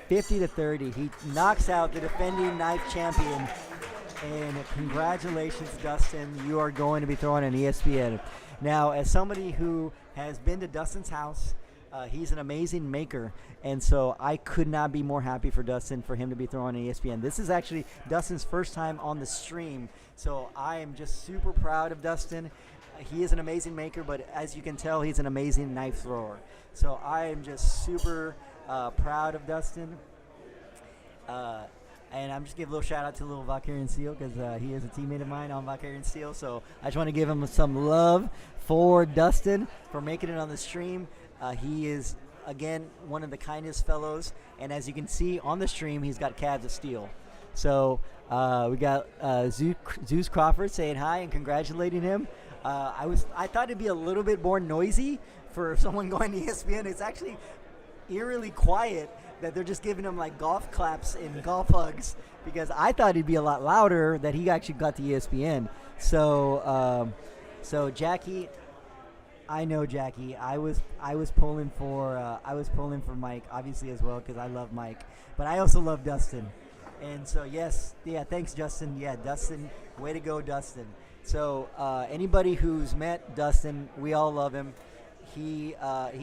50-30. He knocks out the defending knife champion. And congratulations, Dustin. You are going to be throwing on ESPN. Now, as somebody who has been to Dustin's house, he's an amazing maker, and so I could not be more happy for Dustin for him to be throwing on ESPN. This is actually Dustin's first time on the stream, so I am just super proud of Dustin. He is an amazing maker, but as you can tell, he's an amazing knife thrower. So I am just super proud of Dustin. And I'm just give a little shout out to little Valkyrian Steel because he is a teammate of mine on Valkyrian Steel. So I just want to give him some love for Dustin for making it on the stream. He is, again, one of the kindest fellows. And as you can see on the stream, he's got calves of steel. So we got Zeus Crawford saying hi and congratulating him. I thought it'd be a little bit more noisy for someone going to ESPN. It's actually eerily quiet that they're just giving him like golf claps and golf hugs, because I thought it'd be a lot louder that he actually got to ESPN. So Jackie, I know Jackie. I was pulling for Mike obviously as well because I love Mike, but I also love Dustin. And so thanks Justin. Yeah, Dustin, way to go, Dustin. So anybody who's met Dustin, we all love him. He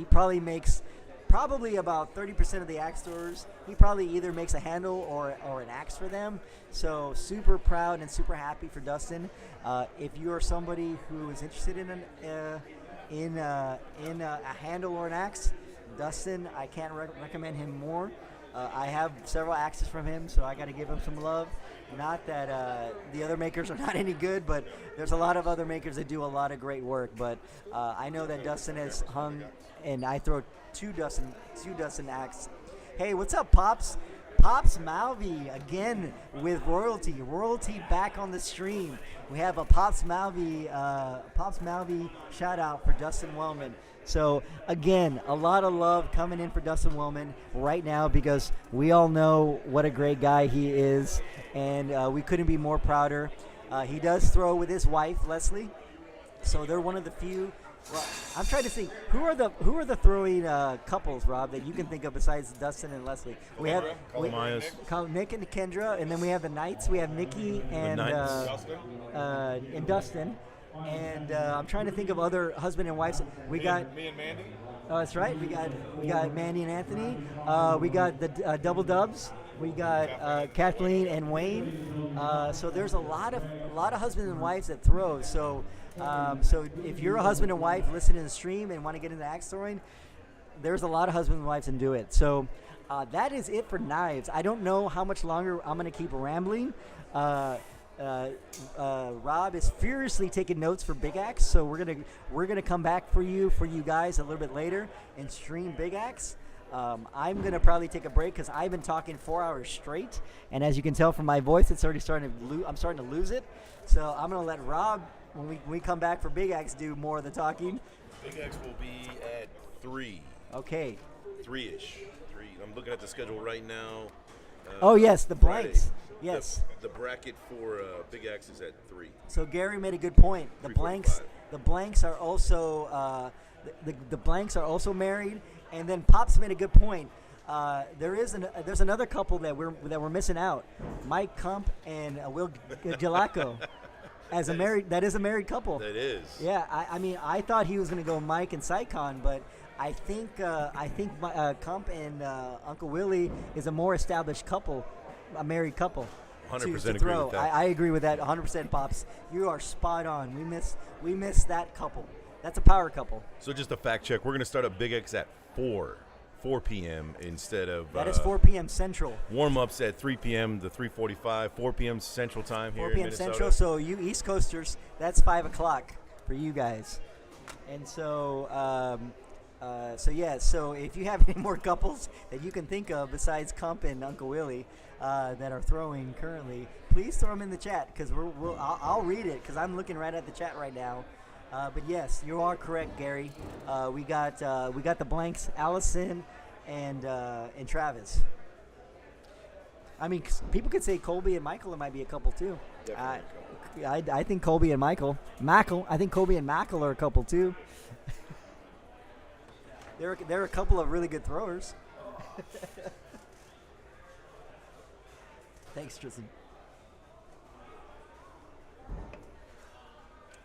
probably makes about 30% of the axe throwers. He probably either makes a handle or an axe for them. So super proud and super happy for Dustin. If you are somebody who is interested in a handle or an axe, Dustin, I can't recommend him more. I have several axes from him, so I got to give him some love. Not that the other makers are not any good, but there's a lot of other makers that do a lot of great work. But I know that Dustin has hung, and I throw two Dustin axes. Hey, what's up, Pops? Pops Malvi again with royalty. Royalty back on the stream. We have a Pops Malvi shout out for Dustin Wellman. So again, a lot of love coming in for Dustin Wellman right now because we all know what a great guy he is, and we couldn't be more prouder. He does throw with his wife Leslie, so they're one of the few. Well, I'm trying to think who are the throwing couples, Rob, that you can think of besides Dustin and Leslie. We have Nick and Kendra, and then we have the Knights. We have Nikki and Dustin. And I'm trying to think of other husband and wives. We got me and Mandy. Oh, that's right. We got Mandy and Anthony. We got the Double Dubs. We got Kathleen and Wayne. So there's a lot of husbands and wives that throw. So if you're a husband and wife listening to the stream and want to get into axe throwing, there's a lot of husbands and wives that do it. So that is it for knives. I don't know how much longer I'm going to keep rambling. Rob is furiously taking notes for Big Axe, so we're gonna come back for you guys a little bit later and stream Big Axe. I'm gonna probably take a break because I've been talking 4 hours straight, and as you can tell from my voice, it's already I'm starting to lose it. So I'm gonna let Rob, when we come back for Big Axe, do more of the talking. Big X will be at 3. Okay. 3-ish. 3. I'm looking at the schedule right now. Oh yes, the blanks. Friday. Yes. The bracket for Big X is at 3. So Gary made a good point. The 3:45. blanks are also the blanks are also married. And then Pops made a good point. There's another couple that we're missing out. Mike Kump and Will Gelaco. That is a married couple. That is. Yeah, I mean, I thought he was going to go Mike and Saikon, but I think Kump and Uncle Willie is a more established couple, a married couple. 100% to agree throw. with that. I agree with that 100%, Pops. You are spot on. We miss that couple. That's a power couple. So just a fact check, we're going to start up Big X at 4 p.m. instead of... That is 4 p.m. Central. Warm-ups at 3 p.m. to 3:45, 4 p.m. Central Time here 4 in p.m. Minnesota. Central, so you East Coasters, that's 5 o'clock for you guys. And so, so if you have any more couples that you can think of besides Kump and Uncle Willie that are throwing currently, please throw them in the chat because I'll read it because I'm looking right at the chat right now. But yes, you are correct, Gary. We got the blanks, Allison and Travis. I mean, people could say Colby and Michael. It might be a couple too. I think Colby and Michael. I think Colby and Michael are a couple too. They're a couple of really good throwers. Thanks, Tristan.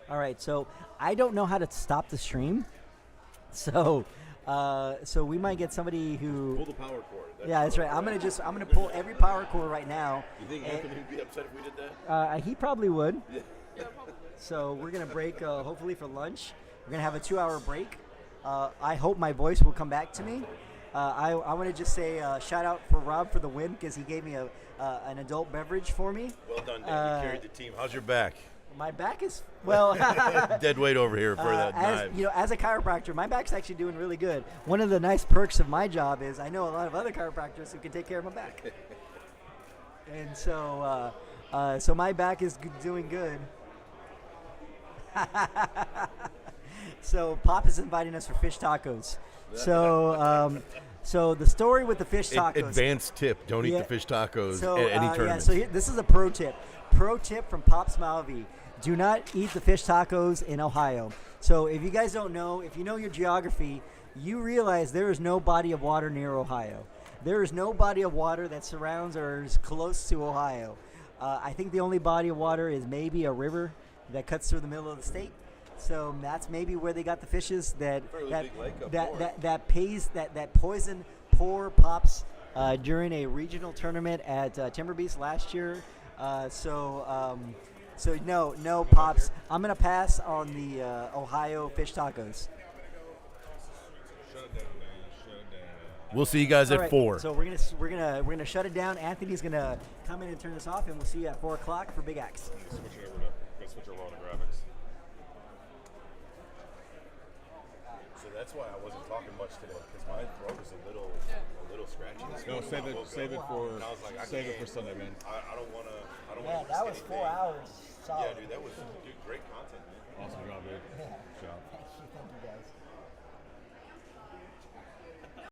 All right, so I don't know how to stop the stream, so we might get somebody who Pull the power cord. that's right. I'm gonna pull every power cord right now. You think Anthony would be upset if we did that? He probably would. So we're gonna break hopefully for lunch. We're gonna have a 2-hour break. I hope my voice will come back to me. I want to just say shout out for Rob for the win because he gave me an adult beverage for me. Well done, Dan. You carried the team. How's your back? My back is well. Dead weight over here for that knife. As a chiropractor, my back's actually doing really good. One of the nice perks of my job is I know a lot of other chiropractors who can take care of my back, and so my back is doing good. So Pop is inviting us for fish tacos. So the story with the fish tacos. Advanced tip: don't eat the fish tacos at any tournament. So this is a pro tip. Pro tip from Pops Malvi. Do not eat the fish tacos in Ohio. So if you guys don't know, if you know your geography, you realize there is no body of water near Ohio. There is no body of water that surrounds or is close to Ohio. I think the only body of water is maybe a river that cuts through the middle of the state. So that's maybe where they got the fishes that poison poor Pops during a regional tournament at Timber Beast last year. So no Pops. I'm gonna pass on the Ohio fish tacos. Shut it down, man. Shut it down. We'll see you guys All at right, 4. So we're gonna shut it down. Anthony's gonna come in and turn this off, and we'll see you at 4 o'clock for Big X. Switch it over to switch over on the graphics. So that's why I wasn't talking much today, because my throat was a little scratchy. No, save it for Sunday, man. I don't want to. I don't Man, want to. that was 4 hours. Solid. Yeah, dude, that was great content, man. Awesome job, dude. Yeah. Good job. Thank you guys.